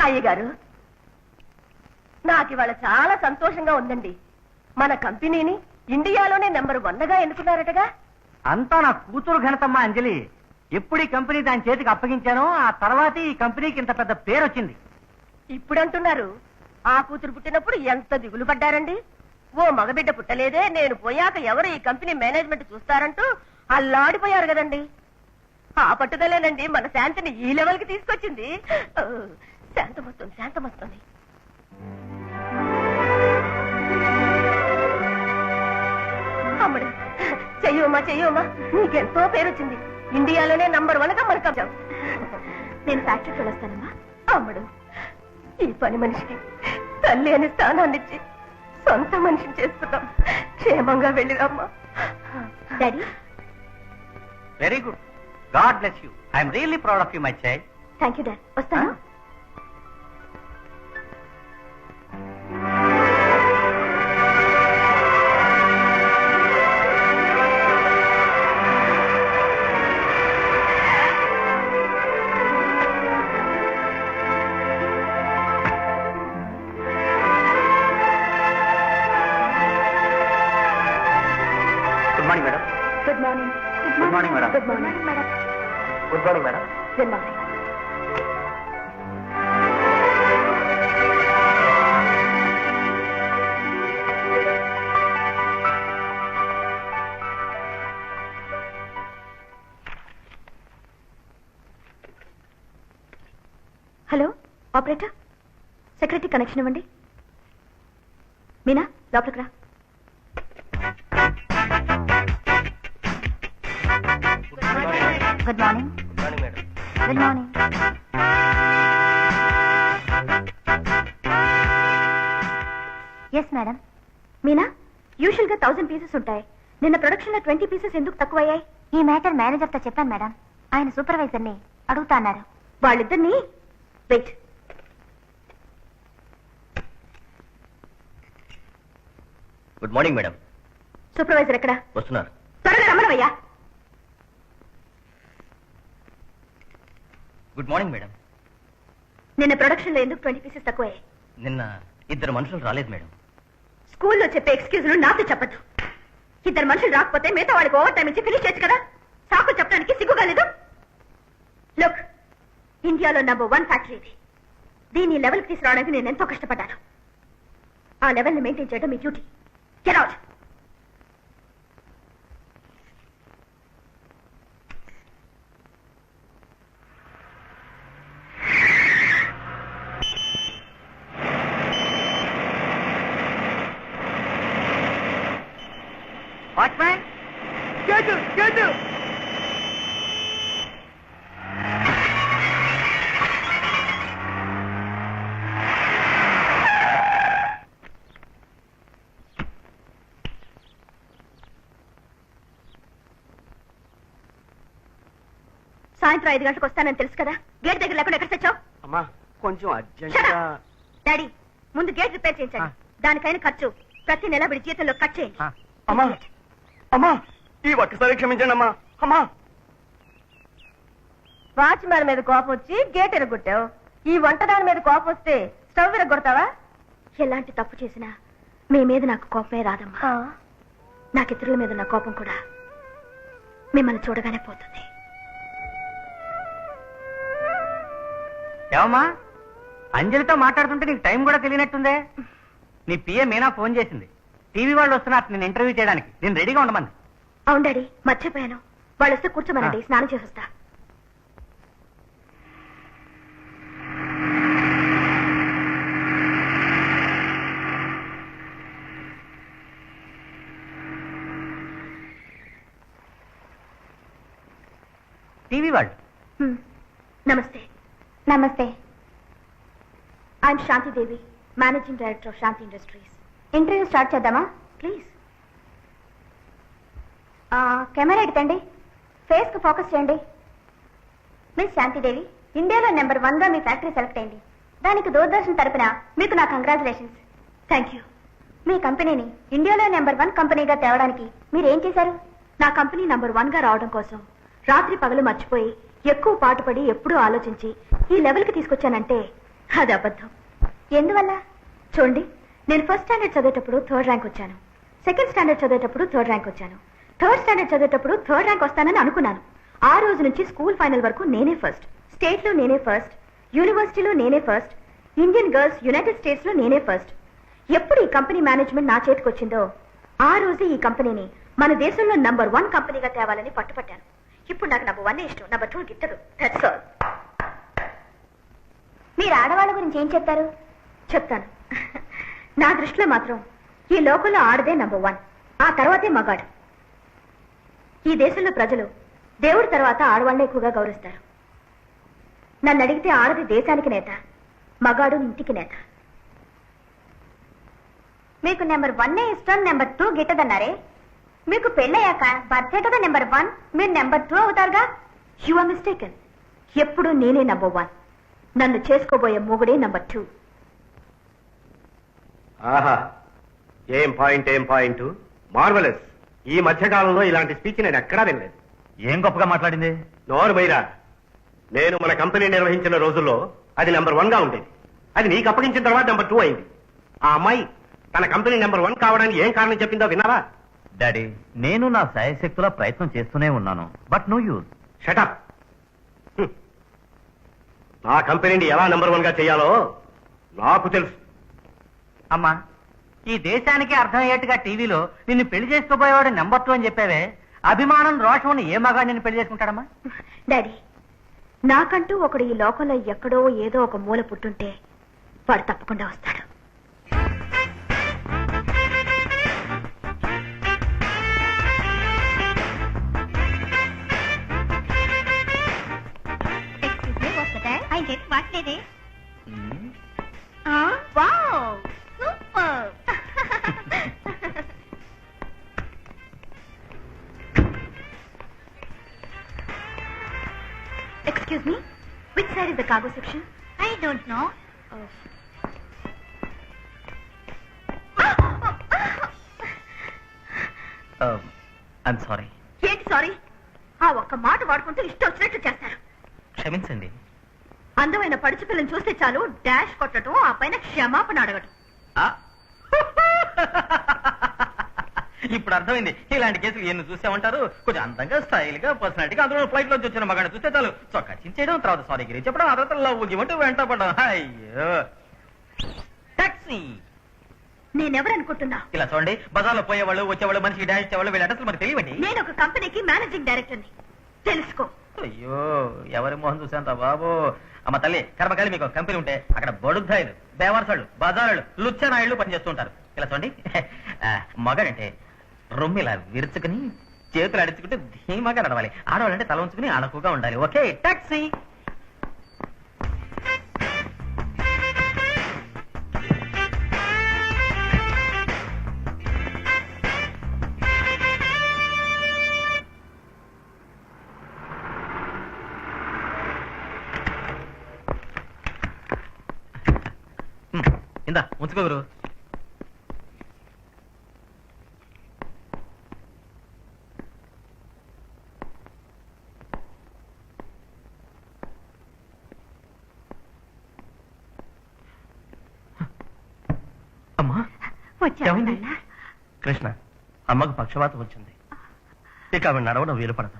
అయ్యగారు, నాకు ఇవాళ చాలా సంతోషంగా ఉందండి. మన కంపెనీని ఇండియాలోనే నెంబర్ 1గా ఎన్నుకున్నారటగా. అంతా నా కూతురు ఘనతమ్మ అంజలి. ఎప్పుడు ఈ కంపెనీ దాని చేతికి అప్పగించానో ఆ తర్వాత ఈ కంపెనీకి ఇంత పెద్ద పేరు వచ్చింది. ఇప్పుడంటున్నారు, ఆ కూతురు పుట్టినప్పుడు ఎంత దిగులు పడ్డారండి. ఓ మగబిడ్డ పుట్టలేదే, నేను పోయాక ఎవరు ఈ కంపెనీ మేనేజ్మెంట్ చూస్తారంటూ అల్లాడిపోయారు కదండి. ఆ పట్టుదలేనండి మన శాంతిని ఈ లెవెల్ కి తీసుకొచ్చింది. శాంతమొస్తుంది, శాంతమొస్తుంది. అమ్మడు, చెయ్యమ్మా చెయ్యమ్మా, నీకెంతో పేరు వచ్చింది. ఇండియాలోనే నంబర్ 1గా మనకు. నేను ఫ్యాక్టరీకి వెళ్ళొస్తానమ్మా. అమ్మడు, ఈ పని మనిషికి తల్లి అనే స్థానాన్ని ఇచ్చి సొంత మనిషిని చేసుకుందాం. క్షేమంగా వెళ్ళిరమ్మా. Daddy, very good. God bless you. I'm really proud of you my child. Thank you dad. వస్తాను. Good morning madam. Good morning. Good morning madam. Good morning madam. Good morning madam. Good morning. Hello operator, secretary connection ఇవ్వండి. మీనా, లోపలికి రా. Good morning. Good morning. Yes madam. Meena, usual గా 1000 pieces ఉంటాయి. నిన్న production లో 20 pieces ఎందుకు తక్కువయ్యాయి? ఈ మ్యాటర్ మేనేజర్ తో చెప్పాను మేడం. ఆయన సూపర్వైజర్ ని అడుగుతా అన్నారు. వాళ్ళిద్దరిని wait. Good morning madam. Supervisor ఎక్కడ? వస్తున్నారు. త్వరగా రమ్మనవయ్యా. Good morning madam. నిన్న ప్రొడక్షన్ లో ఎందుకు 20 పీసెస్ తక్కువయ్యాయి? నిన్న 2 మనుషులు రాలేదు మేడం. స్కూల్లో చెప్పే ఎక్స్క్యూజ్లు నాతో చెప్పద్దు. 2 మనుషులు రాకపోతే మిగతా వాళ్ళకి ఓవర్ టైం ఇచ్చి ఫినిష్ చేయొచ్చు కదా. సాకు చెప్పడానికి సిగ్గుగా లేదు? లుక్, ఇండియాలో నంబర్ 1 ఫ్యాక్టరీ ఇది. దీన్ని లెవెల్కి తీసుకురావడానికి నేను ఎంతో కష్టపడ్డాను. ఆ లెవెల్ని మెయింటైన్ చేయడం మీ duty. Get out. Watchman, gate gate. సాయంత్రం 5 గంటలకు వస్తానని తెలుసు కదా. గేట్ దగ్గర లేకుండా ఎక్కడ తెచ్చావు? అమ్మా, కొంచెం అర్జెంట్. డాడీ, ముందు గేట్ రిపేర్ చేయించండి. దానికైన ఖర్చు ప్రతి నెల విడి జీతంలో కట్ చేయండి. అమ్మా అమ్మా, ఈ ఒక్కసారి క్షమించండి అమ్మా. అమ్మా, వాచ్మ్యాన్ మీద కోపం వచ్చి గేట్ ఎరగొట్టావు. ఈ వంటదాని మీద కోపం వస్తే స్టవ్ ఎరగొడతావా? ఎలాంటి తప్పు చేసినా మీ మీద నాకు కోపమే రాదమ్మా. నాకు ఇతరుల మీద నా కోపం కూడా మిమ్మల్ని చూడగానే పోతుంది. ఏమమ్మా, అంజలితో మాట్లాడుతుంటే నీకు టైం కూడా తెలియనట్టుందే. నీ పిఏ మీనా ఫోన్ చేసింది. టీవీ వాళ్ళు వస్తున్నారు నేను ఇంటర్వ్యూ చేయడానికి. నేను రెడీగా ఉండమంది. అవును డాడీ, మర్చిపోయాను. వాళ్ళు వస్తే కూర్చోమనండి, స్నానం చేసొస్తా. టీవీ వాళ్ళు. నమస్తే. నమస్తే. I'm Shanti Devi, managing director of Shanti industries. Interview start చేద్దామా? ప్లీజ్. కెమెరా ఎడతండి, ఫేస్ కు ఫోకస్ చేయండి. మిస్ శాంతిదేవి, ఇండియాలో నెంబర్ 1గా మీ ఫ్యాక్టరీ సెలెక్ట్ అయింది. దానికి దూరదర్శన్ తరపున మీకు నా కంగ్రాచులేషన్స్. Thank you. మీ కంపెనీని ఇండియాలో నెంబర్ 1 కంపెనీగా తేవడానికి మీరేం చేశారు? నా కంపెనీ నెంబర్ 1గా రావడం కోసం రాత్రి పగలు మర్చిపోయి ఎక్కువ పాటుపడి ఎప్పుడూ ఆలోచించి ఈ లెవెల్కి తీసుకొచ్చానంటే అది అబద్ధం. ఎందువల్ల? చూడండి, నేను ఫస్ట్ స్టాండర్డ్ చదివేటప్పుడు 3rd ర్యాంక్ వచ్చాను, సెకండ్ స్టాండర్డ్ చదివేటప్పుడు 3rd ర్యాంక్ వచ్చాను, 3rd స్టాండర్డ్ చదివేటప్పుడు 3rd ర్యాంక్ వస్తానని అనుకున్నాను. ఆ రోజు నుంచి స్కూల్ ఫైనల్ వరకు నేనే ఫస్ట్, స్టేట్ లో నేనే ఫస్ట్, యూనివర్సిటీలో నేనే first, Indian girls United states లో నేనే ఫస్ట్. ఎప్పుడు ఈ కంపెనీ మేనేజ్మెంట్ నా చేతికి వచ్చిందో ఆ రోజే ఈ కంపెనీని మన దేశంలో నంబర్ 1 కంపెనీగా తేవాలని పట్టుపట్టాను. ఇప్పుడు నాకు నంబర్ 1 ఇష్టం, నంబర్ 2 గిట్టదు. That's all. మీరు ఆడవాళ్ళ గురించి ఏం చెప్తారు? చెప్తాను. నా దృష్టిలో మాత్రం ఈ లోకంలో ఆడదే నంబర్ 1, ఆ తర్వాతే మగాడు. ఈ దేశంలో ప్రజలు దేవుడి తర్వాత ఆడవాళ్ళని ఎక్కువగా గౌరవిస్తారు. నన్ను అడిగితే ఆడది దేశానికి నేత, మగాడు ఇంటికి నేత. మీకు నెంబర్ 1 ఇష్టం, నెంబర్ 2 గిట్టదన్నారే. మీకు పెళ్ళయ్యాక భర్తే కదా నెంబర్ 1, మీరు నెంబర్ 2 అవుతారుగా. You are mistaken. ఎప్పుడు నేనే నంబర్ 1, నన్ను చేసుకోబోయే మొగుడే నంబర్ 2. ఆహా, ఏం పాయింట్ మార్వలస్. ఈ మధ్యకాలంలో ఇలాంటి స్పీచ్ నేను ఎక్కడా వినలేదు. ఏం గొప్పగా మాట్లాడింది? నోరు మైరా. నేను మన కంపెనీ నిర్వహించిన రోజుల్లో అది నెంబర్ 1 గా ఉండేది. అది నీకు అప్పగించిన తర్వాత నెంబర్ 2 అయింది. ఆ అమ్మాయి తన కంపెనీ నెంబర్ 1 కావడానికి ఏం కారణం చెప్పిందో విన్నావా? డాడీ, నేను నా శాయశక్తుల ప్రయత్నం చేస్తూనే ఉన్నాను, బట్ నో యూజ్. షటప్. నా కంపెనీని ఎలా నెంబర్ 1 గా చేయాలో నాకు తెలుసు. అమ్మా, ఈ దేశానికి అర్థమయ్యేట్టుగా టీవీలో నిన్ను పెళ్లి చేసుకోబోయేవాడు నెంబర్ 2 అని చెప్పావే. అభిమానం, రోషం ఏ మగాడు నిన్ను పెళ్లి చేసుకుంటాడమ్మా? డాడీ, నాకంటూ ఒకడు ఈ లోకంలో ఎక్కడో ఏదో ఒక మూల పుట్టుంటే వాడు తప్పకుండా వస్తాడు. Excuse me, which side is the cargo section? I don't know. I'm sorry. ఏంటి సారీ? ఆ ఒక్క మాట వాడుకుంటూ ఇష్టం వచ్చినట్టు చేస్తారు. క్షమించండి. అందమైన పడుచు పిల్లని చూస్తే చాలు డాష్ కొట్టడం, ఆ పైన క్షమాపణ అడగటం. ఇప్పుడు అర్థమైంది. ఇలాంటి కేసులు ఎన్ని చూసామంటారు. కొంచెం అందంగా, స్టైల్ గా, పర్సనాలిటీగా, అందులో ఫ్లైట్ లోంచి వచ్చిన మగాడిని చూస్తే చాలు చొక్కా చించేయడం, తర్వాత సారీ గిరి చెప్పడం, ఆ తర్వాత లవ్ గివ్వంటూ వెంట పడడం. అయ్యో, టాక్సీ. నేనెవరనుకుంటున్నా? ఇలా చూడండి, బజార్లో పోయేవాళ్ళు, వచ్చేవాళ్ళు, మనిషికి డాన్స్ ఇచ్చేవాళ్ళు, వీళ్ళ అడ్రస్లు మనకు తెలియవండి. నేను ఒక కంపెనీకి మేనేజింగ్ డైరెక్టర్ని, తెలుసుకో. అయ్యో, ఎవరి మోహన్ చూసేంత బాబు. అమ్మ తల్లి, కర్మకాలి మీకు కంపెనీ ఉంటే అక్కడ బడుద్దాయిలు, బేవర్సాళ్ళు, బజారులు, లుచ్చనాయుళ్ళు పనిచేస్తుంటారు. ఇలా చూడండి, మగాడంటే రొమ్మిలా విరుచుకుని చేతులు అడుచుకుంటే ధీమాగా నడవాలి. ఆడవాళ్ళంటే తల ఉంచుకుని అడకుగా ఉండాలి. Okay, taxi. ఇందా ఉంచుకోరు. అమ్మా, ఏమైంది? కృష్ణ, అమ్మకు పక్షవాతం వచ్చింది. ఇక ఆమె నడవడం వీలు పడదు.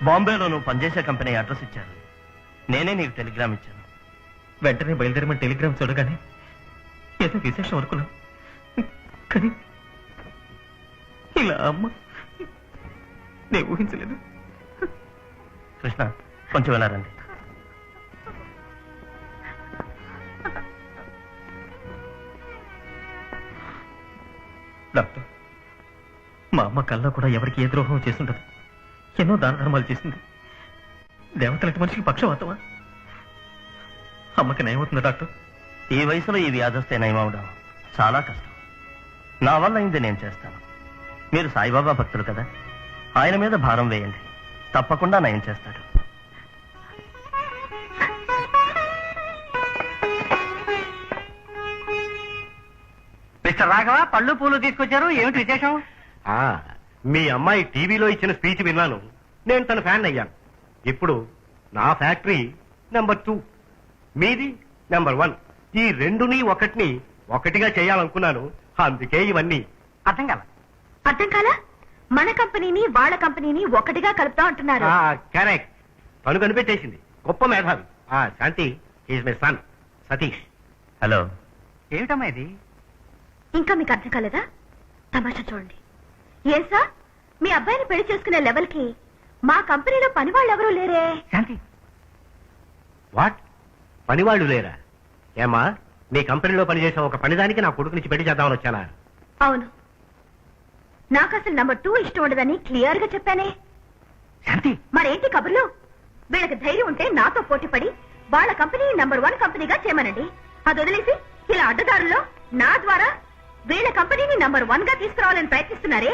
బాంబేలో నువ్వు పనిచేసే కంపెనీ అడ్రస్ ఇచ్చారు. నేనే నీకు టెలిగ్రామ్ ఇచ్చాను. వెంటనే బయలుదేరమని టెలిగ్రామ్ చూడగానే ఏదో విశేషం అనుకున్నాను. కానీ ఇలా అమ్మ నేను ఊహించలేదు. కృష్ణ, కొంచెం ఎలా రండి. డాక్టర్, మా అమ్మ కల్లో కూడా ఎవరికి ఏ ద్రోహం చేస్తుండదు. ఎన్నో దాన ధర్మాలు చేసింది. దేవతలంటి మనిషికి పక్షవాతమా? అమ్మకి నయమవుతుందా డాక్టర్? ఈ వయసులో ఈ వ్యాధి నయమవడం చాలా కష్టం. నా వల్ల అయింది నేను చేస్తాను. మీరు సాయిబాబా భక్తులు కదా, ఆయన మీద భారం వేయండి, తప్పకుండా నయం చేస్తాడు. మిస్టర్ రాఘవ పళ్ళు పూలు తీసుకొచ్చారు, ఏమిటి విశేషం? మీ అమ్మాయి టీవీలో ఇచ్చిన స్పీచ్ విన్నాను, నేను తన ఫ్యాన్ అయ్యాను. ఇప్పుడు నా ఫ్యాక్టరీ నెంబర్ 2, మీది నెంబర్ 1. ఈ రెండుని ఒకటిగా చేయాలనుకున్నాను. అందుకే ఇవన్నీ. అర్థం కాలా? మన కంపెనీని వాళ్ళ కంపెనీని ఒకటిగా కలుపుతా అంటున్నారు. కరెక్ట్. తను కనిపెట్టేసింది. గొప్ప మేధావి. Shanti is my son Satish. Hello. ఏమిటమ్మా ఇది? ఇంకా మీకు అర్థం కాలేదా? తమాషా చూడండి. ఏం సార్, మీ అబ్బాయిని పెళ్లి చేసుకునే లెవెల్ కి మా కంపెనీలో పని వాళ్ళు ఎవరూ లేరే. శాంతి, వాట్? పనివాళ్లు లేరా? ఏమా, నీ కంపెనీలో పనిచేసే ఒక పనిదానికి నా కొడుకునిచ్చి పెళ్లి చేద్దామని వచ్చానా? అవును, నాకు అసలు నెంబర్ 2 ఇష్టం ఉండదని క్లియర్ గా చెప్పానే. శాంతి, మరేంటి కబుర్లు? వీళ్ళకి ధైర్యం ఉంటే నాతో పోటీ పడి వాళ్ళ కంపెనీని నెంబర్ 1 కంపెనీగా చేయమనండి. అది వదిలేసి ఇలా అడ్డదారుల్లో నా ద్వారా వీళ్ళ కంపెనీని నెంబర్ 1 గా తీసుకురావాలని ప్రయత్నిస్తున్నారే,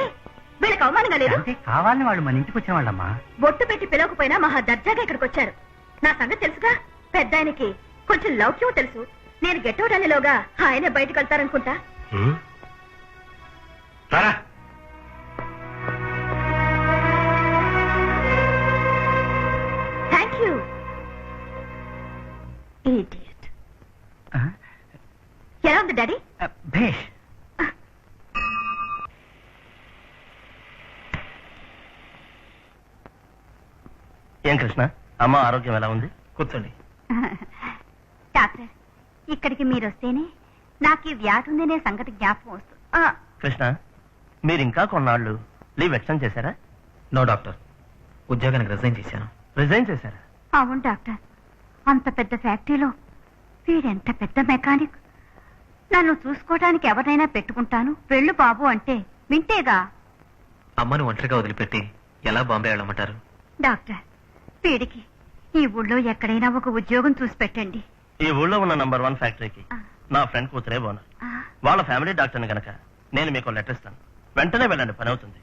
వీళ్ళకి అవమానంగా లేదు? కావాలని వాళ్ళు మన ఇంటికి వచ్చేవాళ్ళమ్మా. బొట్టు పెట్టి పిలవకపోయినా మహా దర్జాగా ఇక్కడికి వచ్చారు. నా సంగతి తెలుసుగా. పెద్ద ఆయనకి కొంచెం లౌక్యం తెలుసు. నేను గెట్అవుట్ అనేలోగా ఆయనే బయటకు వెళ్తారనుకుంటా. Thank you. ఇడియట్. ఎలా ఉంది డాడీ? భేష్. ఏం కృష్ణ, అమ్మ ఆరోగ్యం ఎలా ఉంది? కూర్చోండి. డాక్టర్, ఇక్కడికి మీరు వస్తేనే నాకు ఈ వ్యాధి ఉందనే సంగతి జ్ఞాపకం వస్తుంది. కృష్ణ, మీరు ఇంకా కొన్నాళ్ళు లీవ్ ఎక్స్టెండ్ చేశారా? నో డాక్టర్, ఉద్యోగానికి రిజైన్ చేశాను. రిజైన్ చేశారా? అవును డాక్టర్, అంత పెద్ద ఫ్యాక్టరీలో వీడెంత పెద్ద మెకానిక్. నన్ను చూసుకోవడానికి ఎవరినైనా పెట్టుకుంటాను, వెళ్ళు బాబు అంటే వింటేగా. అమ్మను ఒంటరిగా వదిలిపెట్టి ఎలా బాంబే వెళ్ళమంటారు? డాక్టర్, వీడికి ఈ ఊళ్ళో ఎక్కడైనా ఒక ఉద్యోగం చూసి పెట్టండి. ఈ ఊళ్ళో ఉన్న నంబర్ 1 ఫ్యాక్టరీకి నా ఫ్రెండ్ కూతురే ఓనర్. వాళ్ళ ఫ్యామిలీ డాక్టర్ని గనక నేను మీకు లెటర్ ఇస్తాను, వెంటనే వెళ్ళండి, పని అవుతుంది.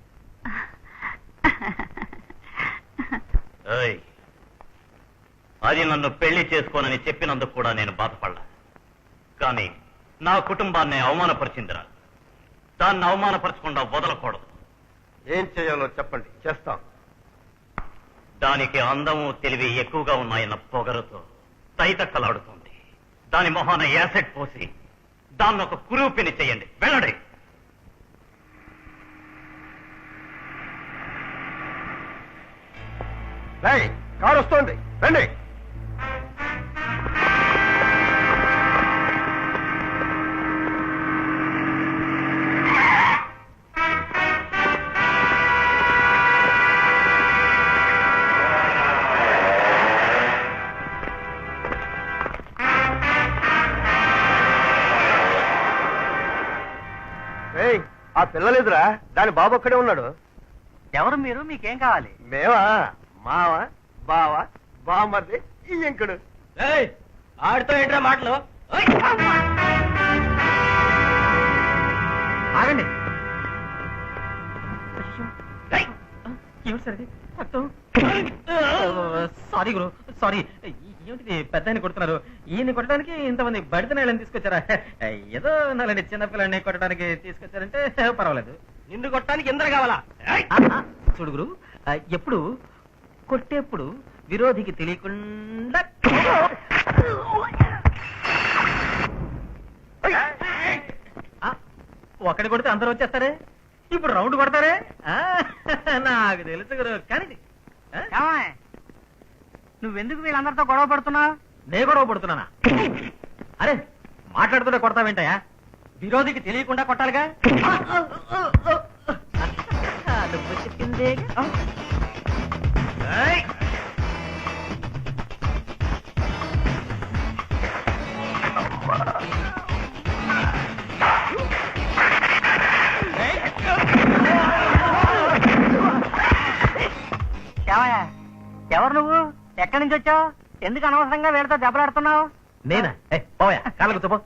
అది నన్ను పెళ్లి చేసుకోనని చెప్పినందుకు కూడా నేను బాధపడ్డా. కానీ నా కుటుంబాన్ని అవమానపరిచిందిరా. దాన్ని అవమానపరచకుండా వదలకూడదు. ఏం చేయాలో చెప్పండి, చేస్తాం. దానికి అందము తెలివి ఎక్కువగా ఉన్నాయన్న పొగరుతో తైతక్కలాడుతుంది. దాని మొహాన యాసిడ్ పోసి దాన్ని ఒక కురూపిని చెయ్యండి. వెళ్ళండి. కారు వస్తోంది, రండి. ఆ పిల్లలేదురా, దాని బాబు ఒక్కడే ఉన్నాడు. ఎవరు మీరు? మీకేం కావాలి? మేమా? మావ, బావ, బామర్ది, ఈ ఇంకుడు. ఆడితో ఏంట్రా మాటలు? ఆగండి. సారీ గురు, సారీ. ఏమిటి పెద్ద ఆయన కొడుతున్నారు? ఈయన్ని కొట్టడానికి ఇంతమంది బడిత నేళ్ళని తీసుకొచ్చారా? ఏదో నాలండి చిన్నపిల్లని కొట్టడానికి తీసుకొచ్చారంటే పర్వాలేదు. నిన్ను కొట్టడానికి ఎందరు కావాలా? చూడు గురు, ఎప్పుడు కొట్టేప్పుడు విరోధికి తెలియకుండా ఒకటి కొడితే అందరూ వచ్చేస్తారే, ఇప్పుడు రౌండ్ కొడతారే. నాకు తెలుసు గురు. కానీ నువ్వెందుకు వీళ్ళందరితో గొడవ పడుతున్నావు? నే గొడవ పడుతున్నానా? అరే, మాట్లాడుతుంటే కొడతావేంటయా? విరోధికి తెలియకుండా కొట్టాలిగా. నువ్వు చెప్పిందే. ఎవరు నువ్వు? ఎక్కడి నుంచి వచ్చావు? ఎందుకు అనవసరంగా వీళ్ళతో దెబ్బలాడుతున్నావు? నేనా? పోయా, కాళ్ళ కూర్చోపో.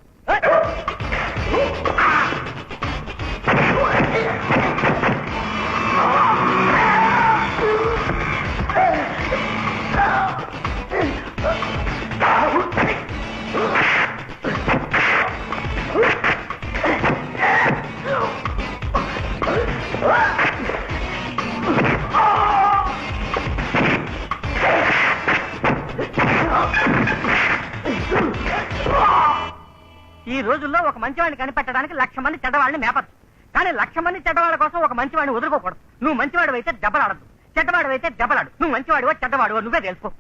ఈ రోజుల్లో ఒక మంచివాడిని కనిపెట్టడానికి 1,00,000 మంది చెడ్డవాళ్ళని మేపచ్చు, కానీ 1,00,000 మంది చెడ్డవాళ్ళ కోసం ఒక మంచివాడిని వదులుకోకూడదు. నువ్వు మంచివాడు అయితే దెబ్బలాడద్దు, చెడ్డవాడు అయితే దెబ్బలాడు. నువ్వు మంచివాడివో చెడ్డవాడివో నువ్వే తెలుసుకో.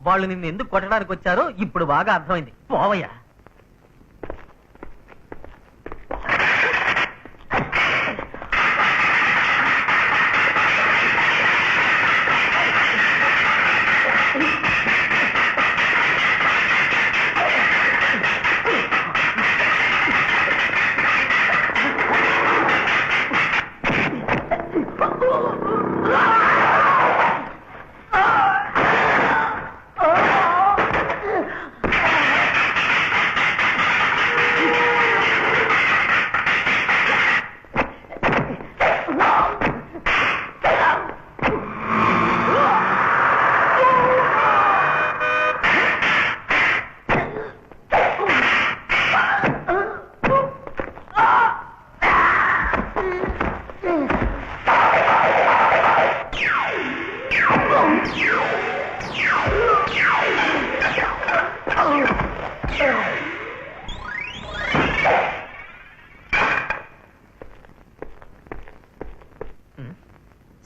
వాళ్ళు నిన్ను ఎందుకు కొట్టడానికి వచ్చారో ఇప్పుడు బాగా అర్థమైంది. పోవయ్యా.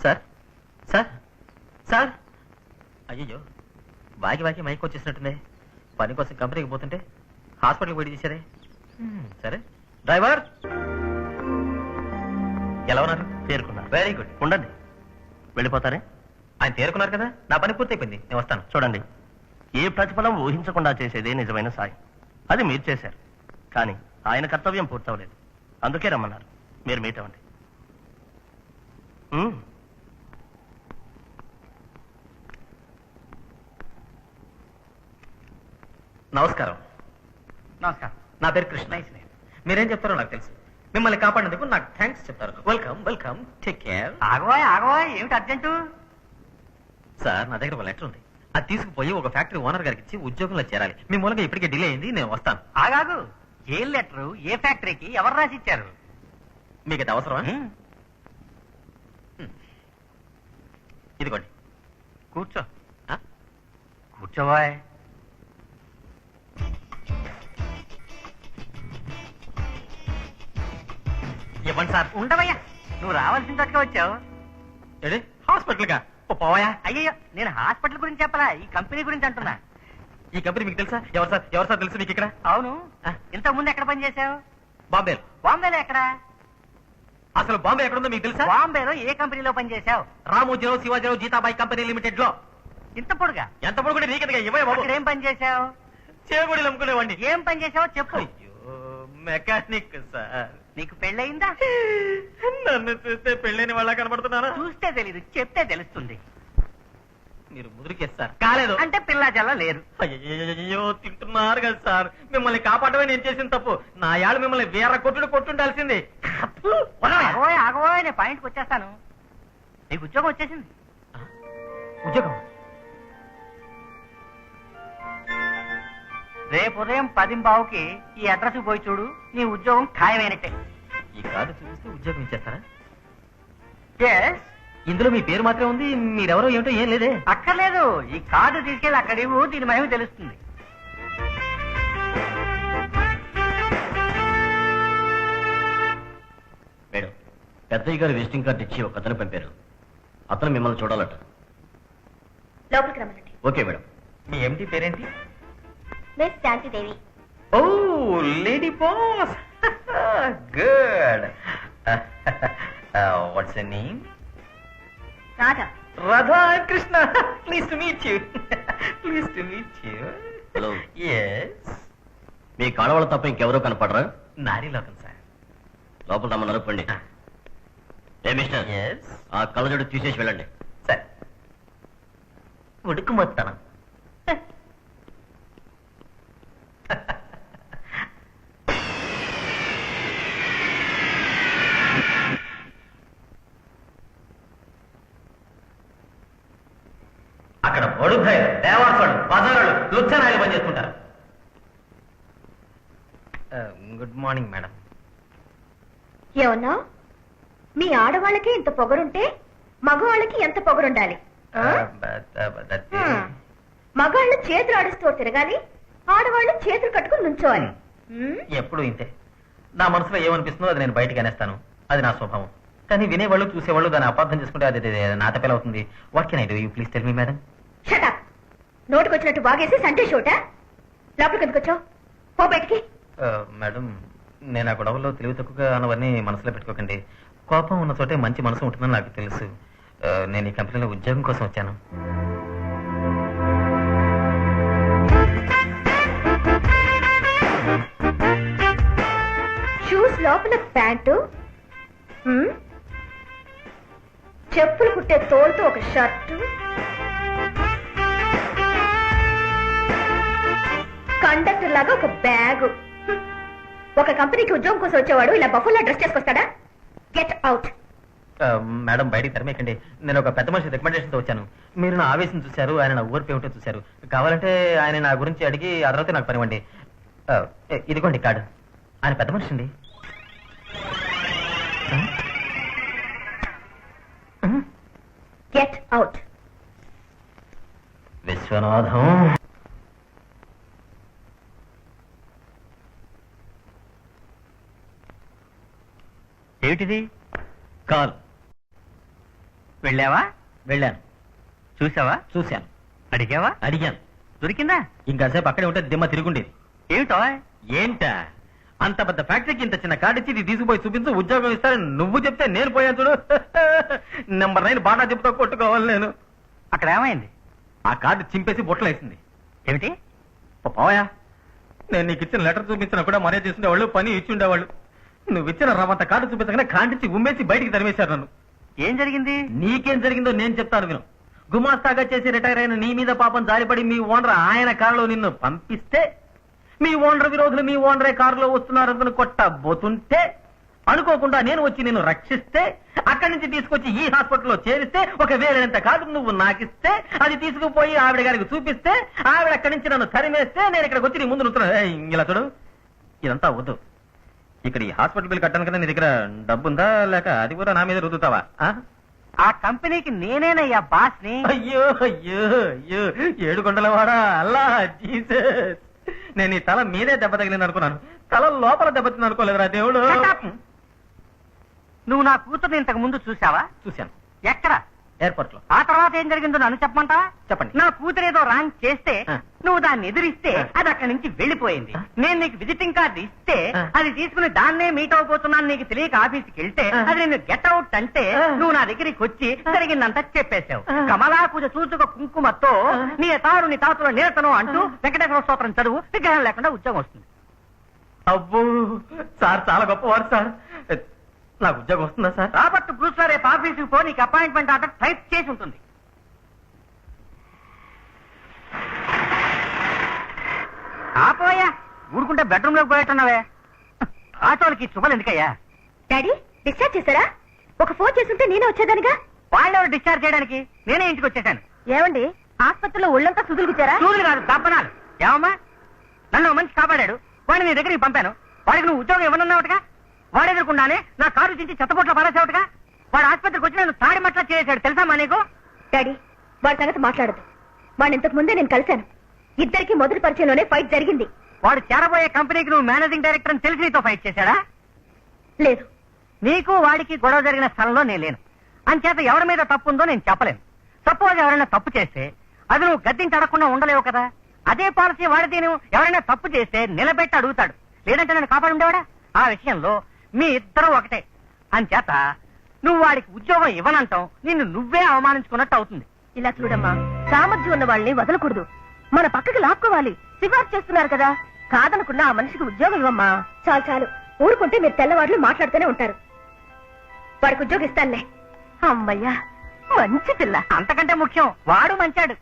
సార్ సార్ సార్, అయ్యో వాకి మైక్ వచ్చేసినట్టుంది. పని కోసం కంపెనీకి పోతుంటే హాస్పిటల్కి పోయి తీసారే. సరే డ్రైవర్, ఎలా ఉన్నారు? తేరుకున్నారు. Very good. ఉండండి, వెళ్ళిపోతారే? ఆయన తేరుకున్నారు కదా, నా పని పూర్తయిపోయింది, నేను వస్తాను. చూడండి, ఏ ప్రతిఫలం ఊహించకుండా చేసేదే నిజమైన సాయం. అది మీరు చేశారు, కానీ ఆయన కర్తవ్యం పూర్తవలేదు. అందుకే రమ్మన్నారు. మీరు మీట్ అవ్వండి. నమస్కారం. నమస్కారం. నా పేరు కృష్ణ. మీరేం చెప్తారో నాకు తెలుసు. మిమ్మల్ని కాపాడినందుకు నాకు థ్యాంక్స్ చెప్తారు. Welcome welcome, take care. ఆగవాయ్ ఏమిటి అర్జెంటు? సార్, నా దగ్గర ఒక లెటర్ ఉంది. అది తీసుకుపోయి ఒక ఫ్యాక్టరీ ఓనర్ గారికి ఇచ్చి ఉద్యోగంలో చేరాలి. మీ మూలంగా ఇప్పటికే డిలే అయింది, నేను వస్తాను. ఆగాగు, ఏ లెటరు, ఏ ఫ్యాక్టరీకి, ఎవరు రాసి ఇచ్చారు? మీకు అది అవసరమా? ఇదిగోండి. కూర్చో. కూర్చోవాయ్. ఇవ్వండి సార్. ఉండవయ్యా, నువ్వు రావాల్సిన చోటుగా వచ్చావు. ఏడి హాస్పిటల్గా పోవాయా? అయ్యయ్యో, నేను హాస్పిటల్ గురించి చెప్పలా, ఈ కంపెనీ గురించి అంటున్నా. ఈ కంపెనీ మీకు తెలుసా? ఎవరు సార్ తెలుసు మీకు ఇక్కడ? అవును. ఇంతకు ముందు ఎక్కడ పనిచేసావు? బాంబేలో. బాంబేలో ఎక్కడ? అసలు బాంబే ఎక్కడుందో మీకు తెలుసా? బాంబేలో ఏ కంపెనీలో పనిచేసావు? రామోజీరావు శివాజీరావు జీతాబాయి కంపెనీ లిమిటెడ్ లో. ఇంత పొడుగా? ఎంత పొడుగు కూడా నీకెందుగా? ఇవ్వయా బాబు. అక్కడ ఏం పని చేసావు? చేగుడి అమ్ముకునేవాడిని. ఏం పని చేసావో చెప్పు. అయ్యో, మెకానిక్ సార్. నీకు పెళ్ళయిందా? నన్ను చూస్తే పెళ్ళైన వాళ్ళ కనబడుతున్నారా? చూస్తే తెలీదు, చెప్తే తెలుస్తుంది. మీరు ముదురుకేస్తారు. కాలేదు అంటే పిల్ల జల్ల లేరు. అయ్యో, తింటున్నారు కదా సార్. మిమ్మల్ని కాపాడమే నేను చేసిన తప్పు. నా యాళ్ళు మిమ్మల్ని వేరే కొట్టుండాల్సింది. ఆగోయ్, నేను పాయింట్కి వచ్చేస్తాను. నీకు ఉద్యోగం వచ్చేసింది. ఉద్యోగం? రేపు ఉదయం 10:15కి ఈ అడ్రస్ పోయి చూడు, నీ ఉద్యోగం ఖాయమైనట్టే. ఈ కార్డు చూపిస్తే ఉద్యోగం ఇచ్చేస్తారా? Yes. ఇందులో మీ పేరు మాత్రమే ఉంది, మీరెవరో ఏమిటో ఏం లేదే. అక్కర్లేదు, ఈ కార్డు తీసుకెళ్ళి అక్కడ ఇవ్వు, దీని మహిమ తెలుస్తుంది. మేడం, పెద్దయ్య గారు విజిటింగ్ కార్డు ఇచ్చి ఒక అతను పంపారు. అతను మిమ్మల్ని చూడాలట. లోపలికి రమ్మనండి. Okay madam. మీ ఎంటీ పేరేంటి? Miss Shantidevi. Oh, lady boss. Good. What's your name? Radha. Radha Krishna. Please to meet you. Please to meet you. Hello. Yes. మీ కాడవాళ్ళ తప్ప ఇంకెవరో కనపడరా? నారీలోకం సార్. లోపల రమ్మన్నారు, పండి. ఏ మిస్టర్, ఎస్. ఆ కళ్ళజోడు తీసేసి వెళ్ళండి. సార్, ఉడుకు మొత్తం. అక్కడ బడుద్దాయిలు, దేవాసులు, బజారులు, లుచ్చనాయలు పనిచేస్తుంటారు. Good morning madam. ఏమన్నా? మీ ఆడవాళ్ళకి ఇంత పొగరుంటే మగవాళ్ళకి ఎంత పొగరుండాలి? మగవాళ్ళు చేతులు ఆడిస్తూ తిరగాలి, ఆడవాళ్ళు చేతులు కట్టుకుని నుంచోవాలి. ఎప్పుడు ఇంతే. నా మనసులో ఏమనిపిస్తుందో అది నేను బయటికి అనేస్తాను. అది నా స్వభావం. కానీ వినేవాళ్ళు చూసేవాళ్ళు దాన్ని అపార్థం చేసుకుంటే అది నా తప్పేలా అవుతుంది. What can I do? You please tell me madam. Shut up. నోటుకు వచ్చినట్టు బాగేసి సండే షోటా? లోపలికి ఎందుకు వచ్చావు? పో బయటికి. మేడం, నేను ఆ గొడవలో తెలివి తక్కువగా అన్నవన్నీ మనసులో పెట్టుకోకండి. కోపం ఉన్న చోటే మంచి మనసు ఉంటుందని నాకు తెలుసు. నేను ఈ కంపెనీలో ఉద్యోగం కోసం వచ్చాను. షూస్ లోపల ప్యాంటు, చెప్పులు కుట్టే తోలుతో ఒక షర్టు, కండక్టర్ లాగా ఒక బ్యాగు. ఒక కంపెనీకి ఉద్యోగం కోసం వచ్చేవాడు ఇలా బఫుల్లా డ్రెస్ చేసుకొస్తాడా? Get out. మేడం, బయటికి తరమేకండి. నేను ఒక పెద్ద మనిషి రికమెండేషన్తో వచ్చాను. మీరు నా ఆవేశం చూశారు, ఆయన నా ఓర్పు ఏమిటో చూశారు. కావాలంటే ఆయన నా గురించి అడిగి ఆ తర్వాత నాకు పనివ్వండి. ఇదిగోండి కార్డు. ఆయన పెద్ద మనిషి అండి. Get out. విశ్వనాథం. ఏమిటిది? కాల్. వెళ్ళావా? వెళ్ళాను. చూసావా? చూశాను. అడిగావా? అడిగాను. దొరికిందా? ఇంకాసేపు అక్కడే ఉంటే దిమ్మ తిరుగుండేది. ఏమిటో? ఏంటా అంత పెద్ద ఫ్యాక్టరీకి ఇంత చిన్న కార్డు ఇచ్చి ఇది తీసుకుపోయి చూపించు, ఉద్యోగం ఇస్తారని నువ్వు చెప్తే నేను పోయాను చూడు. నెంబర్ 9 బాటా చెప్తా కొట్టుకోవాలి నేను. అక్కడ ఏమైంది? ఆ కార్డు చింపేసి బొట్టలు వేసింది. ఏమిటి? పోయా, నేను నీకు ఇచ్చిన లెటర్ చూపించినా కూడా మనే చేసుకునేవాళ్ళు, పని ఇచ్చి ఉండేవాళ్ళు. నువ్వు ఇచ్చిన రవంత కార్డు చూపించగానే కాంటించి ఉమ్మేసి బయటికి తరిమేశారు నన్ను. ఏం జరిగింది? నీకేం జరిగిందో నేను చెప్తాను విను. గుమాస్తాగా చేసి రిటైర్ అయిన నీ మీద పాపం జారిపడి మీ ఓనర్ ఆయన కారులో నిన్ను పంపిస్తే, మీ ఓనర్ విరోధులు మీ ఓనరే కారులో వస్తున్నారనుకుని కొట్టబోతుంటే అనుకోకుండా నేను వచ్చి నిన్ను రక్షిస్తే, అక్కడి నుంచి తీసుకొచ్చి ఈ హాస్పిటల్లో చేరిస్తే, ఒక వేరేంత కార్డు నువ్వు నాకిస్తే, అది తీసుకుపోయి ఆవిడ గారికి చూపిస్తే, ఆవిడ అక్కడి నుంచి నన్ను తరిమేస్తే, నేను ఇక్కడికి వచ్చి నీ ముందు నుంచున్నా. ఇలా చూడు, ఇదంతా వద్దు. ఇక్కడ ఈ హాస్పిటల్ బిల్ కట్టాను కదా, నీ దగ్గర డబ్బుందా లేక అది కూడా నా మీద రుద్దుతావా? ఆ కంపెనీకి నేనేనయ్యా బాస్ని. అయ్యో అయ్యో అయ్యో, ఏడుకొండలవాడా, అల్లా జీసస్. నేను ఈ తల మీదే దెబ్బ తగిలింది అనుకున్నాను, తల లోపల దెబ్బతింది అనుకోలేదురా దేవుడు. నువ్వు నా కూతుర్ని ఇంతకు ముందు చూసావా? చూశాను. ఎక్కడ? ఎయిర్పోర్ట్ లో. ఆ తర్వాత ఏం జరిగిందో నన్ను చెప్పమంటావా? చెప్పండి. నా కూతురు ఏదో రాంగ్ చేస్తే నువ్వు దాన్ని ఎదిరిస్తే ఆ. అది అక్కడి నుంచి వెళ్ళిపోయింది. నేను నీకు విజిటింగ్ కార్డు ఇస్తే ఆ. అది తీసుకుని దాన్నే మీట్ అవబోతున్నాను నీకు తెలియక ఆఫీస్కి వెళ్తే అది నేను గెట్ అవుట్ అంటే నువ్వు నా దగ్గరికి వచ్చి జరిగిందంతా చెప్పేశావు. కమలా పూజ సూచుక కుంకుమతో నీ తారు నీ తాతలో నిరతను అంటూ వెంకటేశ్వర స్తోత్రం చదువు, విగ్రహం లేకుండా ఉద్యోగం వస్తుంది. అబ్బో సార్, చాలా గొప్పవారు సార్. నాకు ఉద్యోగం వస్తుందా సార్? రాబర్ట్ బ్రూస్లో రేపు ఆఫీసుకి పో, నీకు అపాయింట్మెంట్ ఆర్డర్ టైప్ చేసి ఉంటుంది. ఆపోయా, ఊరుకుంటే బెడ్రూమ్ లోకి పోయేట్టున్నావే. ఆటోలకి శుభలు ఎందుకయ్యా? డాడీ డిశ్చార్జ్ చేశారా? ఒక ఫోన్ చేస్తుంటే నేనే వచ్చేదానిగా. వాళ్ళెవరు డిశ్చార్జ్ చేయడానికి? నేనే ఇంటికి వచ్చేసాను. ఏమండి, ఆసుపత్రిలో ఒళ్ళంతా సుదులుగుచ్చారా? చూదులు కాదు, దప్పనాలు. ఏమమ్మా, నన్ను ఓ మనిషి కాపాడాడు, వాడిని నీ దగ్గరికి పంపాను. వాడికి నువ్వు ఉద్యోగం ఇవ్వనున్నావుగా. వాడు ఎదుర్కొండానే నా కారు చించి చెత్తపోట్ల పారేసావుగా. వాడు ఆసుపత్రికి వచ్చి నన్ను తాడి మట్లా చేసాడు, తెలుసామా నీకు? డాడీ వాడి సంగతి మాట్లాడదు. వాడిని ఇంతకు ముందే నేను కలిశాను. ఇద్దరికి మొదటి పరిచయంలోనే ఫైట్ జరిగింది. వాడు చేరబోయే కంపెనీకి నువ్వు మేనేజింగ్ డైరెక్టర్ అని తెలిసి నీతో ఫైట్ చేశాడా? లేదు. నీకు వాడికి గొడవ జరిగిన స్థలంలో నేను లేను. అంచేత ఎవరి మీద తప్పు ఉందో నేను చెప్పలేను. సపోజ్ ఎవరైనా తప్పు చేస్తే అది నువ్వు గద్దించి అడగకుండా ఉండలేవు కదా. అదే పాలసీ వాడితే నువ్వు ఎవరైనా తప్పు చేస్తే నిలబెట్టి అడుగుతాడు, లేదంటే నన్ను కాపాడు ఉండేవాడా? ఆ విషయంలో మీ ఇద్దరు ఒకటే. అంచేత నువ్వు వాడికి ఉద్యోగం ఇవ్వనంటావు, నిన్ను నువ్వే అవమానించుకున్నట్టు అవుతుంది. ఇలా చూడమ్మా, సామర్థ్యం ఉన్న వాళ్ళని వదలకూడదు, మన పక్కకి లాక్కోవాలి. సిఫార్సు చేస్తున్నారు కదా, కాదనుకున్న ఆ మనిషికి ఉద్యోగం ఇవ్వమ్మా. చాలు చాలు, ఊరుకుంటే మీరు తెల్లవారులు మాట్లాడుతూనే ఉంటారు. వాడికి ఉద్యోగం ఇస్తానులే. అమ్మయ్యా, మంచి పిల్ల. అంతకంటే ముఖ్యం వాడు మంచాడు.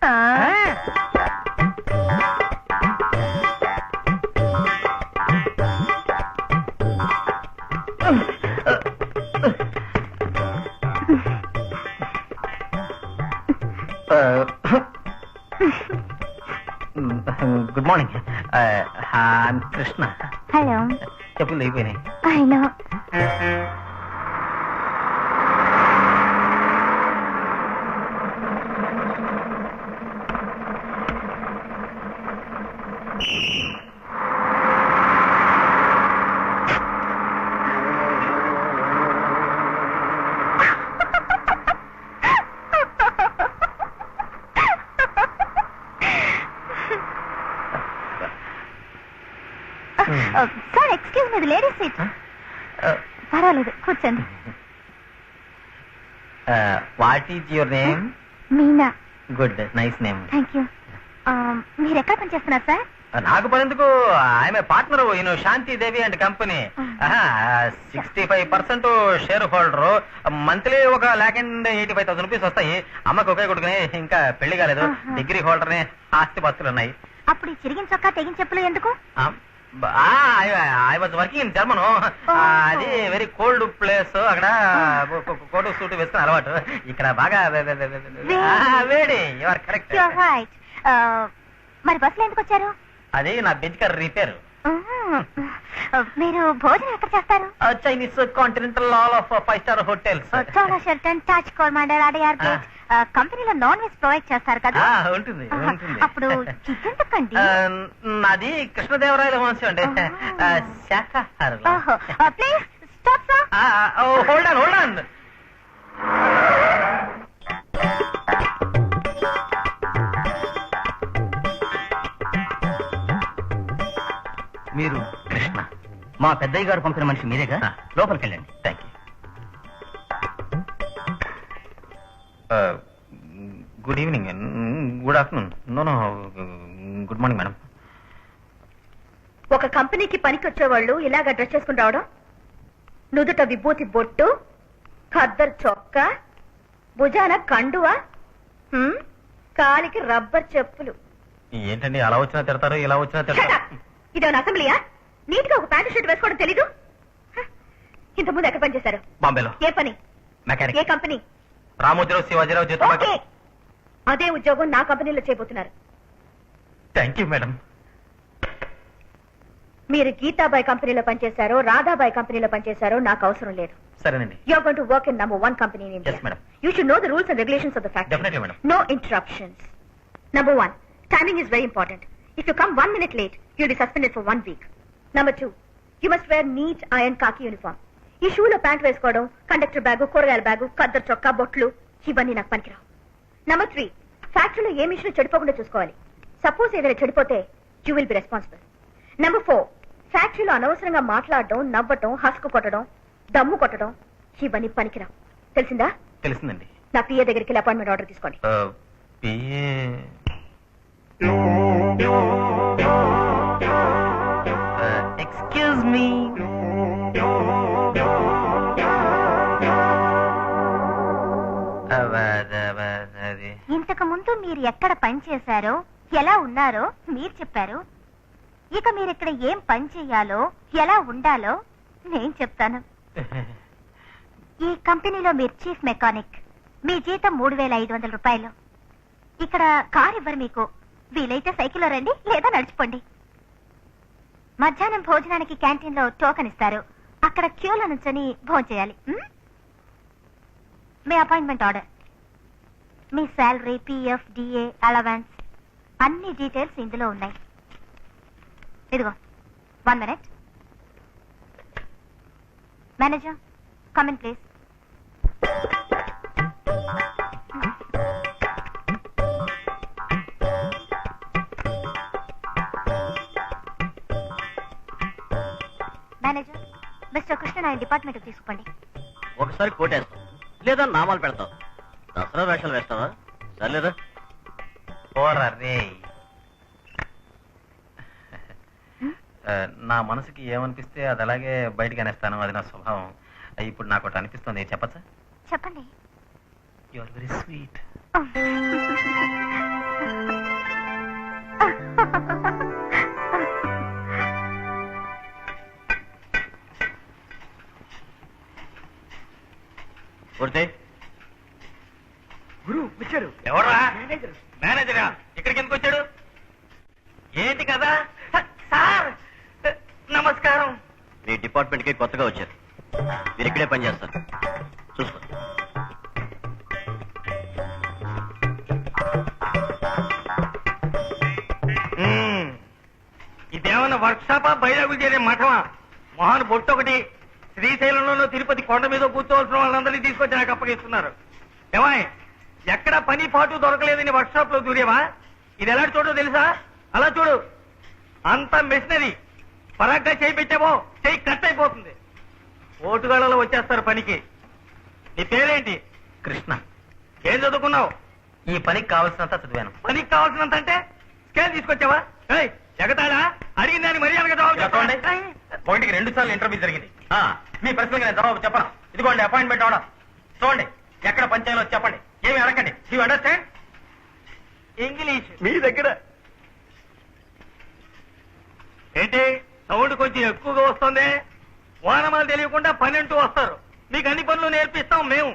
Good morning. కృష్ణ. హలో. చెప్పులు అయిపోయినాయి. అయినా అది లేడీస్ సీట్. పర్వాలేదు, కూర్చోండి. What is your name? Meena. Good, nice name. Thank you. మీరు ఎక్కడ పని చేస్తున్నారు సార్? నాకు పనేందుకు, ఆమె partner Shanti Devi and company. 65% shareholder. Monthly ఒక ₹1,85,000 వస్తాయి. అమ్మకు ఒకే కొడుకునే, ఇంకా పెళ్లి కాలేదు. డిగ్రీ హోల్డర్ నే, ఆస్తి పాస్తులు ఉన్నాయి. అప్పుడు ఈ చిరిగిన చొక్కా తెగిన చెప్పులు ఎందుకు? I was working in German. అది వెరీ కోల్డ్ ప్లేస్. అక్కడ కోటు సూట్ వేసుకుని అలవాటు. ఇక్కడ బాగా వేడి. You are correct. మరి బస్సులో ఎందుకు వచ్చారు? అది నా బెంచ్ కార్ రిపేర్. మీరు భోజనం ఎక్కడ చేస్తారు? Chinese continental all of 5-star hotels. Chola Sheraton, Taj Coromandel, Adyar Gate. కంపెనీలో నాన్ వెజ్ ప్రొవైడ్ చేస్తారు కదా? ఉంటుంది. అప్పుడు చికెన్. నాది కృష్ణదేవరాయల వంశం అండి. శాఖాహారం. Please stop sir. Hold on. మీరు కృష్ణ, మా పెద్దయ్య గారు పంపిన మనిషి మీరేగా? లోపలికి వెళ్ళండి. Thank you. Good evening. Good afternoon. No good morning madam. ఒక కంపెనీకి పనికి వచ్చేవాళ్ళు ఇలాగ డ్రెస్ చేసుకుని రావడం, నుదుట విభూతి బొట్టు, ఖద్దర్ చొక్కా, భుజాన కండువా, కాలికి రబ్బర్ చెప్పులు. ఏంటండి అలా వచ్చినా తిడతారు, ఇలా వచ్చినా తిడతారు? ఇదేమన్నా అసెంబ్లీయా? నీట్ గా ఒక ప్యాంటు షర్ట్ వేసుకోవడం తెలీదు? ఇంతకుముందు ఎక్కడ పని చేశారు? బాంబేలో. ఏ పని? మెకానిక్. ఏ కంపెనీ? రామోజీరావు శివాజీరావు జీతం. ఓకే, అదే ఉద్యోగం నా కంపెనీలో చేయబోతున్నారు. Thank you madam. మీరు గీతాబాయ్ కంపెనీలో పనిచేశారో, రాధాబాయ్ కంపెనీలో పనిచేశారో నాకు అవసరం లేదు. సరేనండి. You are going to work in number 1 company in India. Yes, madam. You should know the rules and regulations of the factory. Definitely, madam. No interruptions. Number 1, timing is very important. If you come 1 minute late, you'll be suspended for 1 week. Number 2, you must wear neat iron khaki uniform. ఈ షూలో pant వేసుకోవడం, conductor bag, కూరగాయల bag, khaddar చొక్కా, బొట్లు ఇవన్నీ నాకు పనికిరావు. Number 3, ఫ్యాక్టరీలో ఏ machine చెడిపోకుండా చూసుకోవాలి. సపోజ్ ఏదైనా చెడిపోతే you will be responsible. Number 4, ఫ్యాక్టరీలో అనవసరంగా మాట్లాడడం, నవ్వటం, హస్కు కొట్టడం, దమ్ము కొట్టడం ఇవన్నీ పనికిరావు. తెలిసిందా? తెలిసిందండి. నా పిఏ దగ్గరికి వెళ్ళి అపాయింట్మెంట్ ఆర్డర్ తీసుకోండి. Excuse me. ఇంతకు ముందు మీరు ఎక్కడ పని చేశారో, ఎలా ఉన్నారో మీరు చెప్పారు. ఇక మీరు ఇక్కడ ఏం పని చేయాలో, ఎలా ఉండాలో నేను చెప్తాను. ఈ కంపెనీలో మీరు చీఫ్ మెకానిక్. మీ జీతం 3,500 రూపాయలు. ఇక్కడ కార్ ఇవ్వరు మీకు. వీలైతే సైకిల్లో రండి, లేదా నడిచిపోండి. మధ్యాహ్నం భోజనానికి క్యాంటీన్ లో టోకెన్ ఇస్తారు. అక్కడ క్యూలో నుంచొని భోజనం చేయాలి. మీ అపాయింట్మెంట్ ఆర్డర్, మీ శాలరీ, పిఎఫ్, డిఏ, అలవెన్స్ అన్ని డీటెయిల్స్ ఇందులో ఉన్నాయి. ఇదిగో 1 minute. Manager, come in please. Manager, mister Krishna ఆయన డిపార్ట్మెంట్ తీసుకోండి. ఒకసారి కోటేస్తాం, లేదా నామాలు పెడతావు. దసరా వేషాలు వేస్తావా? సర్లేదా? పోరా రే. నా మనసుకి ఏమనిపిస్తే అది అలాగే బయటకు అనేస్తాను. అది నా స్వభావం. ఇప్పుడు నాకు ఒకటి అనిపిస్తుంది. చెప్పచ్చా? చెప్పండి. You are very sweet. Guru వచ్చాడు. ఎవరా? మేనేజరా? ఇక్కడికి ఎందుకు వచ్చాడు? ఏంటి కదా? సార్ నమస్కారం. మీ డిపార్ట్మెంట్ కి కొత్తగా వచ్చారు. మీరు ఇక్కడే పని చేస్తారు. చూసుకో. ఇదేమన్నా వర్క్ షాపా, బైరాగులు చేరే మఠమా? మొహాన్ బొట్టొకటి. శ్రీశైలంలోనూ తిరుపతి కొండ మీద కూర్చోవలసిన వాళ్ళందరినీ తీసుకొచ్చి నాకు అప్పగిస్తున్నారు. ఏమాయ్, ఎక్కడ పని పాటు దొరకలేదని వర్క్ షాప్ లో దూరేవా? ఇది ఎలాంటి చోటో తెలుసా? అలా చూడు, అంత మెషినరీ. పరాగ్గా చేయి పెట్టావో చేయి కట్ అయిపోతుంది. ఓటుగాళ్ళలో వచ్చేస్తారు పనికి. నీ పేరేంటి? కృష్ణ. ఏం చదువుకున్నావు? ఈ పనికి కావాల్సినంత చదివాను. పనికి కావాల్సినంత అంటే స్కేల్ తీసుకొచ్చావా? ఎగతాడా? అడిగిన దాన్ని మర్యాదగా జవాబు చెప్పండి. ఒకటికి 2 సార్లు ఇంటర్వ్యూ జరిగింది. మీ ప్రశ్నకి నేను జవాబు చెప్పను. ఇదిగోండి అపాయింట్మెంట్ ఆర్డర్. చూడండి ఎక్కడ పంచాయలో చెప్పండి. ఏమి అడగండి. You understand? ఇంగ్లీష్ మీ దగ్గర ఏంటి? సౌండ్ కొంచెం ఎక్కువగా వస్తుంది. వానమాలు తెలియకుండా పని అంటూ వస్తారు. మీకు అన్ని పనులు నేర్పిస్తాం మేము.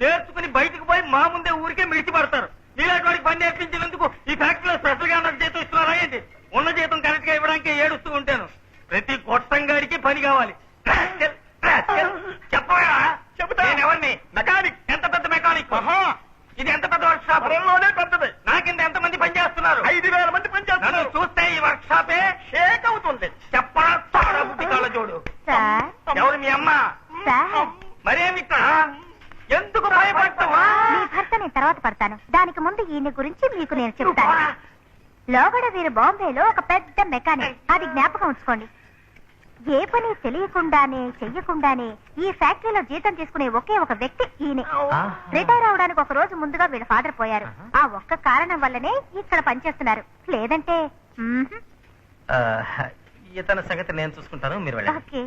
నేర్చుకుని బయటకు పోయి మా ముందే ఊరికే మిడిచి పడతారు. మీలాంటి వాడికి పని నేర్పించినందుకు ఈ ఫ్యాక్టరీలో స్పెషల్ గా నాకు జీతం ఇస్తున్నారా ఏంటి? ఉన్న జీతం కరెక్ట్ గా ఇవ్వడానికి ఏడుస్తూ ఉంటాను. ప్రతి గొట్టంగాడికి పని కావాలి. చెప్పవా? చెబుతాను. ఎవరిని? మెకానిక్. ఎంత పెద్ద మెకానిక్? ఇది ఎంత పెద్ద వర్క్ షాప్? పెద్దది. నాకింద ఎంత మంది పని చేస్తున్నారు? 5,000 మంది పని చేస్తున్నారు. చూస్తే ఈ వర్క్ షాపే షేక్ అవుతుంది. చెప్పరా బుద్ధి కాళ్ళ చూడు. ఎవరు మీ అమ్మ? మరేమి ఎందుకు భయపడతావా? మీ భర్త నేను తర్వాత పడతాను. దానికి ముందు ఈయన గురించి మీకు నేను చెప్తాను. లోగడ వీరు బాంబేలో ఒక పెద్ద మెకానిక్. అది జ్ఞాపకం ఉంచుకోండి. ఏ పని తెలియకుండానే చెయ్యకుండానే ఈ ఫ్యాక్టరీలో జీతం తీసుకునే ఒకే ఒక వ్యక్తి ఈయనే. రిటైర్ అవడానికి ఒక రోజు ముందుగా వీళ్ళ ఫాదర్ పోయారు. ఆ ఒక్క కారణం వల్లనే ఇక్కడ పనిచేస్తున్నారు. లేదంటే ఇతని సంగతి నేను చూసుకుంటాను. మీరు వెళ్ళండి. ఓకే.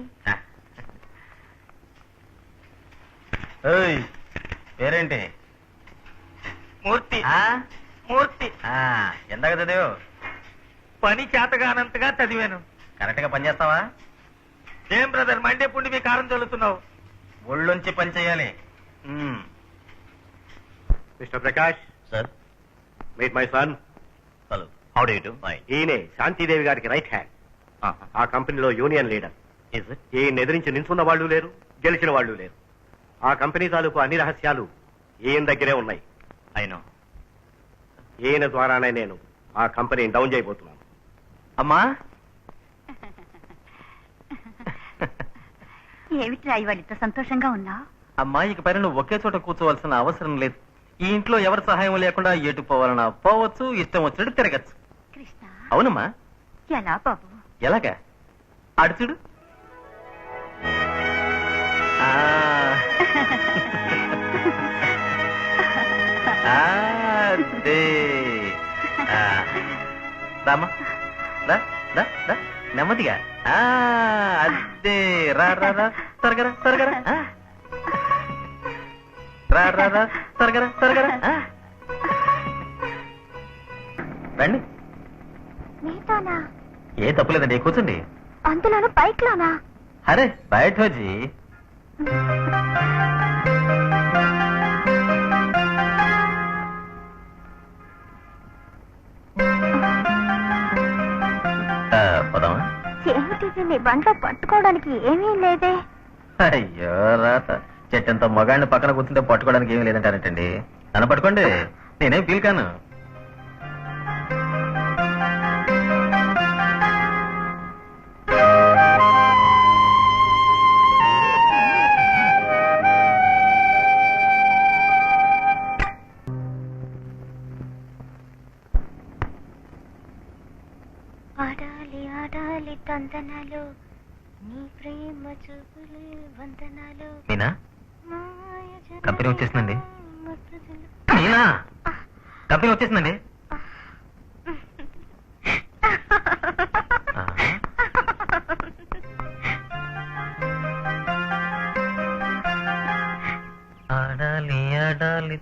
పేరేంటి? మూర్తి. మూర్తి. ఎందాక చదివావు? పని చేతగానంతగా చదివాను. కరెక్ట్ గా పని చేస్తావా? ఏం బ్రదర్ మండే పుండి మీ కారం చల్లుతున్నావు? ఒళ్ళొంచి పని చేయాలి. Mister Prakash sir. Meet my son. Hello. How do you do? ఈయనే శాంతిదేవి గారికి రైట్ హ్యాండ్. ఆ కంపెనీలో యూనియన్ లీడర్. ఈయన ఎదిరించి నిల్చున్న వాళ్ళు లేరు, గెలిచిన వాళ్ళు లేరు. ఆ కంపెనీ తాలూకు అన్ని రహస్యాలు ఈయన దగ్గరే ఉన్నాయి. అయినా ఈయన ద్వారానే నేను ఆ కంపెనీని డౌన్ చేయబోతున్నాను. అమ్మా ఏమిట్రా ఇవాళ ఇంత సంతోషంగా ఉన్నా? అమ్మా ఇక పైన నువ్వు ఒకే చోట కూర్చోవలసిన అవసరం లేదు. ఈ ఇంట్లో ఎవరి సహాయం లేకుండా ఎటు పోవాలన్నా పోవచ్చు, ఇష్టం వచ్చినట్టు తిరగచ్చు. కృష్ణ. అవునమ్మా. ఎలా బాబు? ఎలాగా? అడుచుడు. రామా నెమ్మదిగా. అదే రా రా రా త్వరగరా త్వరగరా. రా రా రా త్వరగరా త్వరగరా. రండి. నీతోనా? ఏ తప్పులేదండి, కూర్చోండి. అందులోనూ బైక్ లోనా? అరే బయట వచ్చి పోదామా? ఏమిటిది నీ బండ్లో పట్టుకోవడానికి ఏమీ లేదే? అయ్యో రాత, చెట్టంత మగాడిని పక్కన కూర్చుంటే పట్టుకోవడానికి ఏమీ లేదంటారంటండి. నన్ను పట్టుకోండి, నేనేం ఫీల్ కాను. ఆడాలి ఆడాలి తందనాలు, నీ ప్రేమ చూపులు వందనాలు. మీనా కంపెనీ వచ్చేసిందండి. మీనా కంపెనీ వచ్చేసిందండి. ఆడాలి ఆడాలి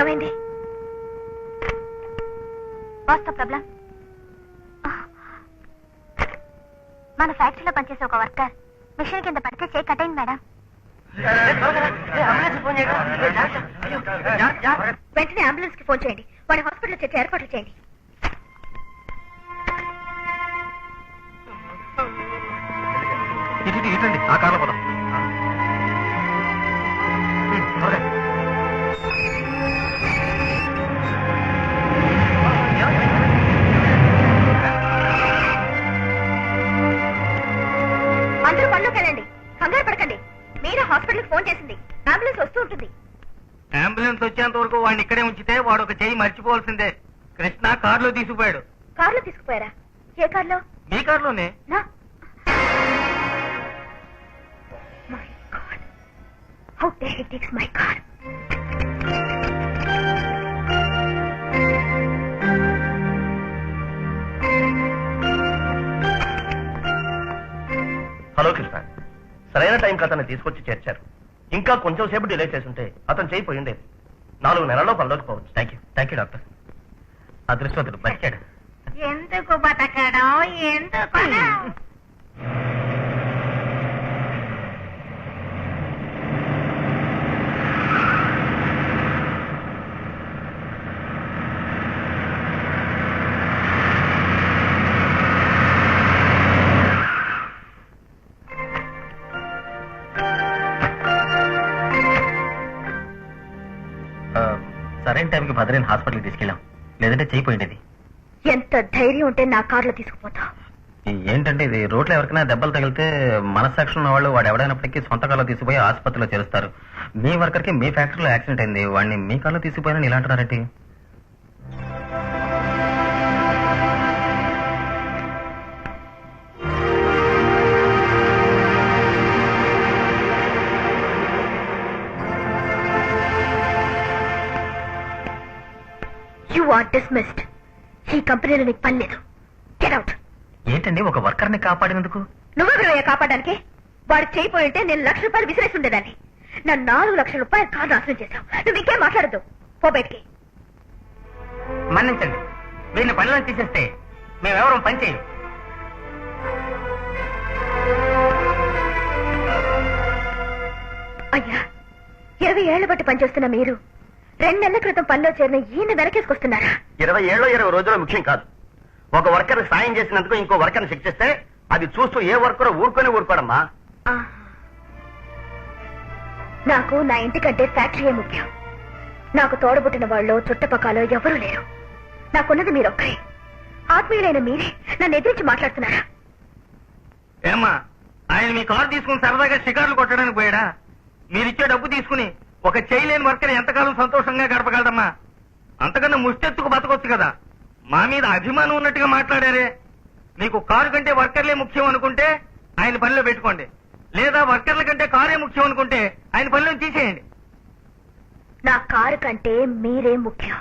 ఏమైంది? What's the problem? మన ఫ్యాక్టరీలో పనిచేసే ఒక వర్కర్ మిషన్ కింద పడితే చేయి కట్ అయింది మేడం. వెంటనే అంబులెన్స్ కి ఫోన్ చేయండి. వాడి హాస్పిటల్ చేర్చే ఏర్పాట్లు చేయండి. ఇటండి, ఆ కార్లో పోదాం. అందరూ పనులకు వెళ్ళండి, కంగారు పడకండి. మీరు అంబులెన్స్ వచ్చేంత వరకు వాడిని ఇక్కడే ఉంచితే వాడు ఒక చెయ్యి మర్చిపోవాల్సిందే. కృష్ణ కారులో తీసుకుపోయాడు. కార్లో తీసుకుపోయారా? ఏ కార్లో? మీ కారులోనే. My God. How dare he takes my car? Hello Krishna, సరైన టైంకి అతన్ని తీసుకొచ్చి చేర్చారు. ఇంకా కొంచెం సేపు డిలే చేసుంటే అతను చేయిపోయి ఉండేది. 4 నెలల్లో పనిలోకి పోవచ్చు. Thank you doctor. అదృష్టవంతుడు బతికాడు. ఎందుకు బతకడం? ఎందుకు? సరైన టైంకి భద్రని హాస్పిటల్కి తీసుకెళ్ళాం, లేదంటే చేయిపోయిండేది. ఎంత ధైర్యం ఉంటే నా కార్లో తీసుకుపోతా? ఏంటంటే ఇది రోడ్లో ఎవరికైనా దెబ్బలు తగిలితే మనస్సాక్షి ఉన్న వాళ్ళు వాడు ఎవడైనప్పటికీ సొంత కాల్లో తీసుకుపోయి ఆసుపత్రిలో చేరుస్తారు. మీ వర్కర్కి మీ ఫ్యాక్టరీలో యాక్సిడెంట్ అయింది, వాడిని మీ కాల్లో తీసుకుపోయినా ఇలా అంటున్నారేంటి? You are dismissed. ఈ కంపెనీలో నీకు పని లేదు. Get out. ఏంటండి ఒక వర్కర్ని కాపాడినందుకు? నువ్వెవరయ్యా కాపాడడానికి? వాడు చేయిపోయి ఉంటే నేను ₹1,00,000 విసిరేసి ఉండేదాన్ని. నా ₹4,00,000 కారు నాశనం చేశావు. నువ్వు ఇంకేం మాట్లాడద్దు. పో బయటికి. మన్నించండి, వీరిని పనిలో తీసేస్తే మేమెవరం పని చేయం. అయ్యా, 20 ఏళ్ల బట్టి పనిచేస్తున్న మీరు 2 నెలల క్రితం పనిలో చేరిన ఈయన వెనకేసుకొస్తున్నారా? 20 ఏళ్ళో 20 రోజులు ముఖ్యం కాదు. ఒక వర్కర్ సాయం చేసినందుకు ఇంకో వర్కర్ని శిక్షిస్తే అది చూస్తూ ఏ వర్కర్ ఊరుకోడమ్మా. నాకు నా ఇంటికంటే ఫ్యాక్టరీయే ముఖ్యం. నాకు తోడబుట్టిన వాళ్ళు చుట్టపక్కలో ఎవరూ లేరు. నాకున్నది మీరొక్కరే. ఆత్మీయులైన మీరే నన్ను ఎదిరించి మాట్లాడుతున్నారా? ఏమ్మా, ఆయన మీ కారు తీసుకుని సరదాగా షికార్లు కొట్టడానికి పోయాడా? మీరిచ్చే డబ్బు తీసుకుని ఒక చేయలేని వర్కర్ ఎంతకాలం సంతోషంగా గడపగలదమ్మా? అంతకన్నా ముష్టెత్తుకు బతకొచ్చు కదా. మా మీద అభిమానం ఉన్నట్టుగా మాట్లాడారే. మీకు కారు కంటే వర్కర్లే ముఖ్యం అనుకుంటే ఆయన పనిలో పెట్టుకోండి, లేదా వర్కర్ల కంటే కారే ముఖ్యం అనుకుంటే ఆయన పనిలో తీసేయండి. నా కారు కంటే మీరే ముఖ్యం.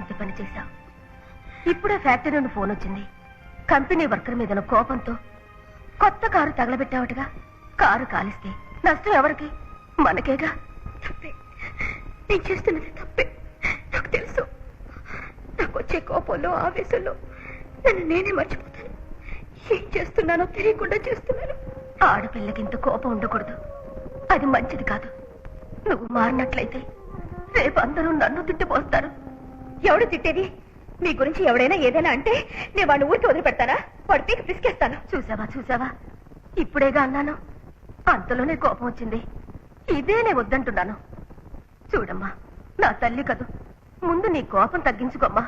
ఇంత పని చేశావు. ఇప్పుడే ఫ్యాక్టరీ నుండి ఫోన్ వచ్చింది. కంపెనీ వర్కర్ మీద కోపంతో కొత్త కారు తగలబెట్టావటగా. కారు కాలిస్తే నష్టం ఎవరికి? మనకేగా. తప్పే, నేను చేస్తున్నది తప్పే, నాకు తెలుసు. నాకు వచ్చే కోపంలో ఆవేశంలో నన్ను నేనే మర్చిపోతాను. ఏం చేస్తున్నానో తెలియకుండా చేస్తున్నాను. ఆడపిల్లకి ఇంత కోపం ఉండకూడదు, అది మంచిది కాదు. నువ్వు మారినట్లయితే రేపు అందరూ నన్ను తిట్టిపోస్తారు. ఎవడు తిట్టేది? మీ గురించి ఎవడైనా ఏదైనా అంటే నేను వాడిని ఊరికి వదిలిపెడతానా? వాడి పీకి పిసికేస్తాను. చూసావా, ఇప్పుడేగా అన్నాను, అంతలోనే కోపం వచ్చింది. ఇదే నేను వద్దంటున్నాను. చూడమ్మా, నా తల్లి కదూ, ముందు నీ కోపం తగ్గించుకోమ్మా.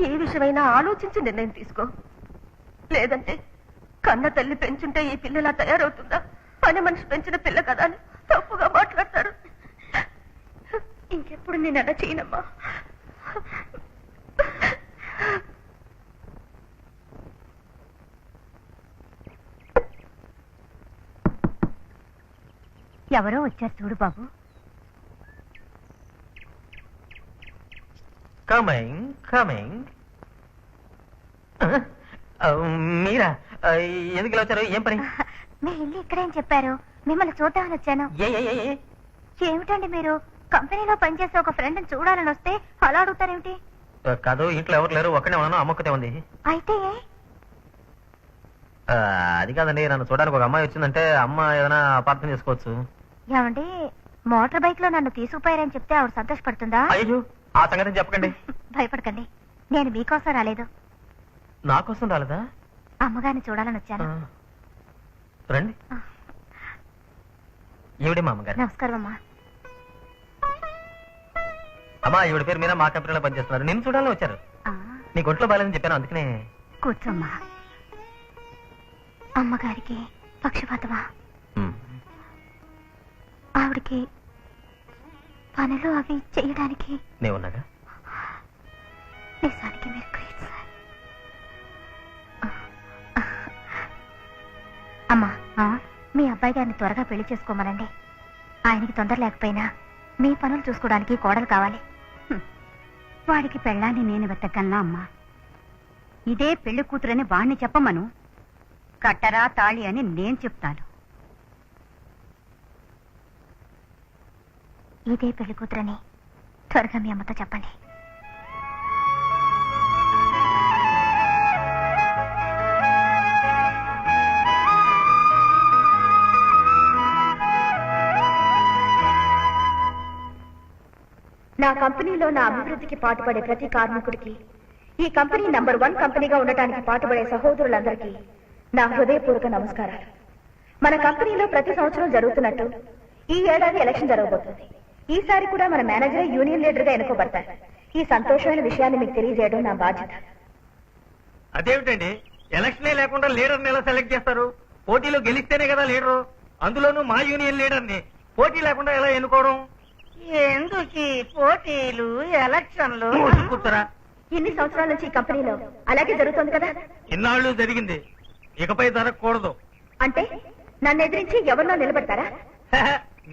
ఏ విషయమైనా ఆలోచించి నిర్ణయం తీసుకో. లేదంటే కన్న తల్లి పెంచుంటే ఈ పిల్లలా తయారవుతుందా? పని మనిషి పెంచిన పిల్ల కదా అని తప్పుగా మాట్లాడతారు. ఇంకెప్పుడు నేను అలా చేయనమ్మా. ఎవరో వచ్చారు చూడు బాబు. Coming coming. మీరా? ఎందుకు ఇలా వచ్చారు? ఏం పని? మీ ఇల్లు ఇక్కడేం చెప్పారు? మిమ్మల్ని చూద్దామని వచ్చాను. ఏమిటండి మీరు కంపెనీలో పనిచేసే ఒక ఫ్రెండ్ చూడాలని వస్తే అలా అడుగుతారేమిటి? కాదు, ఇంట్లో ఎవరు లేరు, ఒక్కనే ఉన్నాను, అమ్మొక్కతే ఉంది. అయితే అది కాదండి, నన్ను చూడడానికి ఒక అమ్మాయి వచ్చిందంటే అమ్మ ఏదైనా అపార్థం చేసుకోవచ్చు. ఏమండి, మోటార్ బైక్ లో నన్ను తీసుకుపోయారని చెప్తే ఆవిడ సంతోషపడుతుందా? అయ్యో, ఆ సంగతి చెప్పకండి. భయపడకండి, నేను మీకోసం రాలేదు, నా కోసం రాలేదా? అమ్మగారిని చూడాలని వచ్చాను. రండి. ఈవిడే మా అమ్మగారు. నమస్కారం అమ్మా. అమ్మా, ఈవిడ పేరు మీద మా కంపెనీలో పనిచేస్తున్నారు. నేను చూడాలని వచ్చారు. నీకు ఒంట్లో బాగాలేదని చెప్పాను, అందుకనే. కూర్చోమ్మా. అమ్మగారికి పక్షపాతమా? ఆవిడికి పనులు అవి చేయడానికి నేనున్నాగా. నిజానికి మీరు గ్రేట్ సార్. అమ్మా, మీ అబ్బాయి గారిని త్వరగా పెళ్లి చేసుకోమనండి. ఆయనకి తొందర లేకపోయినా మీ పనులు చూసుకోవడానికి కోడలు కావాలి. వాడికి పెళ్ళాన్ని నేను వెతకన్నా అమ్మా? ఇదే పెళ్లి కూతురని వాణ్ణి చెప్పమను. కట్టరా తాళి అని నేను చెప్తాను. ఇదే పెళ్లి కూతురని త్వరగా మీ అమ్మతో చెప్పండి. నా కంపెనీలో నా అభివృద్ధికి పాటుపడే ప్రతి కార్మికుడికి, ఈ కంపెనీ నంబర్ 1 కంపెనీగా ఉండటానికి పాటుపడే సహోదరులందరికీ నా హృదయపూర్వక నమస్కారాలు. మన కంపెనీలో ప్రతి సంవత్సరం జరుగుతున్నట్టు ఈ ఏడాది ఎలక్షన్ జరగబోతుంది. ఈసారి కూడా మన మేనేజర్ యూనియన్ లీడర్ గా ఎన్నుకోబడతారు. ఈ సంతోషమైన విషయాన్ని మీకు తెలియజేయడం నా బాధ్యత. అదేమిటండి, ఎలక్షనే లేకుండా లీడర్ని ఎలా సెలెక్ట్ చేస్తారు? పోటీలో గెలిస్తేనే కదా లీడరు. అందులోనూ మా యూనియన్ లీడర్ని పోటీ లేకుండా ఎలా ఎన్నుకోవడం? ఎందుకు పోటీలు, ఎలక్షన్లు? కూర్చోరా. ఇన్ని సంవత్సరాల నుంచి ఈ కంపెనీలో అలాగే జరుగుతుంది కదా. ఇన్నాళ్ళు జరిగింది, ఇకపై జరగకూడదు. అంటే నన్ను ఎదిరించి ఎవరినో నిలబెడతారా?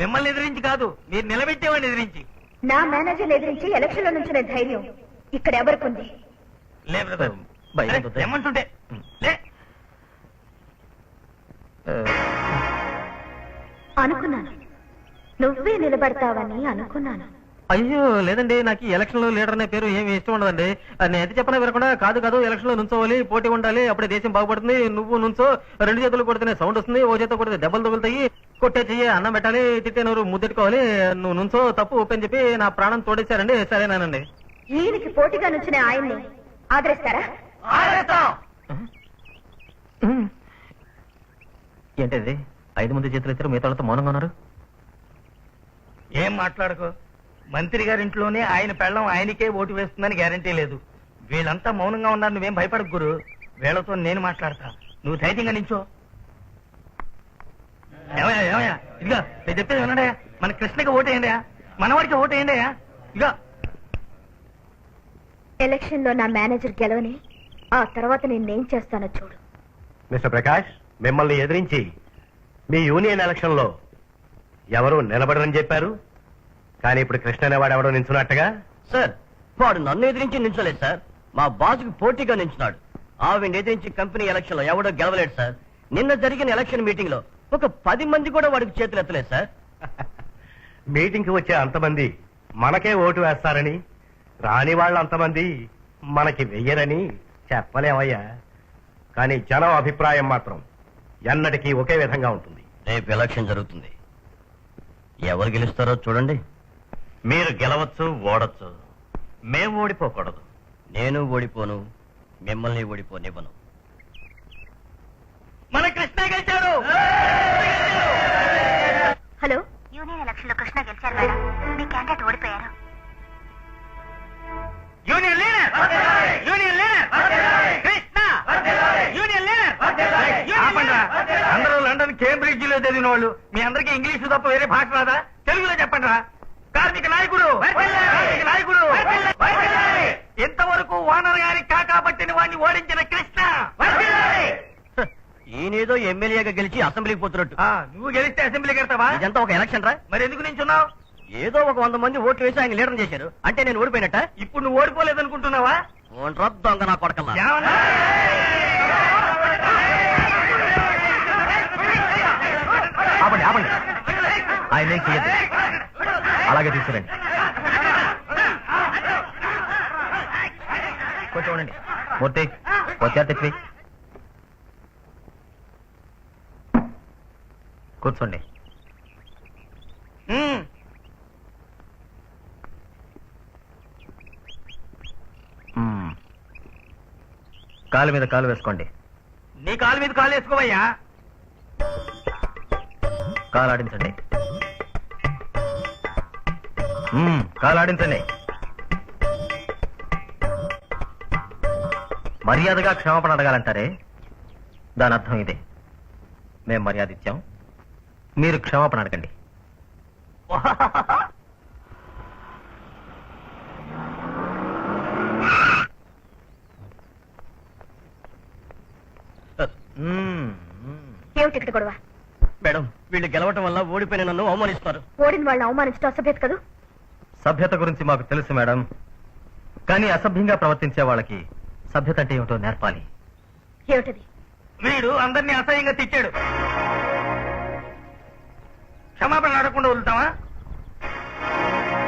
మిమ్మల్ని ఎదిరించి కాదు, మీరు నిలబెట్టేవాడిని ఎదిరించి. నా మేనేజర్ ఎదిరించి ఎలక్షన్ లో నుంచునే ధైర్యం ఇక్కడ ఎవరికుంది? ఏమంటుంటే అనుకున్నాను, నువ్వే నిలబడతావని అనుకున్నాను. అయ్యో లేదండి, నాకు ఈ ఎలక్షన్ లో లీడర్ అనే పేరు ఏమి ఇష్టం ఉండదండి. నేను ఎంత చెప్పినా వినకుండా కాదు ఎలక్షన్ లో నుంచోవాలి, పోటీ ఉండాలి, అప్పుడే దేశం బాగుపడుతుంది, నువ్వు నుంచో, 2 చేతులు కొడితేనే సౌండ్ వస్తుంది, ఓ చేత కొడితే దెబ్బలు తగులుతాయి, కొట్టే చెయ్యి అన్నం పెట్టాలి, తిట్టే నోరు ముద్దెట్టుకోవాలి, నువ్వు నుంచో తప్పు ఒప్పని చెప్పి నా ప్రాణం తోడేశారండి. సరేనానండి. ఈయనకి పోటీగా నుంచిన ఆయన్ని ఆదరిస్తారా? ఏంటిది, 5 మంది చేతులు ఎత్తారు, మిగతా వాళ్ళతో మౌనంగా ఉన్నారు. ఏం మాట్లాడుకో, మంత్రి గారింట్లోనే ఆయన పెళ్ళం ఆయనకే ఓటు వేస్తుందని గ్యారంటీ లేదు. వీళ్ళంతా మౌనంగా ఉన్నారు, నువ్వేం భయపడకు గురు. వీళ్ళతో నేను మాట్లాడతా, నువ్వు ధైర్యంగా నించో. ఏమయ్యా ఇదిగా నేను చెప్పేది వినడయా, మన కృష్ణకి ఓటేయండియా, మనవాడికి ఓటేయండియా. ఇదిగా ఎలక్షన్ లో నా మేనేజర్ గెలవని, ఆ తర్వాత నేనేం చేస్తానో చూడు. మిస్టర్ ప్రకాష్, మిమ్మల్ని ఎదిరించి మీ యూనియన్ ఎలక్షన్ లో ఎవరు నిలబడరని చెప్పారు, కానీ ఇప్పుడు కృష్ణ అనేవాడు ఎవడో నించున్నట్టుగా. సార్, వాడు నన్ను ఎదిరించి నించలేదు సార్, మా బాసుకి పోటీగా నించున్నాడు. ఆవిడ ఎదిరించి కంపెనీ ఎలక్షన్ లో ఎవడో గెలవలేడు సార్. నిన్న జరిగిన ఎలక్షన్ మీటింగ్ లో ఒక 10 మంది కూడా వాడికి చేతులు ఎత్తలేదు సార్. మీటింగ్ కి వచ్చే అంతమంది మనకే ఓటు వేస్తారని, రాని వాళ్ళు అంతమంది మనకి వెయ్యరని చెప్పలేమయ్యా. కానీ జనం అభిప్రాయం మాత్రం ఎన్నటికీ ఒకే విధంగా ఉంటుంది. రేపు ఎలక్షన్ జరుగుతుంది, ఎవరు గెలుస్తారో చూడండి. మీరు గెలవచ్చు, ఓడచ్చు, మేము ఓడిపోకూడదు. నేను ఓడిపోను, మిమ్మల్ని ఓడిపోనివ్వను. మన కృష్ణ గెలిచాడు. హలో, యూనియన్ ఎలక్షన్ లో కృష్ణ గెలిచారు మేడం. మీ క్యాండిడేట్ కాలేజీలో చదివిన వాళ్ళు మీ అందరికీ ఇంగ్లీషు తప్ప వేరే భాష రాదా? తెలుగులో చెప్పండి రా. కార్మిక నాయకుడు, కార్మిక నాయకుడు, ఇంతవరకు ఓనర్ గారి కాకా పట్టిన వాడిని ఓడించిన కృష్ణ. ఈయనేదో ఎమ్మెల్యేగా గెలిచి అసెంబ్లీకి పోతున్నట్టు. నువ్వు గెలిస్తే అసెంబ్లీకి వెళ్తావా? ఇదంతా ఒక ఎలక్షన్ రా. మరి ఎందుకు నించున్నావు? ఏదో ఒక 100 మంది ఓట్లు వేసి ఆయన లీడర్ చేశారు అంటే నేను ఓడిపోయినట్ట. ఇప్పుడు నువ్వు ఓడిపోలేదనుకుంటున్నావా? దొంగ నా కొడకల్లా. ఆపండి ఆపండి, ఆయన ఏం చెయ్యదు, అలాగే తీసుకురండి. కొంచెం ఉండండి. మూర్తి వచ్చారు తెచ్చి కూర్చోండి. కాలు మీద కాలు వేసుకోండి. నీ కాలు మీద కాలు వేసుకోవయ్యా. కాలు ఆడించండి. కాలు ఆడించండి. మర్యాదగా క్షమాపణ అడగాలంటారే, దాని అర్థం ఇదే. మేం మర్యాద ఇచ్చాం, మీరు క్షమాపణ అడగండి. ఏమిటి ఇక్కడ గొడవ? మేడం, వీళ్ళు గెలవటం వల్ల ఓడిపోయిన నన్ను అవమానిస్తారు. ఓడిన వాళ్ళని అవమానించడం అసభ్యత కదూ. సభ్యత గురించి మాకు తెలుసు మేడం, కానీ అసభ్యంగా ప్రవర్తించే వాళ్ళకి సభ్యత అంటే ఏమిటో నేర్పాలి. ఏమిటది? వీడు అందరినీ అసహ్యంగా తిట్టాడు. క్షమాపణ అడగకుండా వదులుతావా?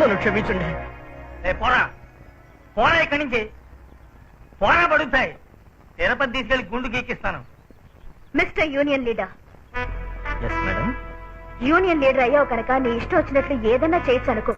నన్ను క్షమించండి. పోరా పోరా, ఇక్కడి నుంచి పోరా, పడుతాయి. తిరుపతి తీసుకెళ్లి గుండు గీకిస్తాను. Mister union leader, yes madam. Union leader అయ్యావు కనుక నీ ఇష్టం వచ్చినట్లు ఏదైనా చేయొచ్చు అనుకో.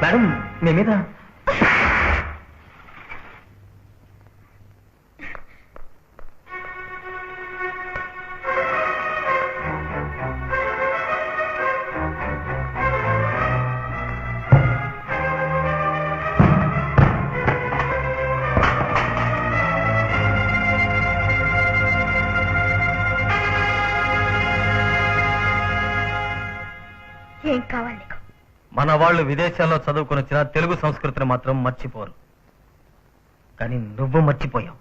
మేడం, మీ మీద ఏం కావాలి నీకు? మన వాళ్ళు విదేశాల్లో చదువుకుని వచ్చిన తెలుగు సంస్కృతిని మాత్రం మర్చిపోరు, కానీ నువ్వు మర్చిపోయావు.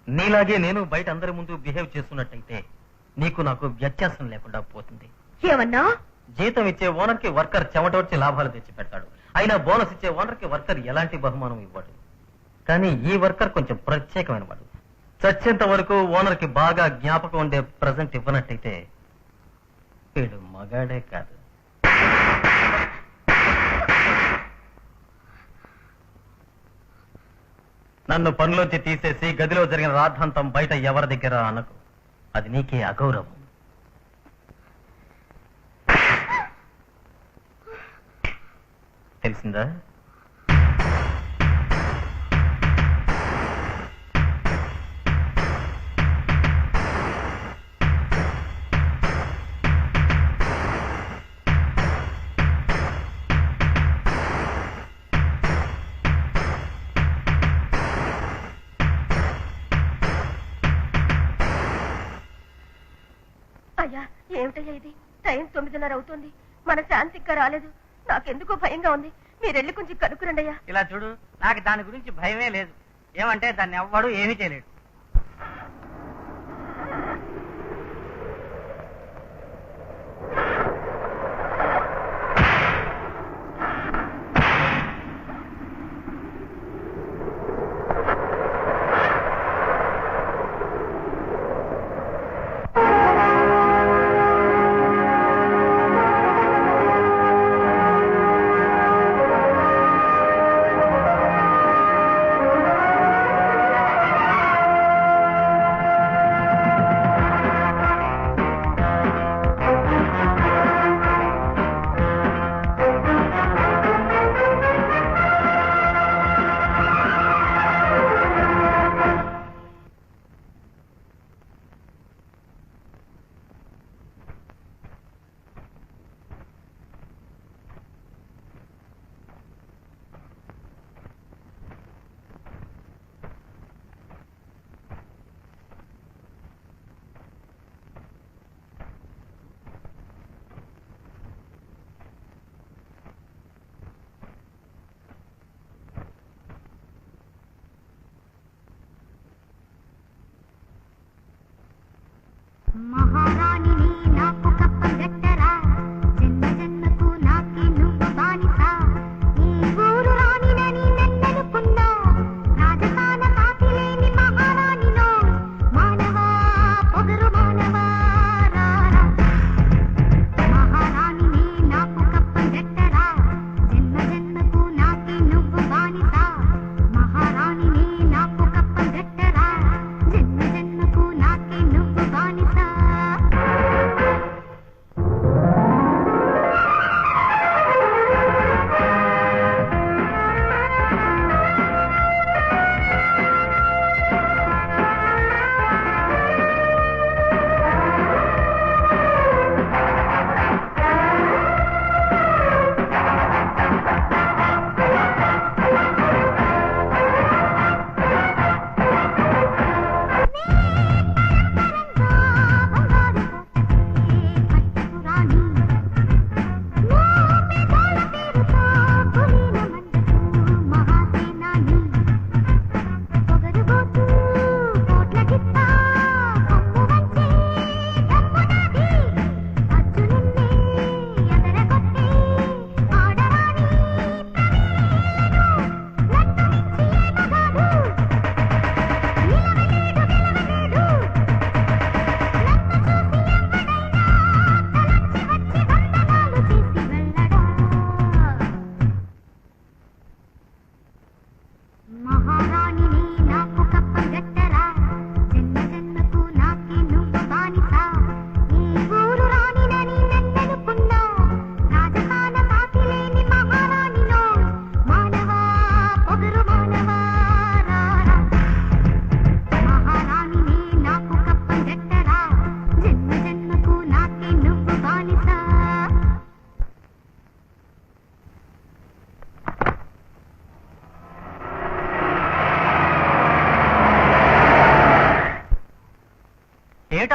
నీలాగే నేను బయట అందరి ముందు బిహేవ్ చేస్తున్నట్టయితే నీకు నాకు వ్యత్యాసం లేకుండా పోతుంది. ఏమన్నా? జీతం ఇచ్చే ఓనర్ కి వర్కర్ చెమటోడ్చి లాభాలు తెచ్చి పెడతాడు, అయినా బోనస్ ఇచ్చే ఓనర్ కి వర్కర్ ఎలాంటి బహుమానం ఇవ్వడు. కానీ ఈ వర్కర్ కొంచెం ప్రత్యేకమైన వాడు. చచ్చేంత వరకు ఓనర్ కి బాగా జ్ఞాపకం ఉండే ప్రజెంట్ ఇవ్వనట్టయితే వీడు మగాడే కాదు. నన్ను పనిలోంచి తీసేసి గదిలో జరిగిన రాద్ధాంతం బయట ఎవరి దగ్గర అనకు, అది నీకే అగౌరవం. తెలిసిందా? అయ్యా, ఏమిటయ్యా ఇది? టైం 9:30 అవుతుంది. మన శాంతి ఇంకా రాలేదు. నాకెందుకో భయంగా ఉంది. మీరెళ్ళి కొంచెం కనుక్కురండి అయ్యా. ఇలా చూడు, నాకు దాని గురించి భయమే లేదు. ఏమంటే దాన్ని ఎవ్వడు ఏమీ చేయలేడు.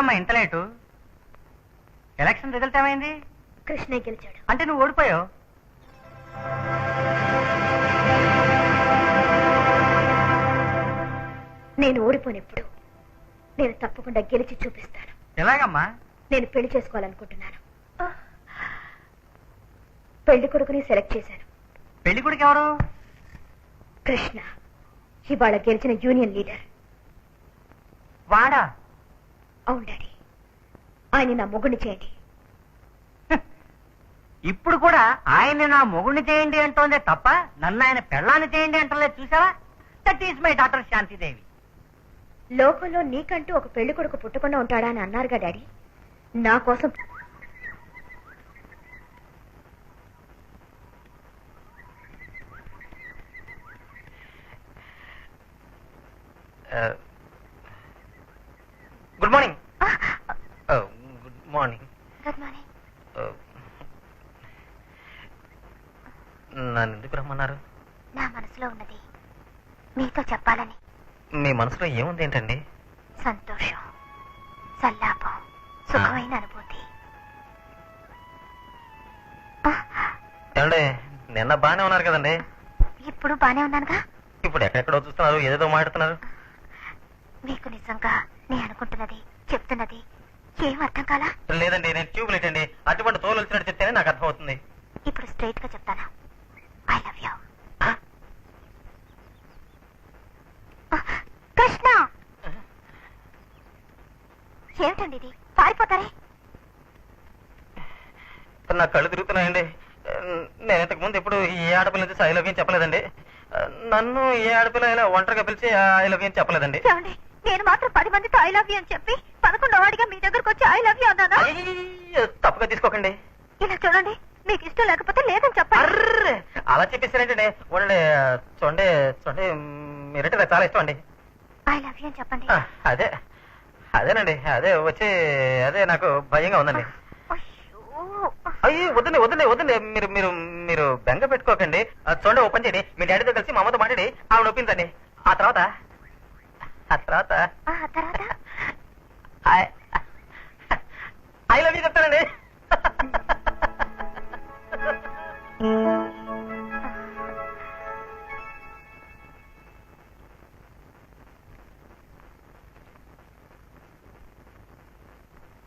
ఏమిటమ్మా ఇంత లేటు? ఎలక్షన్ రిజల్ట్ ఏమైంది? కృష్ణే గెలిచాడు. అంటే నువ్వు ఓడిపోయావు. నేను ఓడిపోయినప్పుడు నేను తప్పకుండా గెలిచి చూపిస్తాను. ఎలాగమ్మా? నేను పెళ్లి చేసుకోవాలనుకుంటున్నాను. పెళ్లి కొడుకుని సెలెక్ట్ చేశాను. పెళ్లి కొడుకు ఎవరు? కృష్ణ, ఇవాళ గెలిచిన యూనియన్ లీడర్. వాడా? అవును డాడీ, ఆయన నా మొగుడిని చేయండి. ఇప్పుడు కూడా ఆయన్ని నా మొగుడిని చేయండి అంటోందే తప్ప నన్ను ఆయన పెళ్ళాన్ని చేయండి అంటలేదు. చూసావా? That is my daughter Shanti Devi. లోకంలో నీకంటూ ఒక పెళ్లి కొడుకు పుట్టకుండా ఉంటాడా అని అన్నారుగా డాడీ. నా కోసం good morning. Good morning. Good morning. నన్ను ఎందుకు రమ్మన్నారు? నా మనసులో ఉన్నది మీతో చెప్పాలని. మీ మనసులో ఏముంది ఏంటండి? సంతోషం, సల్లాపం, సుఖమైన అనుభూతి. ఏమండి, నిన్న బాగానే ఉన్నారు కదండి. ఇప్పుడు బానే ఉన్నానుగా. ఇప్పుడు ఎక్కడెక్కడో చూస్తున్నారు, ఏదేదో మాట్లాడుతున్నారు. మీకు నిజంగా నేను అనుకుంటున్నది చెప్తున్నది ఏం అర్థం కాలా? లేదండి, నేను ట్యూబ్ లైట్ అండి. అటువంటి తోలు వచ్చినట్టు చెప్తేనే నాకు అర్థం అవుతుంది. ఇప్పుడు స్ట్రైట్ గా చెప్తాను. I love you. కృష్ణ, ఏమిటండి ఇది? పారిపోతారే? నా కళ్ళు తిరుగుతున్నాయండి. నేను ఇంతకు ముందు ఎప్పుడు ఏ ఆడపిల్ల చూసి ఐ లవ్ యూ చెప్పలేదండి. నన్ను ఏ ఆడపిల్ల ఇలా ఒంటరిగా పిలిచి ఐ లవ్ యూ చెప్పలేదండి. ఏమండి, నేను మాత్రం 10 మందితో ఐ లవ్ యూ అని చెప్పి 11వ వాడిగా మీ దగ్గరకు వచ్చి ఐ లవ్ యూ అన్నానా? తప్పుగా తీసుకోకండి. ఇలా చూడండి, మీకు ఇష్టం లేకపోతే లేదని చెప్పండి. అర్రే, అలా చెప్పేసారేంటండి. ఉండండి, చూడండి చూడండి, మీరంటే నాకు చాలా ఇష్టం అండి. ఐ లవ్ యూ అని చెప్పండి. అదేనండి, వచ్చి అదే నాకు భయంగా ఉందండి. అయ్యో, అయ్యి వద్దండి వద్దండి వద్దండి, మీరు మీరు మీరు బెంగ పెట్టుకోకండి. చూడండి, ఓ పని చేయండి, మీ డాడీతో కలిసి మా అమ్మతో మాట్లాడి ఆవిడ ఒప్పించండి. ఆ తర్వాత ఐ లవ్ యూ చెప్తానండి.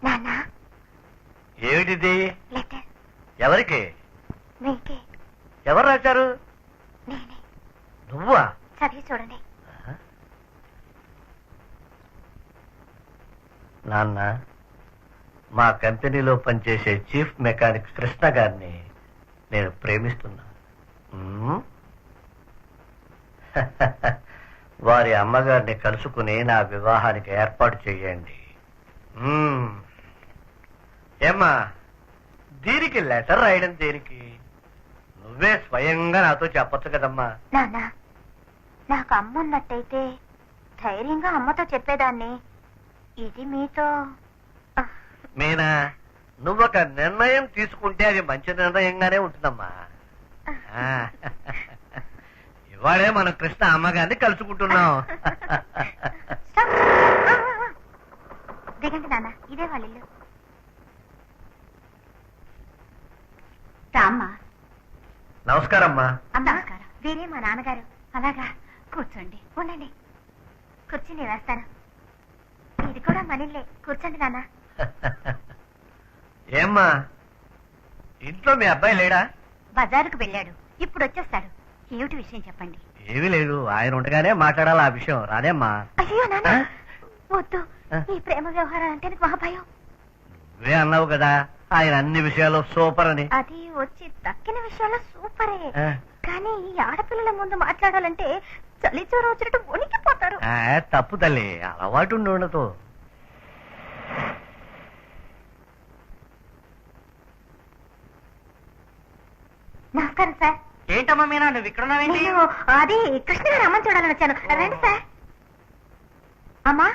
నాన్న, ఏమిటిది? లెటర్ ఎవరికి? మీకే. ఎవరు రాశారు? నేనే. నువ్వా? చదివి చూడండి. నాన్న, మా కంపెనీలో పనిచేసే చీఫ్ మెకానిక్ కృష్ణ గారిని నేను ప్రేమిస్తున్నా. వారి అమ్మగారిని కలుసుకుని నా వివాహానికి ఏర్పాటు చెయ్యండి. ఏమ్మా, దీనికి లెటర్ రాయడం దేనికి? నువ్వే స్వయంగా నాతో చెప్పొచ్చు కదమ్మా. నాన్న, నాకు అమ్మ ఉన్నట్టయితే ధైర్యంగా అమ్మతో చెప్పేదాన్ని. ఇది మీతో. మీనా, నువ్వొక నిర్ణయం తీసుకుంటే అది మంచి నిర్ణయంగానే ఉంటుందమ్మా. ఇవాళే మనం కృష్ణ అమ్మగారిని కలుసుకుంటున్నాం. దిగండి నాన్న, ఇదే వాళ్ళ ఇల్లు. రామ్మా. నమస్కారం అమ్మా. నమస్కారం. వీరే మా నాన్నగారు. అలాగా, కూర్చోండి. ఉండండి, కుర్చీ నేను వేస్తాను. ఇది కూడా మనిల్లే. కూర్చోండి నాన్న. ఏమ్మా, ఇంట్లో మీ అబ్బాయి లేడా? బజారుకు వెళ్ళాడు, ఇప్పుడు వచ్చేస్తాడు. ఏమిటి విషయం చెప్పండి. ఏమీ లేదు, ఆయన ఉండగానే మాట్లాడాలి ఆ విషయం. రాదేమ్మా. అయ్యో నాన్న, వద్దు. ఈ ప్రేమ వ్యవహారం అంటే నాకు మహా భయం. నువ్వే అన్నావు కదా ఆయన అన్ని విషయాలు సూపర్ అని. అది వచ్చి తక్కిన విషయాలు సూపరే, కానీ ఈ ఆడపిల్లల ముందు మాట్లాడాలంటే చలి జ్వరం వచ్చినట్టు వణికిపోతారు. తప్పు తల్లి, అలవాటు ఉండదు. నమస్కారం సార్. ఏంటమ్మా మీనా, నువ్వు ఇక్కడ ఉన్నావేంటి? నేను అది కృష్ణ గారు అమ్మని చూడాలని వచ్చాను. రండి సార్. అమ్మా,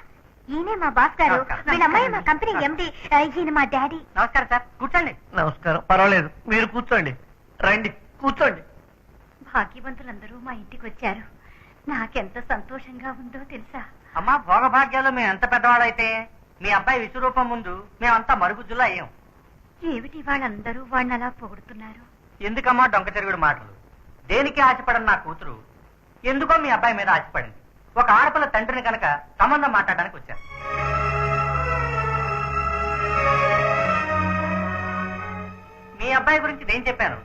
ఈయనే మా బాస్ గారు. వీళ్ళ అమ్మాయి మా కంపెనీ ఎండి. ఈయన మా డాడీ. నమస్కారం సార్, కూర్చోండి. నమస్కారం. పర్వాలేదు, మీరు కూర్చోండి. రండి, కూర్చోండి. భాగ్యవంతులందరూ మా ఇంటికి వచ్చారు. నాకెంత సంతోషంగా ఉందో తెలుసా? అమ్మా, భోగభాగ్యాలు మేము ఎంత పెద్దవాళ్ళైతే మీ అబ్బాయి విశ్వరూపం ముందు మేమంతా మరుగుజ్జులా అయ్యాం. ఏమిటి వాళ్ళందరూ వాడిని అలా పొగుడుతున్నారు? ఎందుకమ్మా డొంక చెరుగుడు మాటలు? దేనికి ఆశపడని నా కూతురు ఎందుకో మీ అబ్బాయి మీద ఆశపడింది. ఒక ఆడపిల్ల తండ్రిని కనుక సంబంధం మాట్లాడడానికి వచ్చారు. మీ అబ్బాయి గురించి నేను చెప్పాను,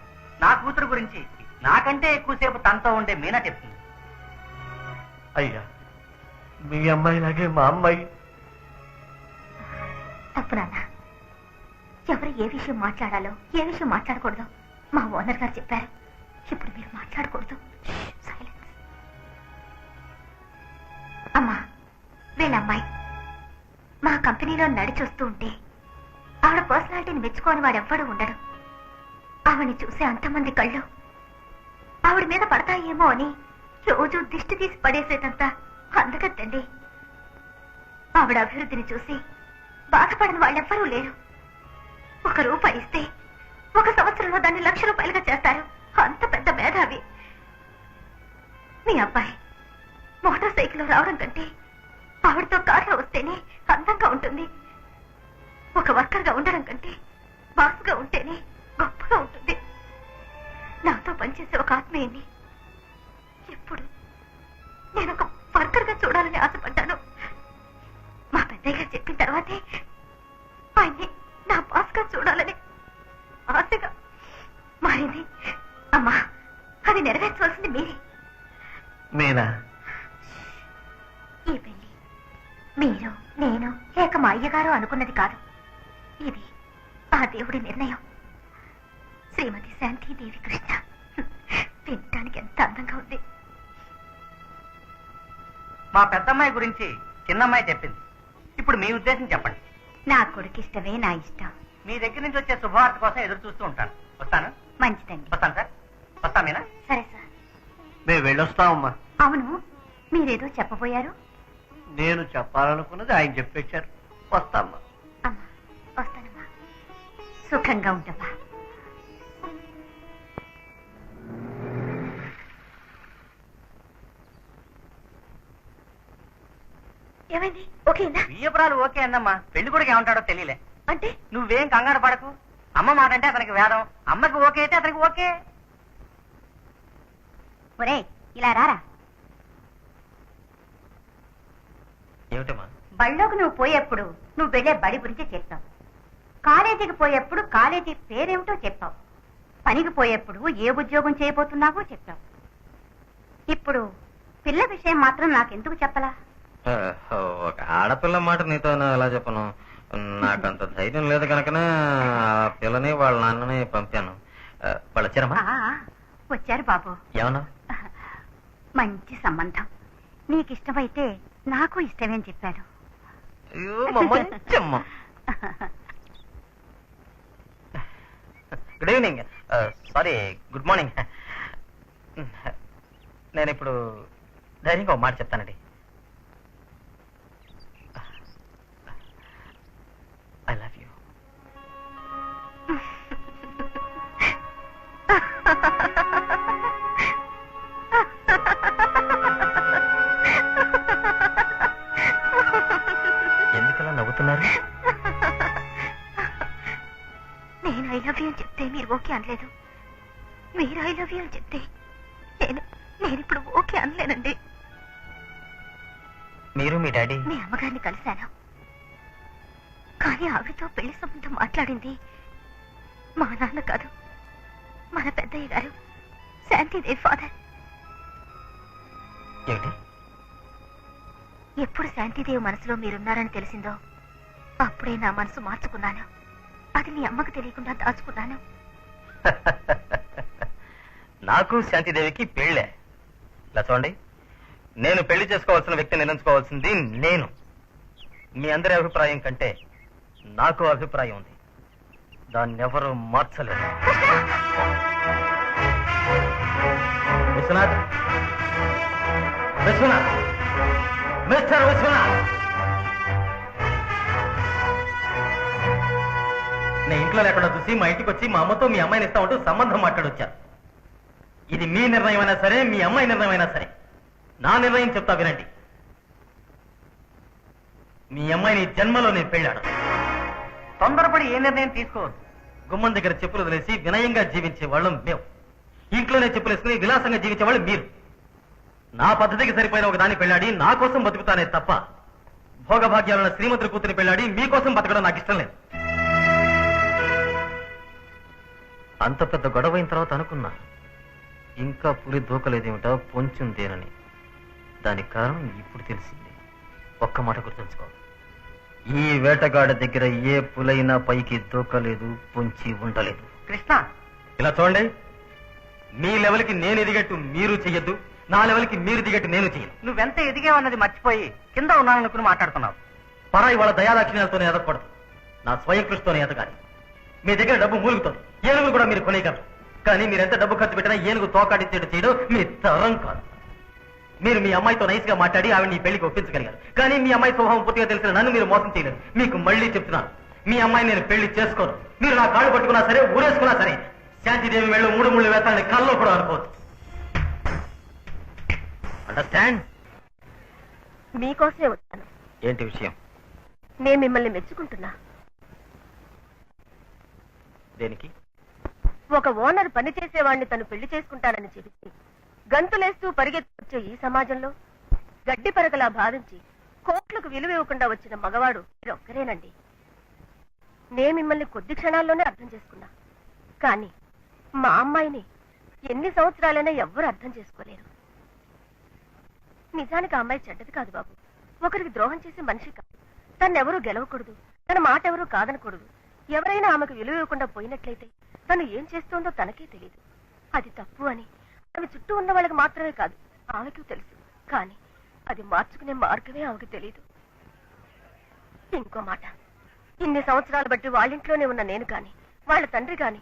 నా కూతురు గురించి నాకంటే ఎక్కువసేపు తనతో ఉండే మీనా చెప్తుంది. అయ్యా, మీ అమ్మాయిలాగే మా అమ్మాయి. తప్పు నాన్న. ఎవరు ఏ విషయం మాట్లాడాలో ఏ విషయం మాట్లాడకూడదో మా ఓనర్ గారు చెప్పారు. ఇప్పుడు మీరు మాట్లాడకూడదు. సైలెన్స్. అమ్మా, వీళ్ళ అమ్మాయి మా కంపెనీలో నడిచొస్తూ ఉంటే ఆవిడ పర్సనాలిటీని మెచ్చుకోని వాడెవ్వడూ ఉండడు. ఆవిడని చూసే అంతమంది కళ్ళు ఆవిడ మీద పడతాయేమో అని రోజు దిష్టి తీసి పడేసేటంత అందగత్తండి. ఆవిడ అభివృద్ధిని చూసి బాధపడని వాళ్ళెవ్వరూ లేరు. ₹1 ఇస్తే 1 సంవత్సరంలో దాన్ని ₹1,00,000 చేస్తారు. అంత పెద్ద మేధావి. మీ అబ్బాయి మోటార్ సైకిల్లో రావడం కంటే ఆవిడతో కారులో వస్తేనే అందంగా ఉంటుంది. ఒక వర్కర్గా ఉండడం కంటే బాస్గా ఉంటేనే గొప్పగా ఉంటుంది. నాతో పనిచేసే ఒక ఆత్మీయుని ఎప్పుడు నేను ఒక వర్కర్గా చూడాలని ఆశపడ్డాను. మా పెద్దయ్య గారు చెప్పిన తర్వాతే ఆయన్ని నా బాస్గా చూడాలని ఆశగా మారింది. అమ్మా, అది నెరవేర్చవలసింది మీరే. మీనా, ఈ పెళ్లి మీరు నేను లేక మా అయ్యగారు అనుకున్నది కాదు. ఇది ఆ దేవుడి నిర్ణయం. శ్రీమతి శాంతిదేవి కృష్ణ. వినటానికి ఎంత అందంగా ఉంది. మా పెద్దమ్మాయి గురించి చిన్నమ్మాయి చెప్పింది. ఇప్పుడు మీ ఉద్దేశం చెప్పండి. నా కొడుకు ఇష్టమే నా ఇష్టం. మీ దగ్గర నుంచి వచ్చే శుభవార్త కోసం ఎదురు చూస్తూ ఉంటాను. వస్తాను. మంచిదండి. వస్తాను సార్. వస్తా మీనా. సరే సార్. మేము వెళ్ళొస్తామమ్మా. అవును, మీరేదో చెప్పబోయారు. నేను చెప్పాలనుకున్నది ఆయన చెప్పేశారు. వస్తామ్మా. అమ్మా, వస్తానమ్మా. సుఖంగా ఉంటావా? ఏమైంది? ఓకేనా? బియ్యపురాలు ఓకే అందమ్మా. పెళ్లి కొడుకు ఏమంటాడో తెలియలే. అంటే నువ్వేం కంగారు పడకు. అమ్మ మాట అంటే అతనికి వేదం. అమ్మకి ఓకే అయితే అతనికి ఓకే. ఒరే, ఇలా రారా. ఏమిటమ్మా? బళ్ళోకి నువ్వు పోయేప్పుడు నువ్వు వెళ్ళే బడి గురించి చెప్తావు. కాలేజీకి పోయేప్పుడు కాలేజీ పేరేమిటో చెప్పావు. పనికి పోయేప్పుడు ఏ ఉద్యోగం చేయబోతున్నావో చెప్పావు. ఇప్పుడు పిల్ల విషయం మాత్రం నాకెందుకు చెప్పలా? ఒక ఆడపిల్ల మాట నీతో ఎలా చెప్పను? నాకంత ధైర్యం లేదు కనుకనే ఆ పిల్లని వాళ్ళ నాన్నని పంపాను. వాళ్ళు వచ్చారమ్మా? వచ్చారు బాబు. ఏమన్నా? మంచి సంబంధం. నీకు ఇష్టమైతే నాకు ఇష్టమే అని చెప్పాడు. మంచమ్మ. Good evening. Sorry, good morning. నేను ఇప్పుడు ధైర్యంగా ఒక మాట చెప్తానండి. I love you. ఎందుకలా నవ్వుతున్నారు? నేను ఐ లవ్ యూ అని చెప్తే మీరు ఓకే అనలేదు. మీరు ఐ లవ్ యూ అని చెప్తే నేను ఇప్పుడు ఓకే అనలేనండి. మీరు మీ డాడీ? మీ అమ్మగారిని కలిశాను. కానీ ఆవిడతో పెళ్లి సంబంధం మాట్లాడింది మా నాన్న కాదు, మన పెద్దయ్య గారు, శాంతిదేవి ఫాదర్. ఏంటి? ఎప్పుడు శాంతిదేవి మనసులో మీరున్నారని తెలిసిందో అప్పుడే నా మనసు మార్చుకున్నాను. అది మీ అమ్మకు తెలియకుండా దాచుకున్నాను. నాకు శాంతిదేవికి పెళ్ళే. ఇలా చూడండి, నేను పెళ్లి చేసుకోవాల్సిన వ్యక్తిని నిర్ణయించుకోవాల్సింది నేను. మీ అందరి అభిప్రాయం కంటే నాకు అభిప్రాయం ఉంది. దాన్ని ఎవరు మార్చలేరు. విశ్వనాథ్, విశ్వనాథ్, మిస్టర్ విశ్వనాథ్, నేను ఇంట్లో లేకుండా చూసి మా ఇంటికి వచ్చి మా అమ్మతో మీ అమ్మాయిని ఇస్తామంటూ సంబంధం మాట్లాడొచ్చారు. ఇది మీ నిర్ణయం అయినా సరే, మీ అమ్మాయి నిర్ణయం అయినా సరే, నా నిర్ణయం చెప్తా వినండి. మీ అమ్మాయిని జన్మలో నేను పెళ్ళాడు. తొందరపడి ఏ నిర్ణయం తీసుకోవద్దు. గుమ్మం దగ్గర చెప్పులు వదిలేసి వినయంగా జీవించే వాళ్ళం మేము. ఇంట్లోనే చెప్పులు వేసుకుని విలాసంగా జీవించే వాళ్ళు మీరు. నా పద్ధతికి సరిపోయిన ఒక దాన్ని పెళ్ళాడి నా కోసం బతుకుతానే తప్ప భోగభాగ్యాలున్న శ్రీమంతుడి కూతురి పెళ్ళాడి మీకోసం బతకడం నాకు ఇష్టం లేదు. అంత పెద్ద గొడవ అయిన తర్వాత అనుకున్నా ఇంకా పులి దూకలేదేమిటో పొంచుందేనని. దానికి కారణం ఇప్పుడు తెలిసింది. ఒక్క మాట గుర్తుంచుకో, ఈ వేటగాడి దగ్గర ఏ పులైనా పైకి దూకలేదు, పొంచి ఉండలేదు. కృష్ణ, ఇలా చూడండి, మీ లెవెల్కి నేను ఎదిగట్టు మీరు చెయ్యొద్దు, నా లెవెల్కి మీరు దిగట్టు నేను చెయ్యను. నువ్వెంత ఎదిగావన్నది మర్చిపోయి కింద ఉన్నాననుకుని మాట్లాడుతున్నావు. పరాయి వాళ్ళ దయాదాక్షిణ్యాలతోనే ఎదగకూడదు, నా స్వయం కృషితోనే ఎదగాలి. మీ దగ్గర డబ్బు మూలుగుతుంది, ఏనుగులు కూడా మీరు కొనేయగలరు. కానీ మీరు ఎంత డబ్బు ఖర్చు పెట్టినా ఏనుగు తోకాడించేట్టు చేయడం మీ తరం కాదు. మీరు మీ అమ్మాయితో నైస్ గా మాట్లాడి ఆవిడ ఈ పెళ్లికి ఒప్పించగలిగారు. కానీ మీ అమ్మాయి స్వభావం పూర్తిగా తెలిసిన నన్ను మీరు మోసం చేయలేరు. మీకు మళ్ళీ చెప్తున్నాను, మీ అమ్మాయిని నేను పెళ్లి చేసుకోను. మీరు నా కాళ్ళు పట్టుకున్నా సరే, ఊరేసుకున్నా సరే, శాంతిదేవి మెళ్ళు 3 వేతాలని కల్లో కూడా అనుకోవద్దు. అండర్స్టాండ్? మీకోసమే వచ్చాను. ఏంటి విషయం? నేను మిమ్మల్ని మెచ్చుకుంటున్నా. దేనికి? ఒక ఓనర్ పని చేసేవాడిని తను పెళ్లి చేసుకుంటానని చెబితే గంతులేస్తూ పరిగెత్తుకొచ్చే ఈ సమాజంలో గడ్డి పరకలా భావించి కోట్లకు విలువ ఇవ్వకుండా వచ్చిన మగవాడు ఒక్కరేనండి. నేను మిమ్మల్ని కొద్ది క్షణాల్లోనే అర్థం చేసుకున్నా. కానీ మా అమ్మాయిని ఎన్ని సంవత్సరాలైనా ఎవ్వరూ అర్థం చేసుకోలేరు. నిజానికి ఆ అమ్మాయి చెడ్డది కాదు బాబు. ఒకరికి ద్రోహం చేసే మనిషి కాదు. తన్నెవరూ గెలవకూడదు, తన మాట ఎవరూ కాదనకూడదు. ఎవరైనా ఆమెకు విలువ ఇవ్వకుండా పోయినట్లయితే తను ఏం చేస్తోందో తనకే తెలియదు. అది తప్పు అని ఆమె చుట్టూ ఉన్న వాళ్ళకి మాత్రమే కాదు, ఆమెకు తెలుసు. కానీ అది మార్చుకునే మార్గమే ఆమెకు తెలియదు. ఇంకో మాట, ఇన్ని సంవత్సరాలు బట్టి వాళ్ళింట్లోనే ఉన్న నేను కాని వాళ్ళ తండ్రి కాని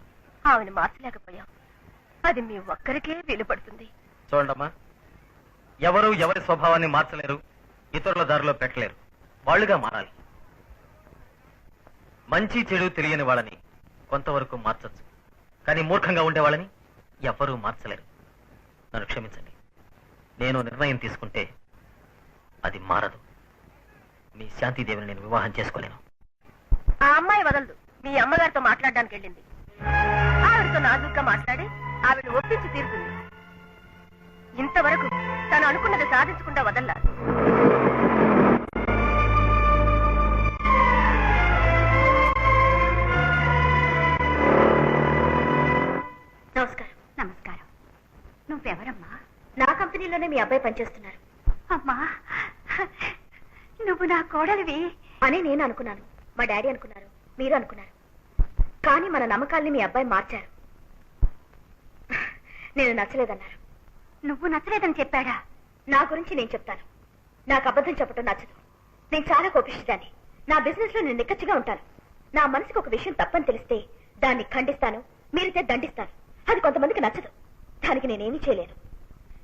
ఆమెను మార్చలేకపోయాం. అది మీ ఒక్కరికే వీలు పడుతుంది. చూడండమ్మా, ఎవరు ఎవరి స్వభావాన్ని మార్చలేరు, ఇతరుల దారిలో పెట్టలేరు. వాళ్ళుగా మారాలి. మంచి చెడు తెలియని వాళ్ళని కొంతవరకు మార్చచ్చు, కానీ మూర్ఖంగా ఉండే వాళ్ళని ఎవ్వరూ మార్చలేరు. నన్ను క్షమించండి, నేను నిర్ణయం తీసుకుంటే అది మారదు. మీ శాంతిదేవిని నేను వివాహం చేసుకోలేను. ఆ అమ్మాయి వదలదు. మీ అమ్మగారితో మాట్లాడడానికి వెళ్ళింది. ఆవిడతో నాజుగ్గా మాట్లాడి ఆవిడ ఒప్పించి తీరుతుంది. ఇంతవరకు తను అనుకున్నది సాధించకుండా వదల్లా. నమస్కారం. నమస్కారం. నువ్వెవరమ్మా? నా కంపెనీలోనే మీ అబ్బాయి పనిచేస్తున్నారు. అమ్మా, నువ్వు నా కోడలివి అని నేను అనుకున్నాను, మా డాడీ అనుకున్నారు, మీరు అనుకున్నారు. కానీ మన నమ్మకాల్ని మీ అబ్బాయి మార్చారు. నేను నచ్చలేదన్నారు. నువ్వు నచ్చలేదని చెప్పాడా? నా గురించి నేను చెప్తాను. నాకు అబద్ధం చెప్పడం నచ్చదు. నేను చాలా కోపిష్టిదాన్ని. నా బిజినెస్ లో నేను నిక్కచ్చిగా ఉంటాను. నా మనసుకు ఒక విషయం తప్పని తెలిస్తే దాన్ని ఖండిస్తాను, మీరైతే దండిస్తాను. అది కొంతమందికి నచ్చదు. దానికి నేనేమీ చేయలేను.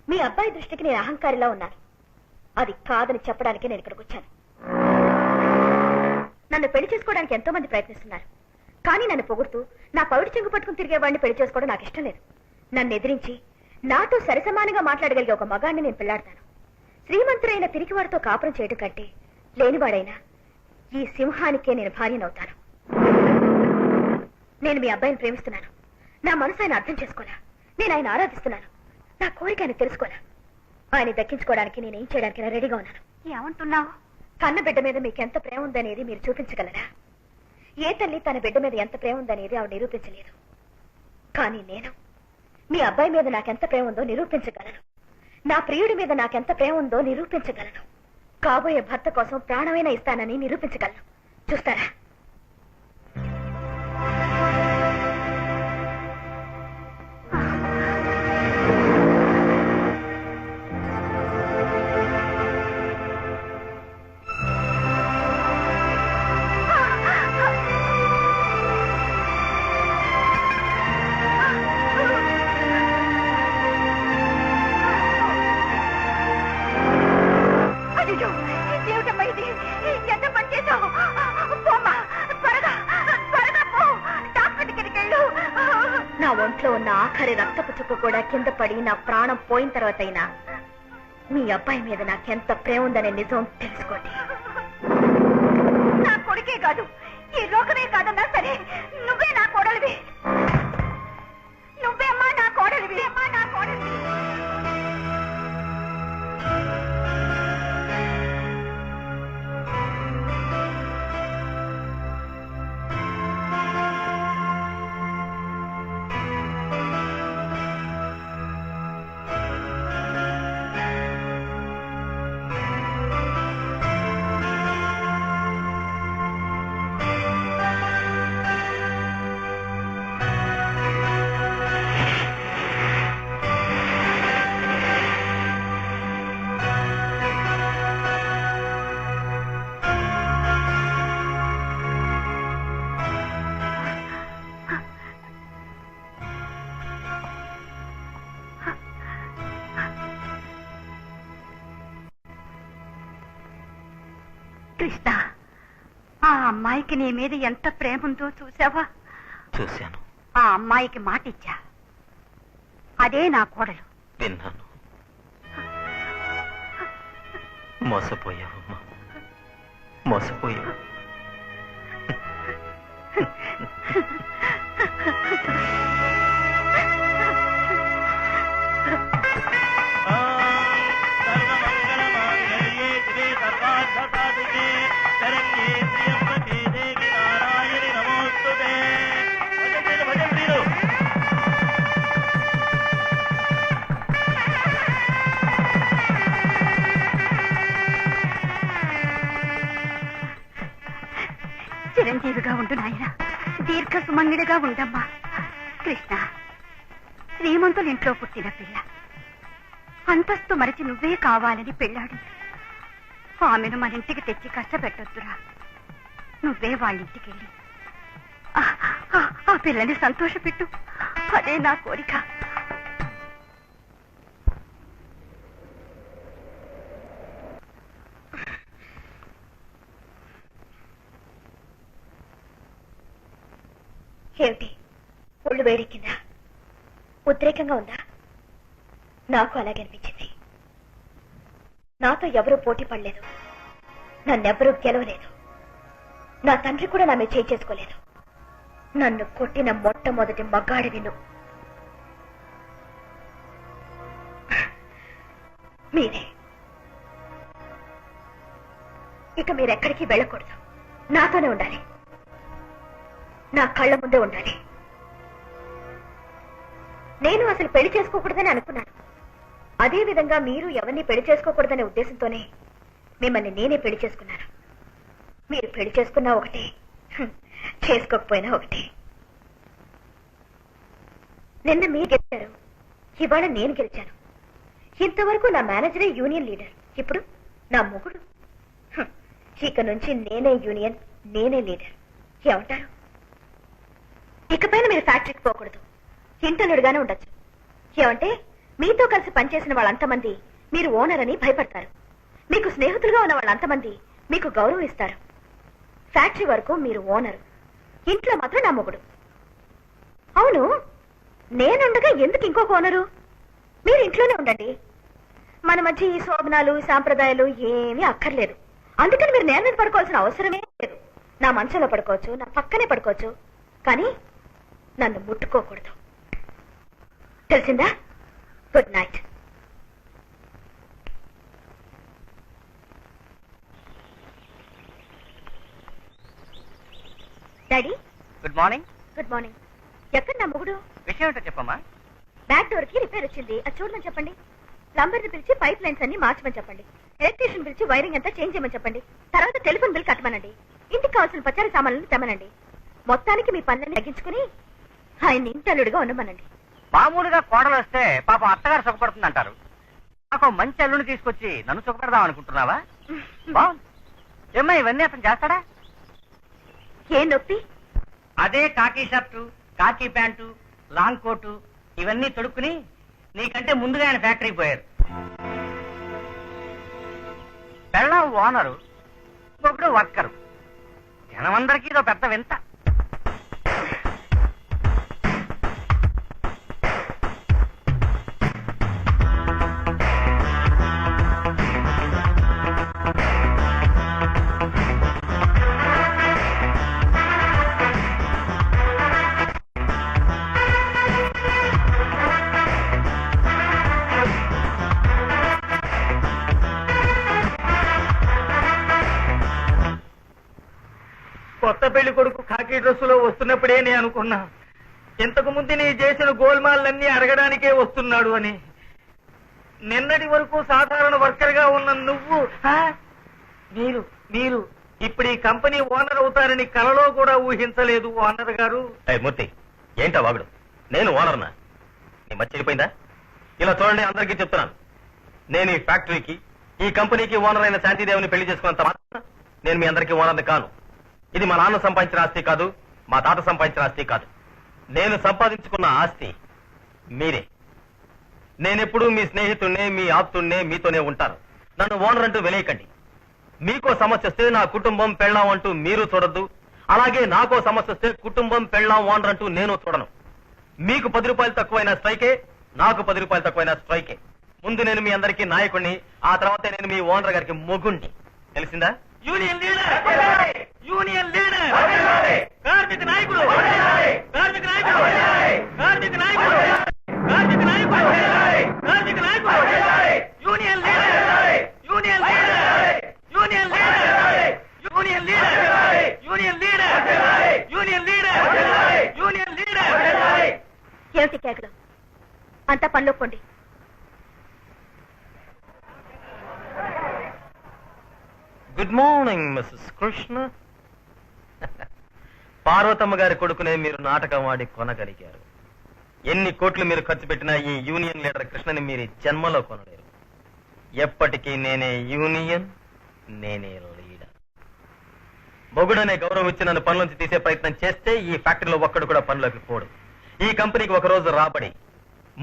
మీ అబ్బాయి దృష్టికి నేను అహంకారిలా ఉన్నాను. అది కాదని చెప్పడానికి నేను ఇక్కడికి వచ్చాను. నన్ను పెళ్లి చేసుకోవడానికి ఎంతో మంది ప్రయత్నిస్తున్నారు. కానీ నన్ను పొగుడుతూ నా పవిడి చెంగు పట్టుకుని తిరిగేవాడిని పెళ్లి చేసుకోవడం నాకు ఇష్టం లేదు. నన్ను ఎదిరించి నాతో సరిసమానంగా మాట్లాడగలిగే ఒక మగాడిని నేను పెళ్లాడతాను. శ్రీమంతుడైన పిరికివాడితో కాపురం చేయడం కంటే లేనివాడైనా ఈ సింహానికే నేను భార్యనవుతాను. నేను మీ అబ్బాయిని ప్రేమిస్తున్నాను. నా మనసు ఆయన అర్థం చేసుకోనా. నేను ఆయన ఆరాధిస్తున్నాను. నా కోరిక ఆయన తెలుసుకోనా. ఆయన దక్కించుకోవడానికి నేనేం చేయడానికి రెడీగా ఉన్నాను. ఏమంటున్నావు? కన్న బిడ్డ మీద మీకు ఎంత ప్రేమ ఉందనేది మీరు చూపించగలరా? ఏ తల్లి తన బిడ్డ మీద ఎంత ప్రేమ ఉందనేది ఆవిడ నిరూపించలేదు. కానీ నేను మీ అబ్బాయి మీద నాకెంత ప్రేమ ఉందో నిరూపించగలను. నా ప్రియుడి మీద నాకెంత ప్రేమ ఉందో నిరూపించగలను. కాబోయే భర్త కోసం ప్రాణమైనా ఇస్తానని నిరూపించగలను. చూస్తారా? నా ఒంట్లో ఉన్న ఆఖరి రక్తపు చుక్క కూడా కింద పడి నా ప్రాణం పోయిన తర్వాత అయినా మీ అబ్బాయి మీద నాకెంత ప్రేమ ఉందనే నిజం తెలుసుకోండి. కొడుకే కాదు, ఈ లోకమే కాదన్నా సరే నువ్వే నా కోడలివి. నువ్వే అమ్మా నా కోడలివి. అమ్మా నా కోడలివి. కృష్ణ, ఆ అమ్మాయికి నీ మీద ఎంత ప్రేమ ఉందో చూసావా? చూశాను, ఆ అమ్మాయికి మాట ఇచ్చా, అదే నా కోడలు. విన్నాను. మోసపోయావమ్మా, మోసపోయావు. చిరంజీవిగా ఉండు నాయన, దీర్ఘ సుమంగిడిగా ఉండమ్మా. కృష్ణ, శ్రీమంతుల ఇంట్లో పుట్టిన పిల్ల, అంతస్తు మరిచి నువ్వే కావాలని పెళ్ళాడు. ఆమెను మన ఇంటికి తెచ్చి కష్టపెట్టొద్దురా. నువ్వే వాళ్ళ ఇంటికి వెళ్ళి ఆ పిల్లని సంతోషపెట్టు, అదే నా కోరిక. ఏమిటి, ఒళ్ళు వేడెక్కిందా? ఉద్రేకంగా ఉందా? నాకు అలాగే అనిపించింది. నాతో ఎవరూ పోటీ పడలేదు, నన్నెవరూ గెలవలేదు. నా తండ్రి కూడా నా మీద చేయి చేసుకోలేదు. నన్ను కొట్టిన మొట్టమొదటి మగాడివి నువ్వు. మీరే. ఇక మీరెక్కడికి వెళ్ళకూడదు, నాతోనే ఉండాలి, నా కళ్ళ ముందే ఉండాలి. నేను అసలు పెళ్లి చేసుకోకూడదని అనుకున్నాను. అదే విధంగా మీరు ఎవరిని పెళ్లి చేసుకోకూడదనే ఉద్దేశంతోనే మిమ్మల్ని నేనే పెళ్లి చేసుకున్నాను. మీరు పెళ్లి చేసుకున్నా ఒకటే, చేసుకోకపోయినా ఒకటే. నిన్న మీరు గెలిచారు, ఇవాళ నేను గెలిచాను. ఇంతవరకు నా మేనేజరే యూనియన్ లీడర్, ఇప్పుడు నా మొగుడు. ఇక నుంచి నేనే యూనియన్, నేనే లీడర్. ఏమంటారు? ఇకపైన మీరు ఫ్యాక్టరీకి పోకూడదు, ఇంటర్నుడుగానే ఉండొచ్చు. ఏమంటే మీతో కలిసి పనిచేసిన వాళ్ళంతమంది మీరు ఓనర్ అని భయపడతారు. మీకు స్నేహితులుగా ఉన్న వాళ్ళంతమంది మీకు గౌరవం ఇస్తారు. ఫ్యాక్టరీ వరకు మీరు ఓనరు, ఇంట్లో మాత్రం నా మొగుడు. అవును, నేనుండగా ఎందుకు ఇంకొక ఓనరు? మీరు ఇంట్లోనే ఉండండి. మన మధ్య ఈ శోభనాలు సాంప్రదాయాలు ఏమీ అక్కర్లేదు. అందుకని మీరు నేల మీద పడుకోవాల్సిన అవసరమే లేదు. నా మంచంలో పడుకోవచ్చు, నా పక్కనే పడుకోవచ్చు, కానీ నన్ను ముట్టుకోకూడదు. తెలిసిందా? Good night. Daddy, good morning. Good morning. ఎక్కడ నా మొగుడు? విషయం ఏంటో చెప్పమ్మా. బ్యాక్ డోర్ కి రిపేర్ వచ్చింది, అది చూడమని చెప్పండి. ప్లంబర్ ని పిలిచి పైప్ లైన్స్ అన్ని మార్చమని చెప్పండి. ఎలక్ట్రీషియన్ పిలిచి వైరింగ్ అంతా చేంజ్ చేయమని చెప్పండి. తర్వాత టెలిఫోన్ బిల్ కట్టమనండి. ఇంటికి కావాల్సిన పచారీ సామాన్లను తెమ్మనండి. మొత్తానికి మీ పనులను తగ్గించుకుని ఆయన ఇంటల్లుడిగా ఉండమనండి. మామూలుగా కోడలు వస్తే పాపం అత్తగారు సుఖపడుతుంది అంటారు. నాకు మంచి అల్లుని తీసుకొచ్చి నన్ను సుఖపెడదాం అనుకుంటున్నావా? బాగుంది. ఏమ్మా, ఇవన్నీ అతను చేస్తాడా? ఏ నొప్పి? అదే కాకి షర్టు, కాకి ప్యాంటు, లాంగ్ కోటు ఇవన్నీ తొడుక్కుని నీకంటే ముందుగా ఆయన ఫ్యాక్టరీకి పోయారు. పెళ్ళాం ఓనరు, ఒకడు వర్కరు. జనమందరికీ ఇదో పెద్ద వింత. పెళ్లి కొడుకు కాకి డ్రెస్సులో వస్తున్నప్పుడే నేను అనుకున్నా ఇంతకు ముందు నీ చేసిన గోల్మాలన్నీ అడగడానికే వస్తున్నాడు అని. నిన్నటి వరకు సాధారణ వర్కర్ గా ఉన్న నువ్వు మీరు ఇప్పుడు ఈ కంపెనీ ఓనర్ అవుతారని కలలో కూడా ఊహించలేదు ఓనర్ గారు. మూర్తి ఏంటా వాగుడు? నేను ఓనర్నా? నీ మధ్య చెడిపోయిందా? ఇలా చూడండి, అందరికీ చెప్తున్నాను, నేను ఈ ఫ్యాక్టరీకి ఈ కంపెనీకి ఓనర్ అయిన శాంతిదేవిని పెళ్లి చేసుకున్నంత మాత్రం నేను మీ అందరికీ ఓనర్ని కాను. ఇది మా నాన్న సంపాదించిన ఆస్తి కాదు, మా తాత సంపాదించిన ఆస్తి కాదు. నేను సంపాదించుకున్న ఆస్తి మీరే. నేనెప్పుడూ మీ స్నేహితుడినే, మీ ఆప్తుడినే, మీతోనే ఉంటాను. నన్ను ఓనర్ అంటూ వెలేయకండి. మీకో సమస్య వస్తే నా కుటుంబం పెళ్ళాం అంటూ మీరు చూడొద్దు. అలాగే నాకో సమస్య వస్తే కుటుంబం పెళ్ళాం ఓనర్ అంటూ నేను చూడను. మీకు 10 రూపాయలు తక్కువైన స్ట్రైకే, నాకు 10 రూపాయలు తక్కువైన స్ట్రైకే. ముందు నేను మీ అందరికీ నాయకుడిని, ఆ తర్వాత నేను మీ ఓనర్ గారికి మొగుణ్ణి. తెలిసిందా? యూనియన్ లీడర్, యూనియన్ లీడర్, కార్మిక నాయకుడు, కార్మిక నాయకుడు, కార్మిక నాయకుడు, కార్మిక నాయకుడు, కార్మిక నాయకుడు, union leader, union leader, union leader, union leader, union leader, union leader, union leader. ఏమిటి కేకలు? అంతా పనిలో పోండి. Good morning Mrs Krishna. Parvathamma గారి కొడుకునే మీరు నాటకం ఆడి కొనగలిగారు. ఎన్ని కోట్లు మీరు ఖర్చు పెట్టినా ఈ యూనియన్ లీడర్ కృష్ణని మీరు జన్మలో కొనలేరు. ఎప్పటికీ నేనే యూనియన్, నేనే లీడర్. మొగుడనే గౌరవం ఇచ్చి నన్ను పనిలోంచి తీసే ప్రయత్నం చేస్తే ఈ ఫ్యాక్టరీలో ఒక్కడు కూడా పనిలోకి పోడు. ఈ కంపెనీకి ఒక రోజు రాబడి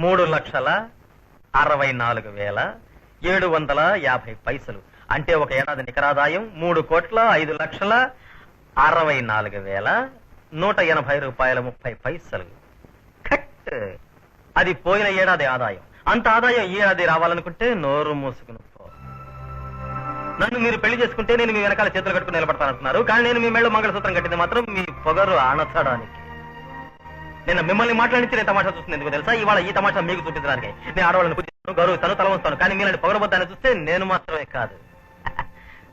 3,64,750 అంటే ఒక ఏడాది నికరాదాయం 3,64,180,180 రూపాయల 30 పైసలు. కట్. అది పోయిన ఏడాది ఆదాయం. అంత ఆదాయం ఈ ఏడాది రావాలనుకుంటే నోరు మూసుకుని పో. నన్ను మీరు పెళ్లి చేసుకుంటే నేను మీ వెనకాల చేతులు కట్టుకుని నిలబడతానంటున్నారు. కానీ నేను మీ మెళ్ళ మంగళసూత్రం కట్టింది మాత్రం మీ పొగరు అణచడానికి. నిన్న మిమ్మల్ని మాట్లాడించి నేను తమాషా చూస్తుంది ఎందుకు తెలుసా? ఇవాళ ఈ తమాషా మీకు చూపించడానికి. నేను ఆడవాళ్ళని పూజిస్తాను, గౌరవిస్తాను, తల వంస్తాను. కానీ మీలాంటి పొగరబద్దాన్ని చూస్తే నేను మాత్రమే కాదు,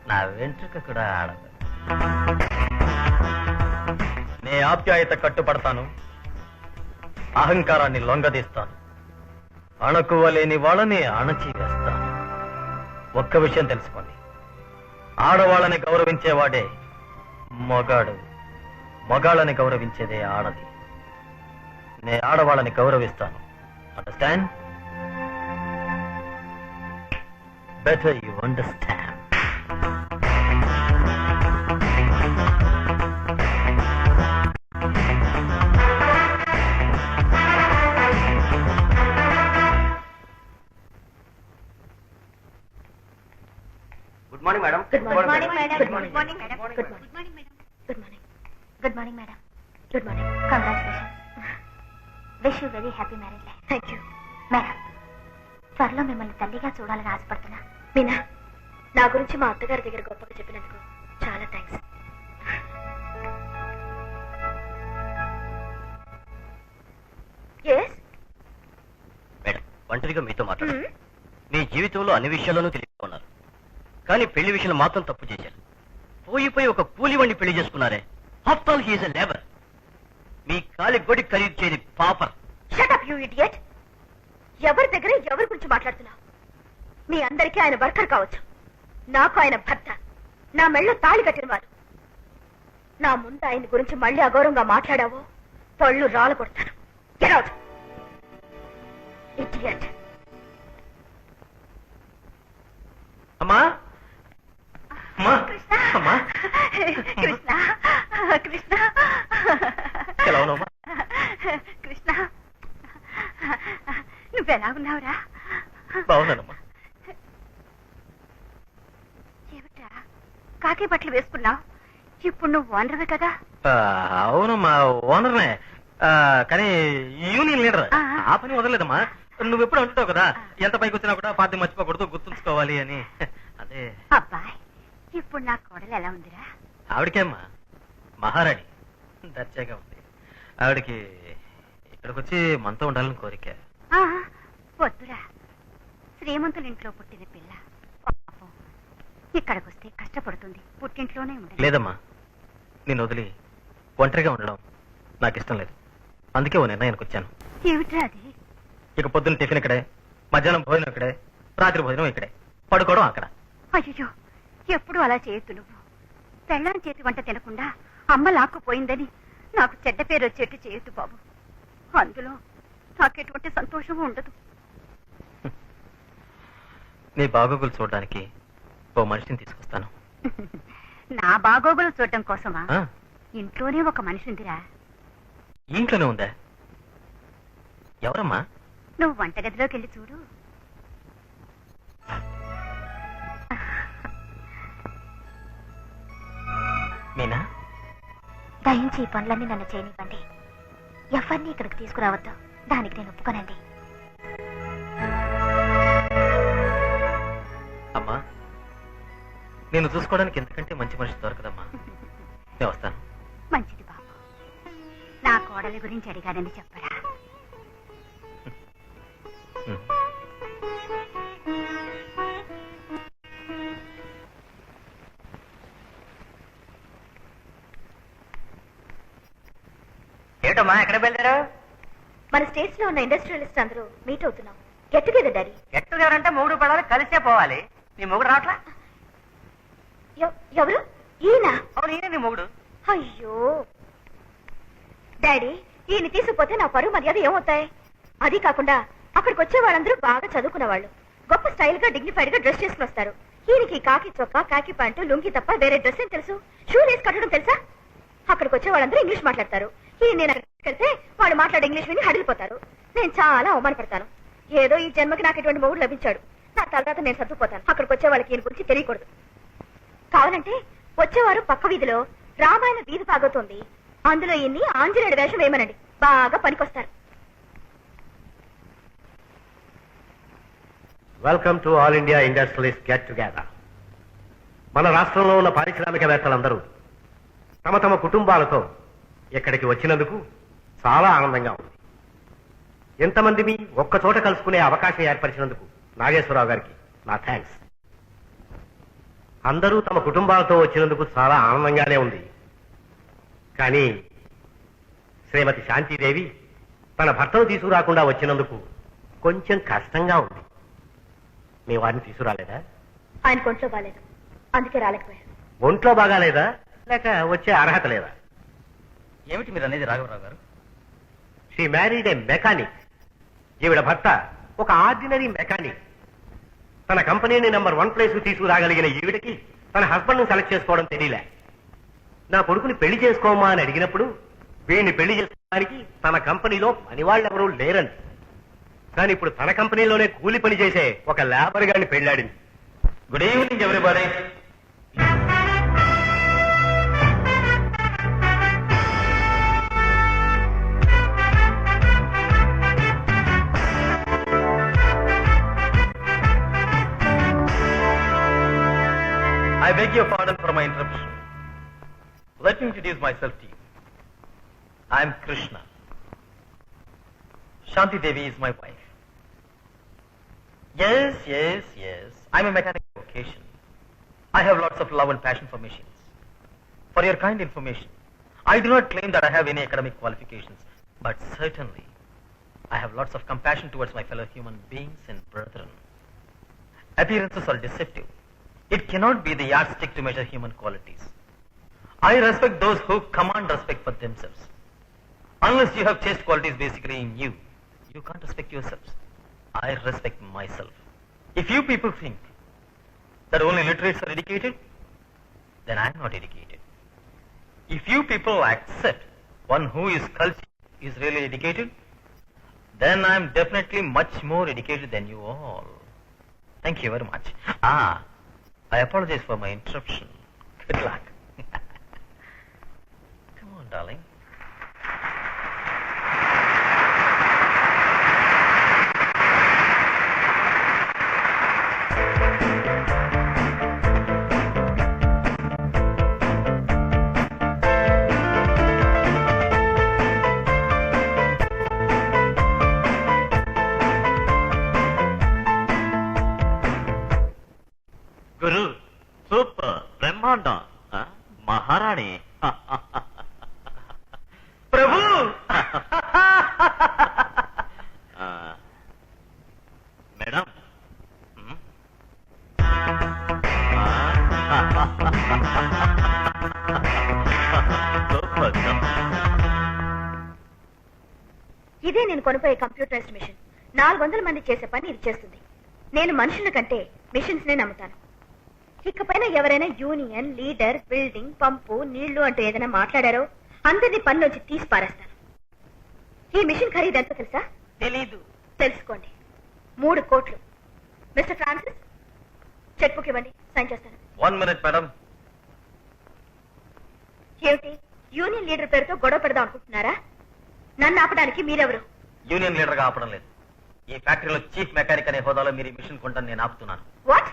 నా వెంట్రుక కూడా ఆడదు. నే ఆప్యాయత కట్టుపడతాను, అహంకారాన్ని లొంగదీస్తాను, అణకువ లేని వాళ్ళని అణచివేస్తాను. ఒక్క విషయం తెలుసుకోండి, ఆడవాళ్ళని గౌరవించేవాడే మొగాడు, మొగాళ్ళని గౌరవించేదే ఆడది. నే ఆడవాళ్ళని గౌరవిస్తాను. Understand? Better you understand. Good morning madam. Good morning madam. Good morning madam. Good morning madam. Good morning. Good morning madam. Good morning. Congratulation. Wish you very happy marriage life. Thank you. Madam, త్వరలో మిమ్మల్ని తల్లిగా చూడాలని ఆశపడుతున్నా. మీనా, నా గురించి మా అత్తగారి దగ్గర గొప్పగా చెప్పినందుకు చాలా థ్యాంక్స్. ఎస్ మేడం, ఒంటరిగా మీతో మాట్లాడారు. మీ జీవితంలో అన్ని విషయాల్లోనూ తెలియకున్నారు, కానీ పెళ్లి విషయంలో మాత్రం తప్పు చేశారు. పోయి ఒక కూలి వండి పెళ్లి చేసుకున్నారే. After all he is a labour. మీ కాలి గొడి ఖరీదు చేయని pauper. Shut up you idiot. ఎవరి దగ్గర ఎవరి గురించి మాట్లాడుతున్నావు? మీ అందరికీ ఆయన వర్కర్ కావచ్చు, నాకు ఆయన భర్త, నా మెళ్ళో తాళి కట్టినవారు. నా ముందు ఆయన గురించి మళ్ళీ అగౌరవంగా మాట్లాడావో పళ్ళు రాళ్ళు కొడతాను. Get out idiot. అమ్మా, అమ్మా, అమ్మా, కృష్ణ, కృష్ణ, ఎలా ఉన్నావమ్మా? కృష్ణ, నువ్వెలా ఉన్నావురా? బాగున్నానమ్మా. ఏమిట్రా కాకి బట్టలు వేసుకున్నావు? ఇప్పుడు నువ్వు ఓనర్వే కదా? అవునమ్మా, ఓనర్నే, కానీ యూనియన్ లీడర్. ఆ పని వదలలేదమ్మా. నువ్వు ఎప్పుడు అంటుంటావు కదా, ఎంత పైకి వచ్చినా కూడా పార్టీ మర్చిపోకూడదు, గుర్తుంచుకోవాలి అని. అదే. అబ్బాయ్, ఇప్పుడు నా కోడలు ఎలా ఉందిరా? ఆవిడకేమ్మా, మహారాణి, దర్జాగా ఉంది. ఆవిడకి ఇక్కడికి వచ్చి మనతో ఉండాలని కోరిక. వద్దురా, శ్రీమంతుల ఇంట్లో పుట్టిన పిల్ల పాపం ఇక్కడికి వస్తే కష్టపడుతుంది. పుట్టింట్లోనే ఉండదు. లేదమ్మా, నేను వదిలి ఒంటరిగా ఉండడం నాకు ఇష్టం లేదు. అందుకే ఓ నిర్ణయానికి వచ్చాను. ఏమిట్రా అది? ఇక పొద్దున్న టిఫిన్ ఇక్కడే, మధ్యాహ్నం భోజనం ఇక్కడే, రాత్రి భోజనం ఇక్కడే, పడుకోవడం అక్కడ. అయ్యో, ఎప్పుడు అలా చేయొద్దు. నువ్వు పెళ్ళాం చేతి వంట తినకుండా అమ్మ లాక్కుపోయిందని నాకు చెడ్డ పేరు వచ్చేట్టు చేయొద్దు బాబు. అందులో నాకు ఎటువంటి సంతోషము ఉండదు. నీ బాగోగులు చూడడానికి ఓ మనిషిని తీసుకొస్తాను. నా బాగోగులు చూడటం కోసమా? ఆ, ఇంట్లోనే ఒక మనిషి ఉందిరా. ఇంట్లోనే ఉందా? ఎవరమ్మా? నువ్వు వంటగదిలోకి వెళ్ళి చూడు. మీనా? దయించి ఈ పనులన్నీ నన్ను చేయనివ్వండి. ఎవరిని ఇక్కడికి తీసుకురావద్దు. దానికి నేను ఒప్పుకోనండి. అమ్మా, నేను చూసుకోవడానికి ఎంతకంటే మంచి మనిషి దొరకదమ్మా. నేను వస్తాను. మంచిది బాబు. నా కోడలి గురించి అడిగానని చెప్పరా? ఉమ్. ఏమిటమ్మా ఎక్కడ బయలుదేరావు? మన స్టేట్స్ లో ఉన్న ఇండస్ట్రియలిస్ట్ అందరూ మీట్ అవుతున్నాం. Get together daddy. Get together అంటే మూడు పడాలి, కలిసే పోవాలి. నీ మొగుడు రావట్లా? ఎవరు? ఈయన? అవును, ఈయన నీ మొగుడు. అయ్యో డాడీ, ఈయన తీసుకుపోతే నా పరువు మర్యాద ఏమవుతాయి? అది కాకుండా అక్కడికి వచ్చే వాళ్ళందరూ బాగా చదువుకున్న వాళ్ళు, గొప్ప స్టైల్ గా డిగ్నిఫైడ్ గా డ్రెస్ చేసుకుని వస్తారు. ఈయనకి కాకి చొక్కా, కాకి ప్యాంటు, లుంగి తప్ప వేరే డ్రెస్ ఏం తెలుసు? షూ వేసి కట్టడం తెలుసా? అక్కడికి వచ్చే వాళ్ళందరూ ఇంగ్లీష్ మాట్లాడతారు. ఈయన నేను అక్కడికి వెళ్తే వాళ్ళు మాట్లాడే ఇంగ్లీష్ విని హడిలిపోతారు. నేను చాలా అవమానపడతాను. ఏదో ఈ జన్మకి నాకు ఇటువంటి మొగుడు లభించాడు. నా తర్వాత నేను సర్దుకుపోతాను. అక్కడికి వచ్చే వాళ్ళకి ఈయన గురించి తెలియకూడదు. కావాలంటే వచ్చేవారు పక్క వీధిలో రామాయణ వీధి సాగుతోంది, అందులో ఈయన్ని ఆంజనేయుడి వేషం వేయమనండి, బాగా పనికొస్తారు. Welcome to all India industrialist get together. మన రాష్ట్రంలో ఉన్న పారిశ్రామికవేత్తలందరూ తమ తమ కుటుంబాలతో ఇక్కడికి వచ్చినందుకు చాలా ఆనందంగా ఉంది. ఎంతమందిని ఒక్కచోట కలుసుకునే అవకాశం ఏర్పరిచినందుకు నాగేశ్వరరావు గారికి నా థ్యాంక్స్. అందరూ తమ కుటుంబాలతో వచ్చినందుకు చాలా ఆనందంగానే ఉంది. కానీ శ్రీమతి శాంతిదేవి తన భర్తను తీసుకురాకుండా వచ్చినందుకు కొంచెం కష్టంగా ఉంది. మీ వారిని తీసుకురాలేదా? ఆయన ఒంట్లో బాగాలేదు, అందుకే రాలేకపోయారు. ఒంట్లో బాగాలేదా లేక వచ్చే అర్హత లేదా? ఏమిటి మీరు అనేది రాఘవరావు గారు? She married A mechanic. ఈవిడ భర్త ఒక ఆర్డినరీ మెకానిక్. తన కంపెనీని నెంబర్ 1 ప్లేస్ తీసుకురాగలిగిన ఈవిడకి తన హస్బెండ్ ను సెలెక్ట్ చేసుకోవడం తెలియలే. నా కొడుకుని పెళ్లి చేసుకోమా అని అడిగినప్పుడు వీడిని పెళ్లి చేసుకోవడానికి తన కంపెనీలో పనివాళ్ళెవరూ లేరండి. కానీ ఇప్పుడు తన కంపెనీలోనే కూలి పని చేసే ఒక లేబర్ గారిని పెళ్లాడింది. Good evening everybody. I beg your pardon for my interruption. Let me introduce myself to you. I am Krishna. Shanti Devi is my wife. Yes. I'm a mechanic by vocation. I have lots of love and passion for machines. For your kind information, I do not claim that I have any academic qualifications, but certainly I have lots of compassion towards my fellow human beings and brethren. Appearances are deceptive. It cannot be the yardstick to measure human qualities. I respect those who command respect for themselves. Unless you have chaste qualities basically in you, you can't respect yourselves. I respect myself. If you people think that only literates are educated, then I'm not educated. If you people accept one who is cultured is really educated, then I'm definitely much more educated than you all. Thank you very much. I apologize for my interruption. Good luck. Come on, darling. Guru super బ్రహ్మాండం మహారాణి ప్రభు madam ఇదే నేను కొనిపోయే computerised machine 400 మంది చేసే పని ఇది చేస్తుంది. నేను మనుషుల కంటే మిషన్స్ నే నమ్ముతాను. ఇకపైన ఎవరైనా యూనియన్, లీడర్, బిల్డింగ్, పంపు, నీళ్లు అంటూ ఏదైనా మాట్లాడారో అందరినీ పని నుంచి తీసి పారేస్తాను. ఈ మిషన్ ఖరీదు ఎంతో తెలుసా? తెలీదు. తెలుసుకోండి, 3 కోట్లు. మిస్టర్ ఫ్రాన్సిస్, చెక్ బుక్ ఇవ్వండి, సైన్ చేస్తాను. 1 మినిట్ మేడం. ఏమిటి, యూనియన్ లీడర్ పేరుతో గొడవ పెడదాం అనుకుంటున్నారా? నన్ను ఆపడానికి మీరెవరు? యూనియన్ లీడర్ గా ఆపడం లేదు. ఈ ఫ్యాక్టరీలో చీఫ్ మెకానిక్ అనే హోదాలో మీరు ఈ మిషన్ కొంటాను నేను ఆపుతున్నాను. వాట్?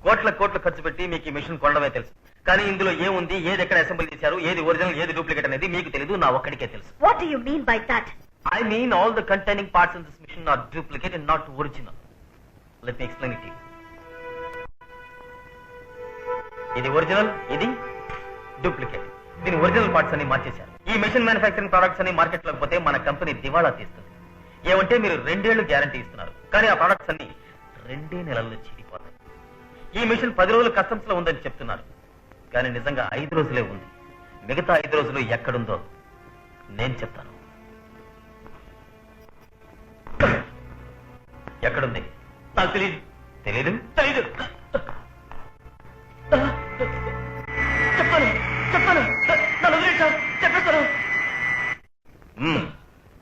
కోట్ల ఖర్చు పెట్టి మీకు ఈ మిషన్ కొనడమే తెలుసు. కానీ ఇందులో ఏముంది, ఏది ఎక్కడ అసెంబ్లీ చేశారు, ఏది ఒరిజినల్, ఏది డూప్లికేట్ అనేది మీకు తెలియదు, నా ఒక్కడికే తెలుసు. What do you mean by that? I mean all the containing parts in this machine are duplicate and not original. Let me explain it to you. ఇది ఒరిజినల్, ఇది డూప్లికేట్. దీని ఒరిజినల్ పార్ట్స్ అన్ని మార్చేశారు. ఈ మెషిన్ మ్యానుఫ్యాక్చరింగ్ ప్రొడక్ట్స్ అన్ని market లోకి పోతే మన కంపెనీ దివాళా తీస్తుంది. ఏమంటే మీరు 2 ఏళ్లు గ్యారంటీ ఇస్తున్నారు, కానీ ఆ ప్రొడక్ట్స్ అన్ని 2 నెలల్లో చెడిపోతాయి. ఈ మెషిన్ 10 రోజులు కస్టమ్స్ లో ఉందని చెప్తున్నారు, కానీ నిజంగా 5 రోజులే ఉంది. మిగతా 5 రోజులు ఎక్కడుందో నేను చెప్తాను. ఎక్కడుంది? నాకు తెలియదు. తెలీదు? తెలీదు. చెప్తాను. నన్ను వదిలేయ్ సార్, చెప్పేస్తాను.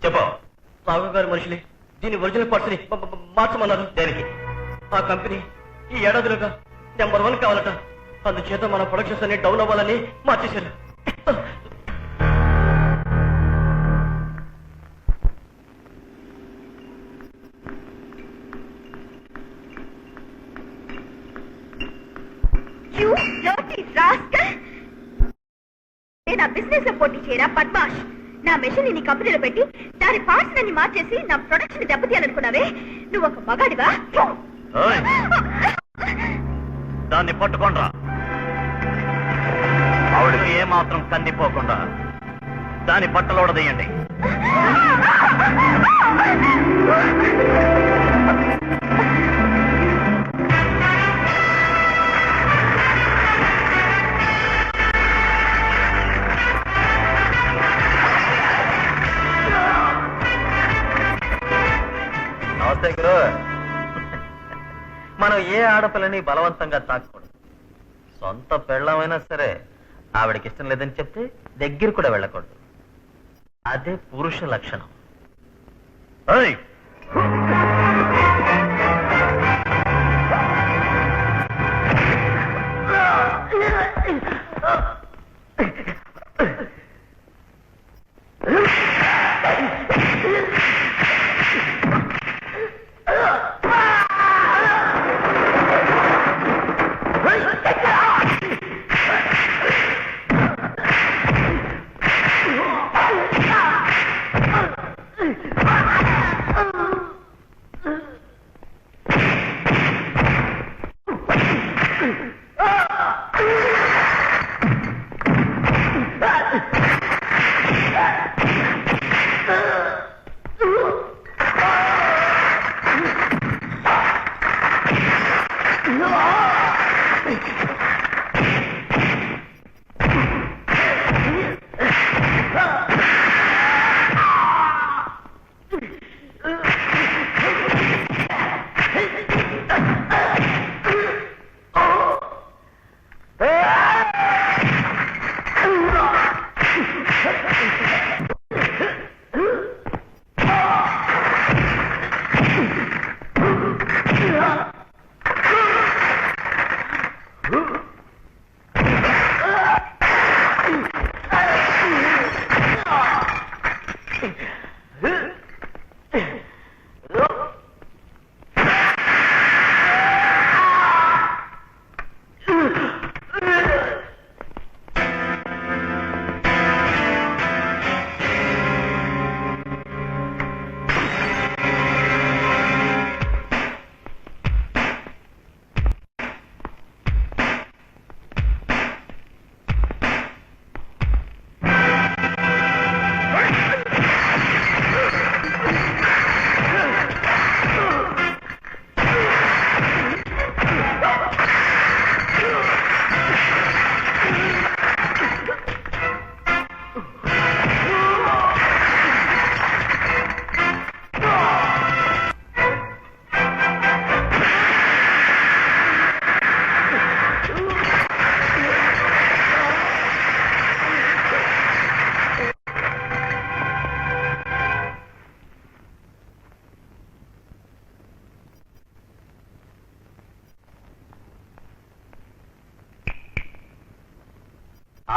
చెప్పు. రాఘవ్ గారి మనుషులే దీని ఒరిజినల్ పార్ట్స్ ని మార్చమన్నారు. దేనికి? ఆ కంపెనీ ఈ ఏడాదిలోగా నెంబర్ 1 కావాలట. అందుచేత మన ప్రొడక్షన్స్ అన్ని డౌన్ అవ్వాలని మార్చేశారు. You dirty rascal! నేను ఆ బిజినెస్ లో పోటీ చేయరా పద్మాష్? నా మెషిన్ నీ కంపెనీలో పెట్టి దాని పార్ట్స్ అన్ని మార్చేసి నా ప్రొడక్షన్ దెబ్బతీయాలనుకున్నావే, నువ్వు ఒక మగాడివా? ఓయ్, దాన్ని పట్టుకోండ్రా. ఆవిడకి ఏమాత్రం కందిపోకుండా దాని బట్టలోడదీయండి. నమస్తే గురు. మనం ఏ ఆడపిల్లని బలవంతంగా తాకూడదు. సొంత పెళ్ళమైనా సరే ఆవిడకి ఇష్టం లేదని చెప్తే దగ్గర కూడా వెళ్ళకూడదు. అదే పురుష లక్షణం. ఓయ్,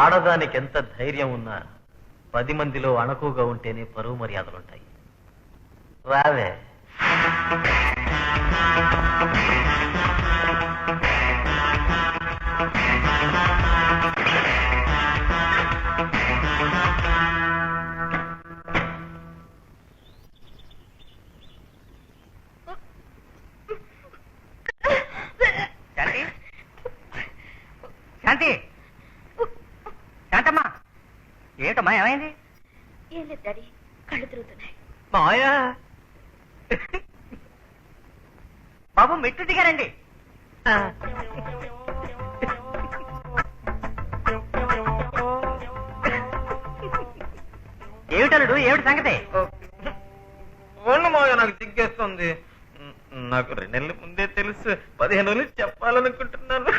ఆడదానికి ఎంత ధైర్యం ఉన్నా 10 మందిలో అణకుగా ఉంటేనే పరువు మర్యాదలుంటాయి. రావే. శాంతి శాంతి శాంతమ్మా, ఏమిటమ్మా ఏమైంది? ఏం లేదు డాడీ, కళ్ళు తిరుగుతున్నాయి. మాయా బాబు మెట్టు దిగారండి. ఏమిటలుడు, ఏమిటి సంగతి? మాయ నాకు దిగ్గేస్తుంది. నాకు 2 నెలల ముందే తెలుసు. 15 రోజులు చెప్పాలనుకుంటున్నాను.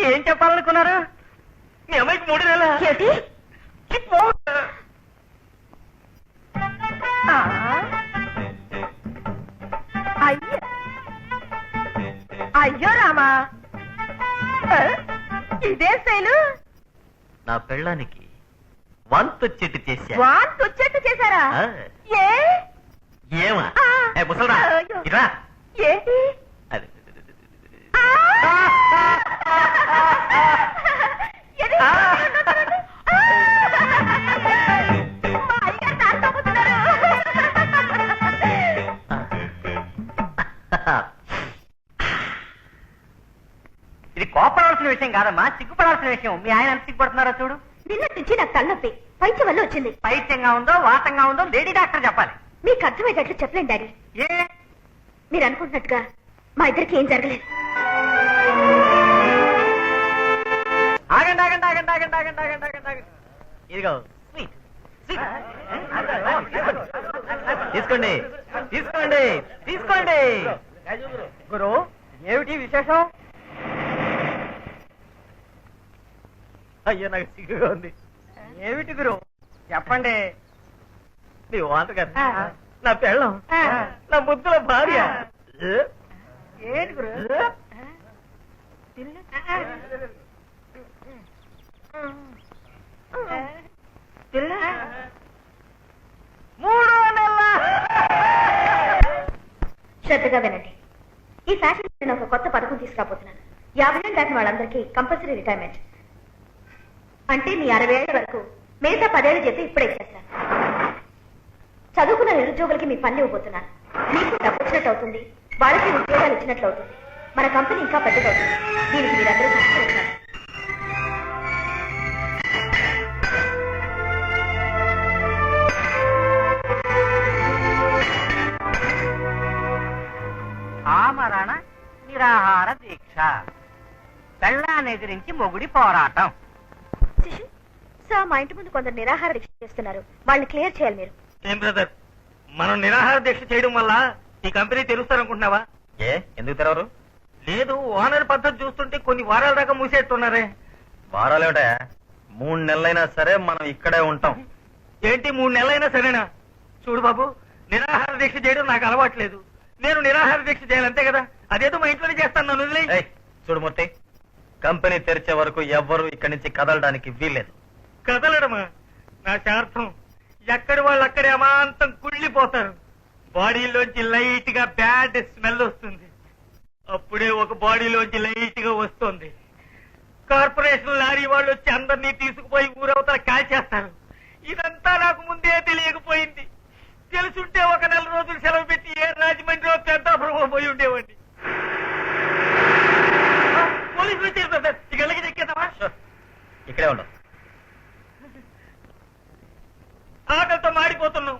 ఏం చెప్పాలనుకున్నారు? మీ అమ్మాయికి 3 నెలల. ఏమిటి? ఆ? అయ్యో అయ్యో రామా, ఇదే శైలు. నా పెళ్ళానికి వంతొచ్చెట్టు చేశా. వాంతొచ్చేట్టు చేశారా? ఆ. ఏ ఏమా? ఆ. ముసల్రా అయ్యో. ఇట్రా. ఏంటి? అది. ఆ! ఏది? ఆ. మా అయ్యగారు తారసపోతున్నారు. ఇది కోపడాల్సిన విషయం కాదమ్మా, సిగ్గుపడాల్సిన విషయం. మీ ఆయన ఎంత సిగ్గుపడుతున్నారో చూడు. నిన్నటి నుంచి నాకు తలనొప్పి పైత్యం వల్ల వచ్చింది. పైత్యంగా ఉందో వాతంగా ఉందో లేడీ డాక్టర్ చెప్పాలి. మీకు అర్థమయ్యేటట్లు చెప్పలేండి డాడీ. ఏ మీరు అనుకుంటున్నట్టుగా మా ఇద్దరికి ఏం జరగలేదు. ఆగండి ఆగండి ఆగండి ఆగండి ఆగండి ఆగండి ఆగండి ఆగండి. ఇదిగో స్వీట్. తీసుకోండి తీసుకోండి తీసుకోండి. గురు, ఏమిటి విశేషం? అయ్యో నాకు సిగ్గుగా ఉంది. ఏమిటి గురు, చెప్పండి. నీ మాట గారు, నా పెళ్ళం, నా ముద్దుల భార్య. ఏంటి గురు? శ్రద్ధగా వినండి. ఈ ఫ్యాషన్ నేను ఒక కొత్త పథకం తీసుకురాబోతున్నాను. 50 ఏళ్ళు దాటిన వాళ్ళందరికీ కంపల్సరీ రిటైర్మెంట్. అంటే మీ 60 ఏళ్ల వరకు మిగతా 10 ఏళ్ళు చెప్పి ఇప్పుడే ఇచ్చేస్తాను. చదువుకున్న నిరుద్యోగులకి మీ పని ఇవ్వబోతున్నాను. మీకు డబ్బు వచ్చినట్టు అవుతుంది, వాళ్ళకి ఉద్యోగాలు ఇచ్చినట్లు అవుతుంది. మన కంపెనీ ఇంకా పెద్దదవుతుంది. దీనికి మీరందరూ సహకరించాలి. ఆమరణ నిరాహార దీక్ష, పెళ్ళాన్ని ఎదిరించి మొగుడి పోరాటం. శిశు సార్, మా ఇంటి ముందు కొందరు నిరాహార దీక్ష చేస్తున్నారు. వాళ్ళని క్లియర్ చేయాలి మీరు. ఏం బ్రదర్, మనం నిరాహార దీక్ష చేయడం వల్ల ఈ కంపెనీ తెలుస్తారనుకుంటున్నావా? ఏ ఎందుకు తెరవరు? లేదు, ఓనర్ పద్ధతి చూస్తుంటే కొన్ని వారాల దాకా మూసేట్టున్నారే. వారాలేమిటా, 3 నెలలైనా సరే మనం ఇక్కడే ఉంటాం. ఏంటి 3 నెలలైనా సరేనా? చూడు బాబు, నిరాహార దీక్ష చేయడం నాకు అలవాట్లేదు. నేను నిరాహార దీక్ష చేయాలంతే కదా. అదేదో మా ఇంట్లోనే చేస్తాను, నన్ను వదిలేయ్. ఏయ్, చూడు మూర్తి, కంపెనీ తెరిచే వరకు ఎవ్వరూ ఇక్కడి నుంచి కదలడానికి వీల్లేదు. కదలడమా? నా శార్థం ఎక్కడి వాళ్ళు అక్కడే అమాంతం కుళ్ళిపోతారు. బాడీలోంచి లైట్ గా బ్యాడ్ స్మెల్ వస్తుంది. అప్పుడే ఒక బాడీలోంచి లైట్ గా వస్తుంది. కార్పొరేషన్ లారీ వాళ్ళు వచ్చి అందరినీ తీసుకుపోయి ఊరవతల కాల్చేస్తారు. ఇదంతా నాకు ముందే తెలియకపోయింది. తెలుసుంటే ఒక 4 రోజులు సెలవు పెట్టి ఏ రాజమండ్రిలో పెద్దాపురం పోయి ఉండేవాడిని. పోలీసులు వచ్చారు బ్రదర్, ఇక వెళ్ళకి చెక్కేద్దామా? ఇక్కడే ఉండవు. ఆకలితో మాడిపోతున్నాం,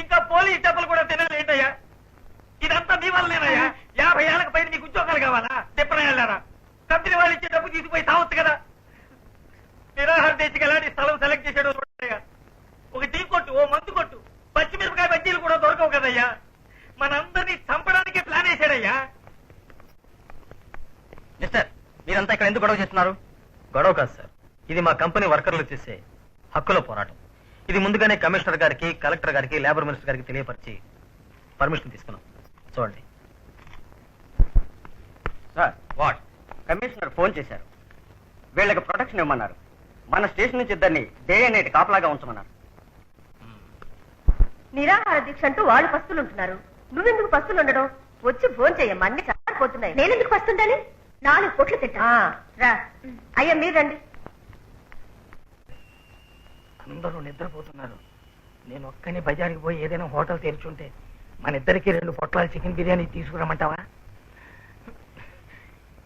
ఇంకా పోలీస్ డబ్బులు కూడా తినలేంటయ్యా. ఇదంతా మీ వల్లనేనయ్యా. 50 ఏళ్ళకి పైన మీకు ఉద్యోగాలు కావాలా? తిప్పనయ్యారా? కంపెనీ వాళ్ళు ఇచ్చే డబ్బు తీసుకుపోయి తావచ్చు కదా. నిరాహార దీక్షకి ఎలాంటి స్థలం సెలెక్ట్ చేసాడో చూడయ్యా. ఒక టీ కొట్టు, ఓ మందు కొట్టు, పచ్చిమిరపకాయ బజ్జీలు కూడా దొరకవు కదయ్యా. మనందరినీ చంపడానికి ప్లాన్ వేసాడయ్యా. మిస్టర్, మీరంతా ఇక్కడ ఎందుకు గొడవ చేస్తున్నారు? గొడవ కాదు సార్, ఇది మా కంపెనీ వర్కర్లు చేసే హక్కుల పోరాటం. ఇది ముందుగానే కమిషనర్ గారికి, కలెక్టర్ గారికి, లేబర్ మినిస్టర్ గారికి తెలియపరిచి పర్మిషన్ తీసుకున్నాం. చూడండి సార్, వాట్? కమిషనర్ ఫోన్ చేశారు, వీళ్ళకి ప్రొటెక్షన్ ఇవ్వమన్నారు. మన స్టేషన్ నుంచి ఇద్దరిని డే అండ్ నైట్ కాపలాగా ఉంచమన్నారు. నిరాహార దీక్ష అంటూ వాళ్ళు పస్తులు ఉంటున్నారు, నువ్వెందుకు పస్తులు ఉండడం? వచ్చి ఫోన్ చెయ్యమ్మా, అన్ని చచ్చిపోతున్నాయి. నేనెందుకు పస్తుండాలి? 4 పొట్లు తింటా. రా అయ్యా, మీరు రండి. అందరూ నిద్రపోతున్నారు. నేను ఒక్కని బజార్కి పోయి ఏదైనా హోటల్ తెరిచుంటే మన ఇద్దరికి 2 పొట్లాలు చికెన్ బిర్యానీ తీసుకురమ్మంటావా?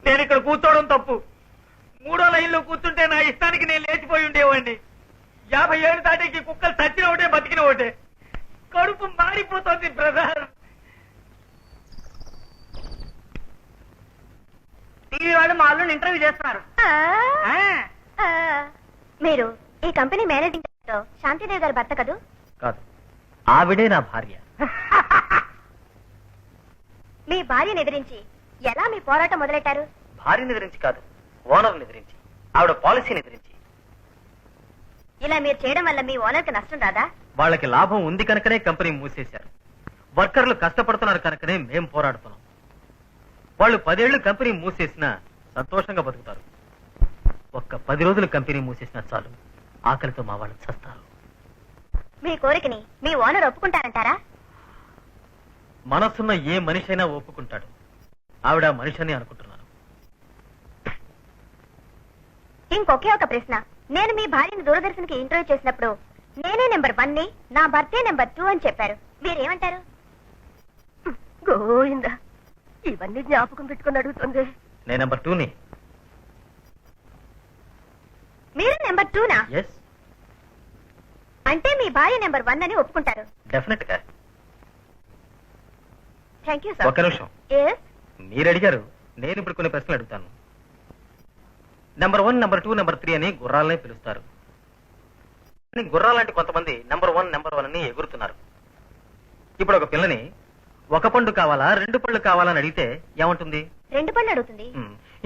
నేను ఇక్కడ కూర్చోవడం తప్పు. 3వ లైన్లో కూర్చుంటే నా ఇష్టానికి నేను లేచిపోయి ఉండేవాడిని. 57 దాటికి కుక్కలు చచ్చిన ఒకటే బతికిన ఒకటే. కడుపు మారిపోతుంది బ్రదర్. టీవీ వాళ్ళు మా అల్లుని ఇంటర్వ్యూ చేస్తున్నారు. మీరు ఈ కంపెనీ మేనేజింగ్ డైరెక్టర్ శాంతిదేవి గారి భర్త కదూ? కాదు, ఆవిడే నా భార్య. మీ భార్యను ఎదిరించి ఎలా మీ పోరాటం మొదలెట్టారు? భార్యని ఎదిరించి కాదు, ఓనర్ని ఎదిరించి, ఆవిడ పాలసీని ఎదిరించి. ఇలా మీరు చేయడం వల్ల మీ ఓనర్కి నష్టం రాదా? వాళ్ళకి లాభం ఉంది కనుకనే కంపెనీ మూసేశారు. వర్కర్లు కష్టపడుతున్నారు కనుకనే మేం పోరాడుతున్నాం. వాళ్ళు 10 ఏళ్లు కంపెనీ మూసేసినా సంతోషంగా బతుకుతారు. ఒక్క 10 రోజులు కంపెనీ మూసేసినా చాలు, ఆకలితో మా వాళ్ళు చస్తారు. మీ కోరికని మీ ఓనర్ ఒప్పుకుంటారంటారా? మనసున్న ఏ మనిషి అయినా ఒప్పుకుంటాడు. ఆవిడ మనిషి అని అనుకుంటున్నాను. ఇంకొకే ఒక ప్రశ్న. నేను మీ భార్యను దూరదర్శన్కి ఇంటర్వ్యూ చేసినప్పుడు నేనే నెంబర్ 1 ని, నా భర్తే నెంబర్ 2 అని చెప్పారు. మీరేమంటారు? గోవిందా, ఇవన్నీ జ్ఞాపకం పెట్టుకుని అడుగుతుంది. నేను నెంబర్ 2ని. మీరు నెంబర్ 2నా? ఎస్, అంటే మీ భార్య నెంబర్ 1 అని ఒప్పుకుంటారు? డెఫినెట్ గా. Thank you sir. ఒక్క నిమిషం. ఎస్, మీరు అడిగారు, నేను ఇప్పుడు కొన్ని ప్రశ్నలు అడుగుతాను. నెంబర్ 1, నెంబర్ 2, నెంబర్ 3 అని గుర్రాలనే పిలుస్తారు. గుర్రాలంటే కొంతమంది నెంబర్ 1, నెంబర్ 1 అని ఎగురుతున్నారు. ఇప్పుడు ఒక పిల్లని 1 పండు కావాలా 2 పళ్ళు కావాలని అడిగితే ఏమంటుంది? 2 పళ్ళు అడుగుతుంది.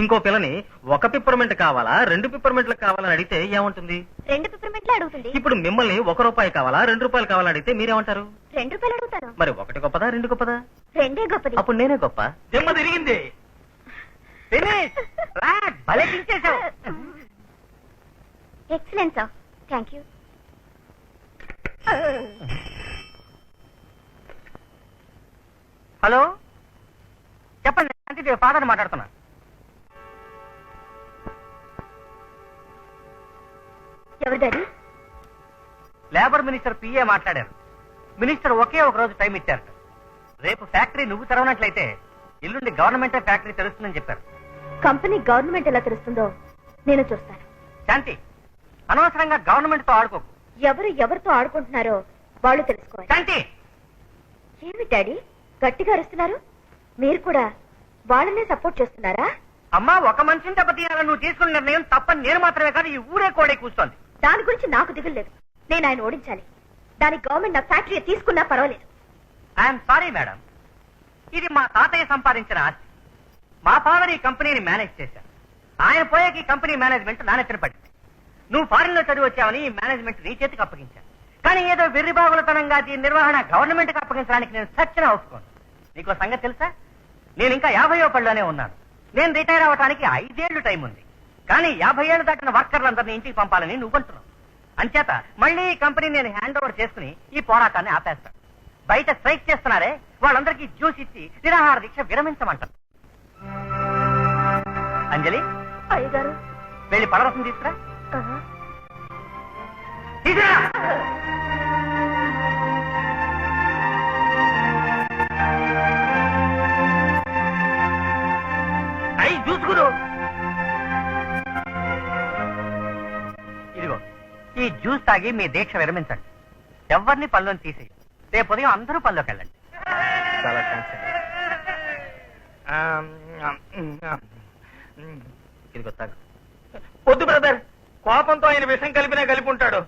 ఇంకో పిల్లని 1 పిప్పర్మెంట్ కావాలా 2 పిప్పర్మెంట్లు కావాలని అడిగితే ఏమంటుంది? 2 పిప్పర్మెంట్లు అడుగుతుంది. ఇప్పుడు మిమ్మల్ని 1 రూపాయి కావాలా 2 రూపాయలు కావాలని అడిగితే మీరేమంటారు? 2 రూపాయలు అడుగుతారు. మరి 1 గొప్పదా 2 గొప్పదా? 2 గొప్పది. అప్పుడు నేనే గొప్ప. జన్మ తిరిగింది. భలే పిలిచేశావు. Excellent sir, thank you. Hello, చెప్పండి. శాంతిదేవి ఫాదర్ మాట్లాడుతున్నా. ఎవరు డాడీ? లేబర్ మినిస్టర్ పిఏ మాట్లాడారు. మినిస్టర్ ఒకే ఒక రోజు టైం ఇచ్చారు. రేపు ఫ్యాక్టరీ నువ్వు తెరవనట్లయితే ఎల్లుండి గవర్నమెంటే ఫ్యాక్టరీ తెరుస్తుందని చెప్పారు. కంపెనీ గవర్నమెంట్ ఎలా తెలుస్తుందో నేను చూస్తాను. శాంతి, అనవసరంగా గవర్నమెంట్ తో ఆడుకోకు. ఎవరు ఎవరితో ఆడుకుంటున్నారో వాళ్ళు తెలుసుకోవాలి. శాంతి, ఏమి డాడీ గట్టిగా అరుస్తున్నారు? మీరు కూడా వాళ్ళనే సపోర్ట్ చేస్తున్నారా? అమ్మా, ఒక మనిషిని దెబ్బతీయాలని నువ్వు తీసుకున్న నిర్ణయం తప్పని నేను మాత్రమే కాదు, ఈ ఊరే కోడే కూర్చోంది. దాని గురించి నాకు దిగులు లేదు. నేను ఆయన ఓడించాలి. దానికి గవర్నమెంట్ నా ఫ్యాక్టరీ తీసుకున్నా పర్వాలేదు. ఐఎమ్ సారీ మేడం, ఇది మా తాతయ్య సంపాదించిన ఆస్తి. మా ఫాదర్ ఈ కంపెనీని మేనేజ్ చేశారు. ఆయన పోయాక ఈ కంపెనీ మేనేజ్మెంట్ నా నెత్తిన పడింది. నువ్వు ఫారిన్ లో చదివి వచ్చావని ఈ మేనేజ్మెంట్ నీ చేతికి అప్పగించాను. కానీ ఏదో వెర్రిబాగులతనంగా దీని నిర్వహణ గవర్నమెంట్ కి అప్పగించడానికి నేను సత్యన ఒప్పుకోను. నీకు సంగతి తెలుసా? నేను ఇంకా 50వ పళ్ళలోనే ఉన్నాను. నేను రిటైర్ అవ్వడానికి 5 ఏళ్లు టైం ఉంది. కానీ 50 ఏళ్లు దాటిన వర్కర్లందరినీ ఇంటికి పంపాలని నువ్వంటున్నావు. అంచేత మళ్ళీ ఈ కంపెనీ నేను హ్యాండ్ ఓవర్ చేసుకుని ఈ పోరాటాన్ని ఆపేస్తాను. బయట స్ట్రైక్ చేస్తున్నారే వాళ్ళందరికీ జ్యూస్ ఇచ్చి నిరాహార దీక్ష విరమించమంటారు. అంజలి, అయ్యగారు, వెళ్ళి పడవసం తీసుకురా. ఆహా. తీసుకురా. అయి చూసుకురు. ఇదిగో ఈ జ్యూస్ తాగి మీ దీక్ష విరమించండి. ఎవరిని పనిలోని తీసేయి. రేపు ఉదయం అందరూ పనిలోకి వెళ్ళండి. చాలా థ్యాంక్స్ అండి. ఇదిగో తాగు. వద్దు బ్రదర్, కోపంతో ఆయన విషం కలిపినా కలిపి ఉంటాడు.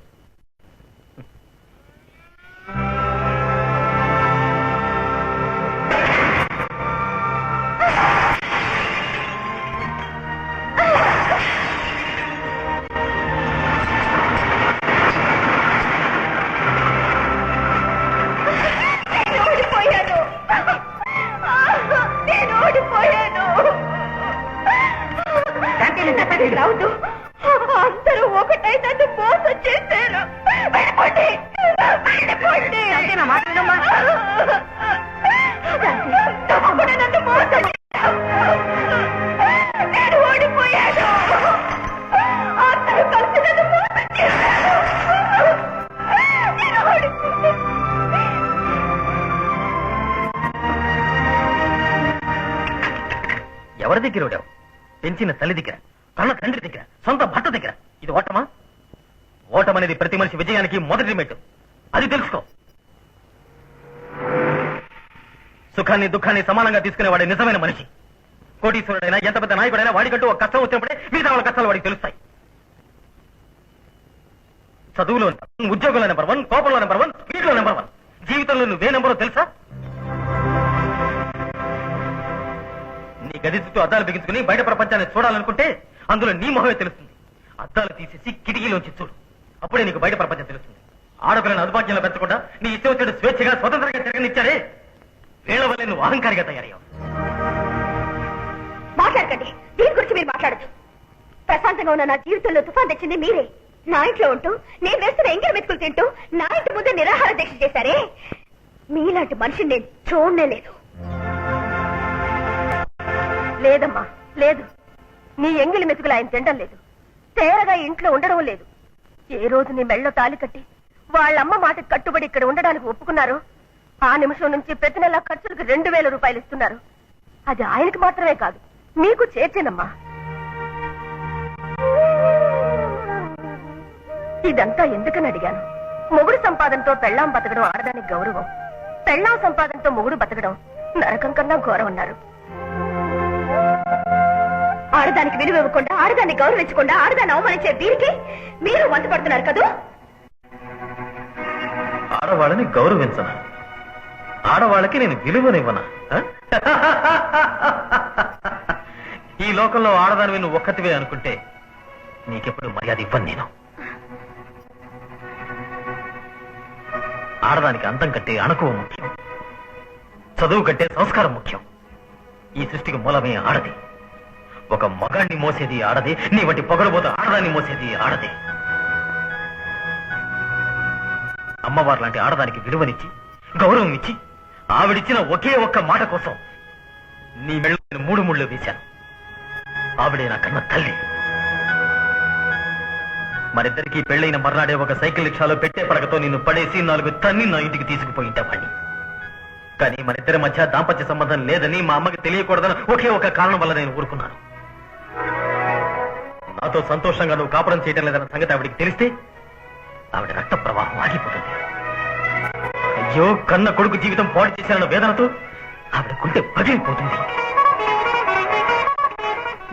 రావద్దు, అందరూ ఒకటైతే ఎవరి దగ్గర ఓడావు? పెంచిన తల్లి దగ్గర, కన్న తండ్రి దగ్గర, సొంత భర్త దగ్గర. ఇది ఓటమా? ఓటమనేది ప్రతి మనిషి విజయానికి మొదటి మెట్టు. అది తెలుసుకో. సుఖాన్ని దుఃఖాన్ని సమానంగా తీసుకునేవాడే నిజమైన మనిషి. కోటీశ్వరుడైనా ఎంత పెద్ద నాయకుడైనా వాడికంటూ ఒక కష్టం వచ్చినప్పుడే మిగతా వాళ్ళ కష్టాలు వాడికి తెలుస్తాయి. చదువులో నెంబర్ 1, ఉద్యోగంలో నెంబర్ 1, కోపంలో నెంబర్ 1, స్పీడ్లో నెంబర్ 1. జీవితంలో నువ్వే నెంబరో తెలుసా? నీ గది చుట్టూ అద్దాలు బిగించుకుని బయట ప్రపంచాన్ని చూడాలనుకుంటే అందులో నీ మొహమే తెలుస్తుంది. అద్దాలు తీసేసి కిటికీలోంచి చూడు. అప్పుడే నీకు బయట ప్రపంచం తెలుస్తుంది. ఆడపిల్లని అదుపాజ్యంలో పెంచకుండా నీ ఇష్టం వచ్చేది స్వేచ్ఛగా స్వతంత్రంగా తిరగనిచ్చారే, వీళ్ళ వల్లే నువ్వు అహంకారిగా తయారయ్యావు. మాట్లాడకండి. దీని గురించి మీరు మాట్లాడచ్చు. ప్రశాంతంగా ఉన్న నా జీవితంలో తుఫాన్ తెచ్చింది మీరే. నా ఇంట్లో ఉంటూ నేను వేస్తున్న ఎంగిలి మెతుకులు తింటూ నా ఇంటి ముందే నిరాహార దీక్ష చేశారే. మీలాంటి మనిషిని నేను చూడనే లేదు. లేదమ్మా, లేదు. నీ ఎంగిలి మెతుకులు ఆయన తినడం లేదు. తేరగా ఇంట్లో ఉండడం లేదు. ఏ రోజు నీ మెళ్ళో తాలి కట్టి వాళ్ళమ్మ మాటకి కట్టుబడి ఇక్కడ ఉండడానికి ఒప్పుకున్నారో ఆ నిమిషం నుంచి ప్రతి నెల ఖర్చులకు 2000 రూపాయలు ఇస్తున్నారు. అది ఆయనకి మాత్రమే కాదు, మీకు చేర్చేనమ్మా. ఇదంతా ఎందుకని అడిగాను. మొగుడు సంపాదనతో పెళ్ళాం బతకడం ఆడదానికి గౌరవం, పెళ్ళాం సంపాదనతో మొగుడు బతకడం నరకం కన్నా ఘోరం అన్నారు. ఆడదానికి విలువ ఇవ్వకుండా, ఆడదాన్ని గౌరవించకుండా, ఆడదాన్ని అవమానించే వీరికి మీరు వంత పడుతున్నారు కదూ. ఆడవాళ్ళని గౌరవించనా? ఆడవాళ్ళకి నేను విలువనివ్వనా? ఈ లోకంలో ఆడదానివి నువ్వు ఒక్కటివే అనుకుంటే నీకెప్పుడు మర్యాద ఇవ్వను నేను. ఆడదానికి అందం కంటే అణకువ ముఖ్యం, చదువు కంటే సంస్కారం ముఖ్యం. ఈ సృష్టికి మూలమే ఆడది. ఒక మగాన్ని మోసేది ఆడది, నీ వంటి పొగరబోత ఆడదాన్ని మోసేది ఆడది. అమ్మవారు లాంటి ఆడదానికి విలువనిచ్చి గౌరవం ఇచ్చి ఆవిడిచ్చిన ఒకే ఒక్క మాట కోసం నీ మెళ్ళ 3 ముళ్ళు వేశాను. ఆవిడే నా కన్న తల్లి. మరిద్దరికీ పెళ్లైన మర్నాడే ఒక సైకిల్ రిక్షాలో పెట్టే పడకతో నిన్ను పడేసి 4 తన్ని నా ఇంటికి తీసుకుపోయింటావాణ్ణి. కానీ మరిద్దరి మధ్య దాంపత్య సంబంధం లేదని మా అమ్మకి తెలియకూడదని ఒకే ఒక కారణం వల్ల నేను ఊరుకున్నాను. నాతో సంతోషంగా నువ్వు కాపురం చేయడం లేదన్న సంగతి ఆవిడికి తెలిస్తే ఆవిడ రక్త ప్రవాహం ఆగిపోతుంది. అయ్యో, కన్న కొడుకు జీవితం పాడు చేశానన్న వేదనతో ఆవిడ గుండె పగిలిపోతుంది.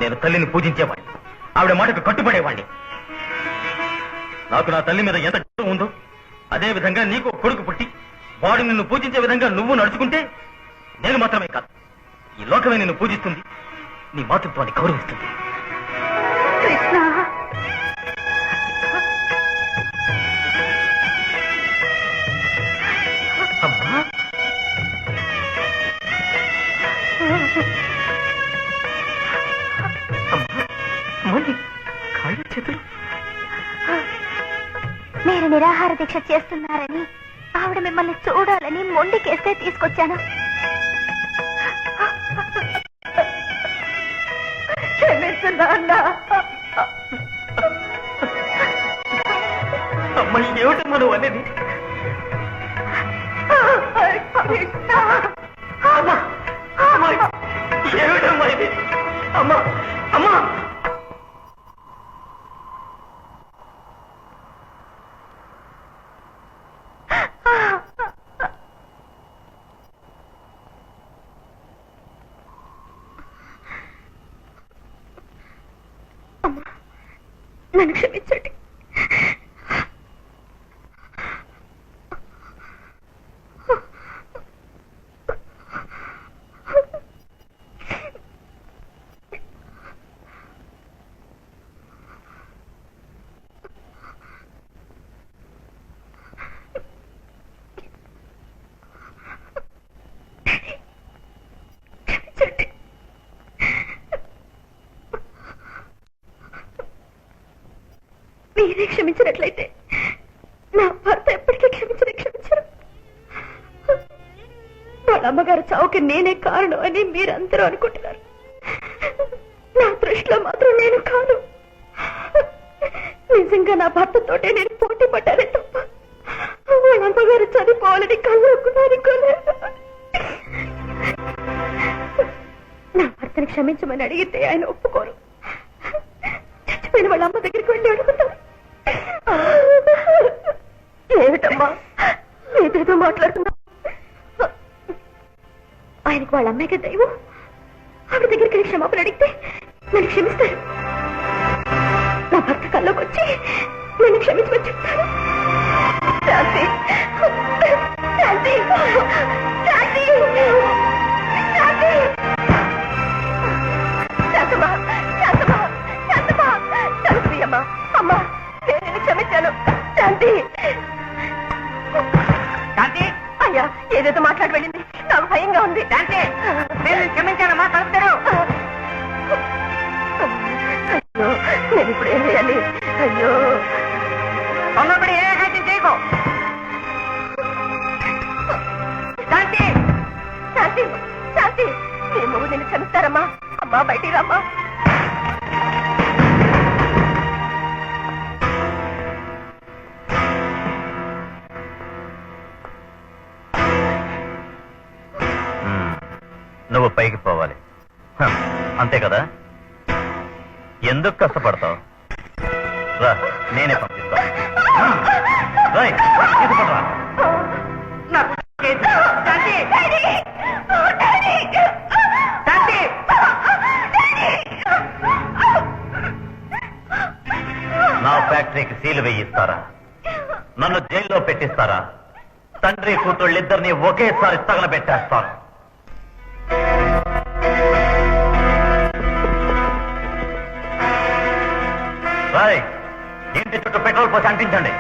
నేను తల్లిని పూజించేవాడిని, ఆవిడ మాటకు కట్టుబడేవాడిని. నాకు నా తల్లి మీద ఎంత గౌరవం ఉందో అదే విధంగా నీకు కొడుకు పుట్టి వాడు నిన్ను పూజించే విధంగా నువ్వు నడుచుకుంటే నేను మాత్రమే కాదు, ఈ లోకమే నిన్ను పూజిస్తుంది, నీ మాతృత్వాన్ని గౌరవిస్తుంది. కృష్ణ, అమ్మా, అమ్మా, కాళ్ళు చేతులు. మీరు నిరాహార దీక్ష చేస్తున్నారని, ఆవిడ మిమ్మల్ని చూడాలని మొండికేస్తే తీసుకొచ్చాను. అమ్మాయి ఏమిటమ్మా నువ్వు అనేది? ఏమిటమ్మా ఇది? అమ్మా, అమ్మా, నన్ను క్షమించండి. మీరే క్షమించినట్లయితే నా భర్త ఎప్పటికీ క్షమించరు. వాళ్ళ అమ్మగారు చావుకి నేనే కారణం అని మీరందరూ అనుకుంటున్నారు. నా దృష్టిలో మాత్రం నేను కాదు. నిజంగా నా భర్తతోటే నేను పోటీ పడ్డానే తప్ప వాళ్ళ అమ్మగారు చనిపోవాలని కళ్ళు అనుకోలేదు. నా భర్త భర్తని క్షమించమని అడిగితే ఆయన ఒప్పుకోరు. చచ్చిపోయిన వాళ్ళ అమ్మ దగ్గరికి వెళ్ళి అడుగుతారు. ఏమిటమ్మా ఏదేదో మాట్లాడుతున్నా? ఆయనకు వాళ్ళ అమ్మాయికి దైవం. ఆవిడ దగ్గరికి వెళ్ళి క్షమాపణ అడిగితే నన్ను క్షమిస్తారు. నా భర్త కల్లోకి వచ్చి నన్ను క్షమించమని చెప్తాను. శాంతి శాంతి శాంతి శాంతి శాంతమ్మా శాంతమ్మా శాంతమ్మా శాంతి అమ్మా అమ్మా నేను నిన్ను క్షమించాను. శాంతి శాంతి అయ్యా ఏదేదో మాట్లాడి వెళ్ళింది. నాకు భయంగా ఉంది. శాంతి నేను క్షమించానమ్మా, కలుపుతారు. అయ్యో నేను ఇప్పుడు ఏం చేయాలి? అయ్యో తొందరపడి ఏ హత్యం చేయకో. శాంతి శాంతి శాంతి మేము నిన్ను క్షమిస్తారమ్మా. అమ్మా బయటికి రామ్మా. నువ్వు పైకి పోవాలి, అంతే కదా? ఎందుకు కష్టపడతావు? రా, నేనే పంపిస్తాను. శాంతి శాంతి నా ఫ్యాక్టరీకి సీలు వేయిస్తారా? నన్ను జైల్లో పెట్టిస్తారా? తండ్రి కూతుళ్ళిద్దరిని ఒకేసారి తగలబెట్టేస్తాను. రాయ్, ఇంటి చుట్టూ పెట్రోల్ పోసి అంటించండి.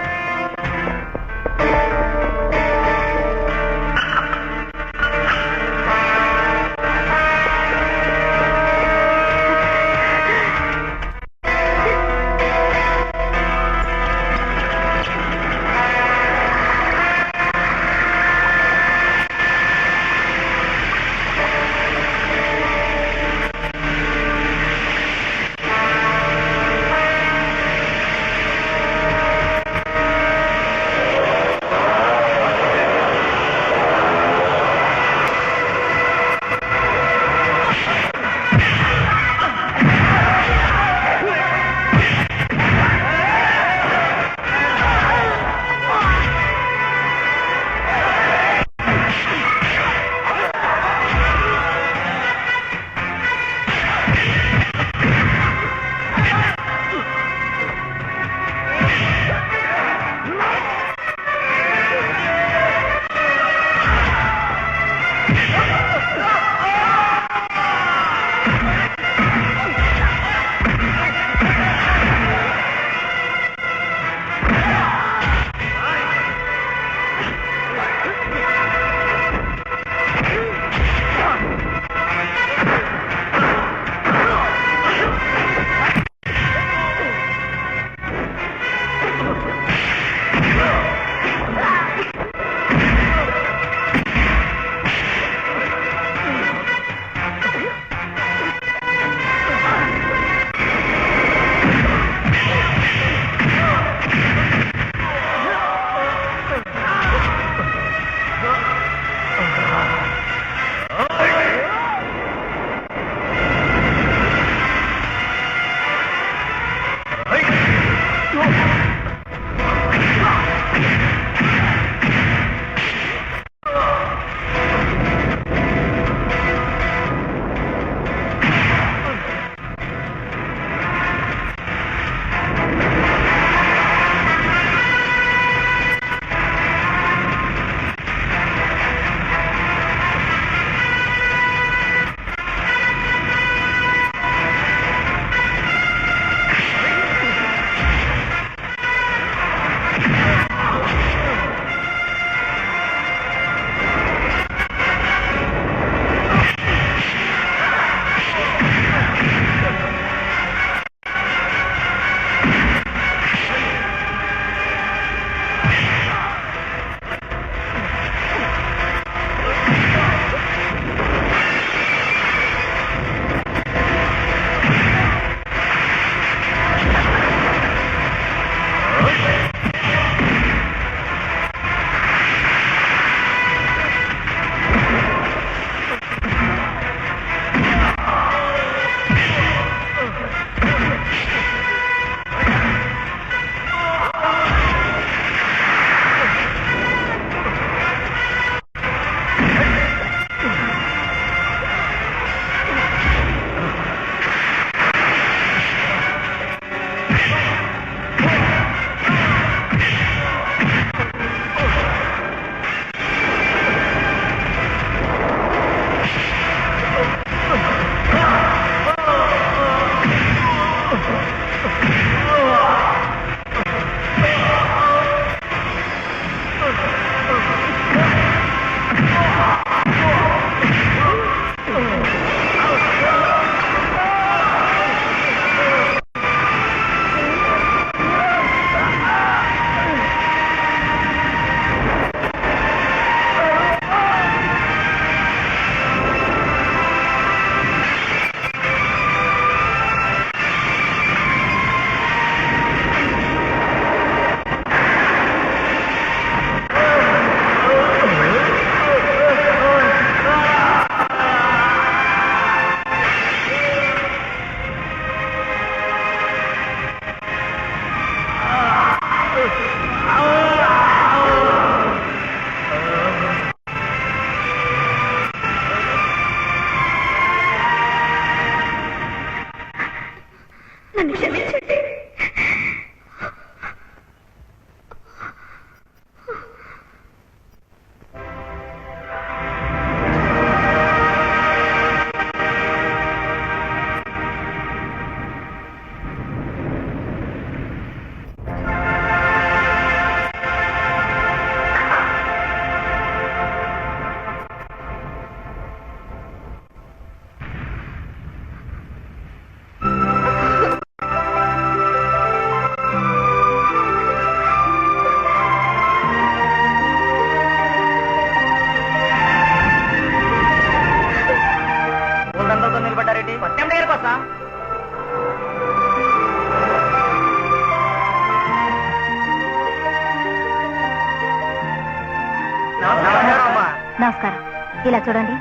నమస్కారం. ఇలా చూడండి,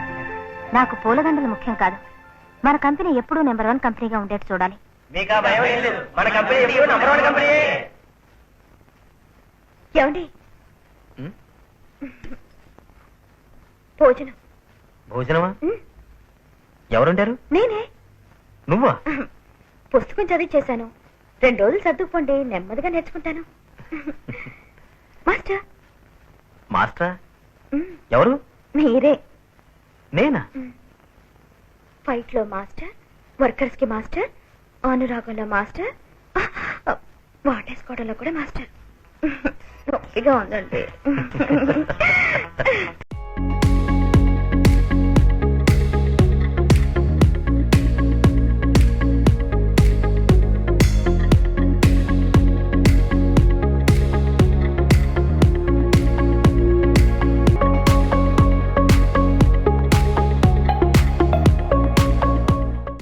నాకు పూలదండలు ముఖ్యం కాదు. మన కంపెనీ ఎప్పుడూ నెంబర్ 1 కంపెనీగా ఉండేది చూడాలి. మీకు ఆ భయం ఏం లేదు. మన కంపెనీ ఎప్పుడు నంబర్ 1 కంపెనీ. ఏమండి భోజనం. భోజనమా? ఎవరుంటారు? నేనే. నువ్వా? పుస్తకం చదివించేశాను. 2 రోజులు సర్దుకుపోండి, నెమ్మదిగా నేర్చుకుంటాను. మాస్టర్. మాస్టరా? ఎవరు? మీరే. నేనా? ఫైట్ లో మాస్టర్, వర్కర్స్ కి మాస్టర్, అనురాగంలో మాస్టర్, వాటేసుకోవడంలో కూడా మాస్టర్. నొప్పిగా ఉందండి.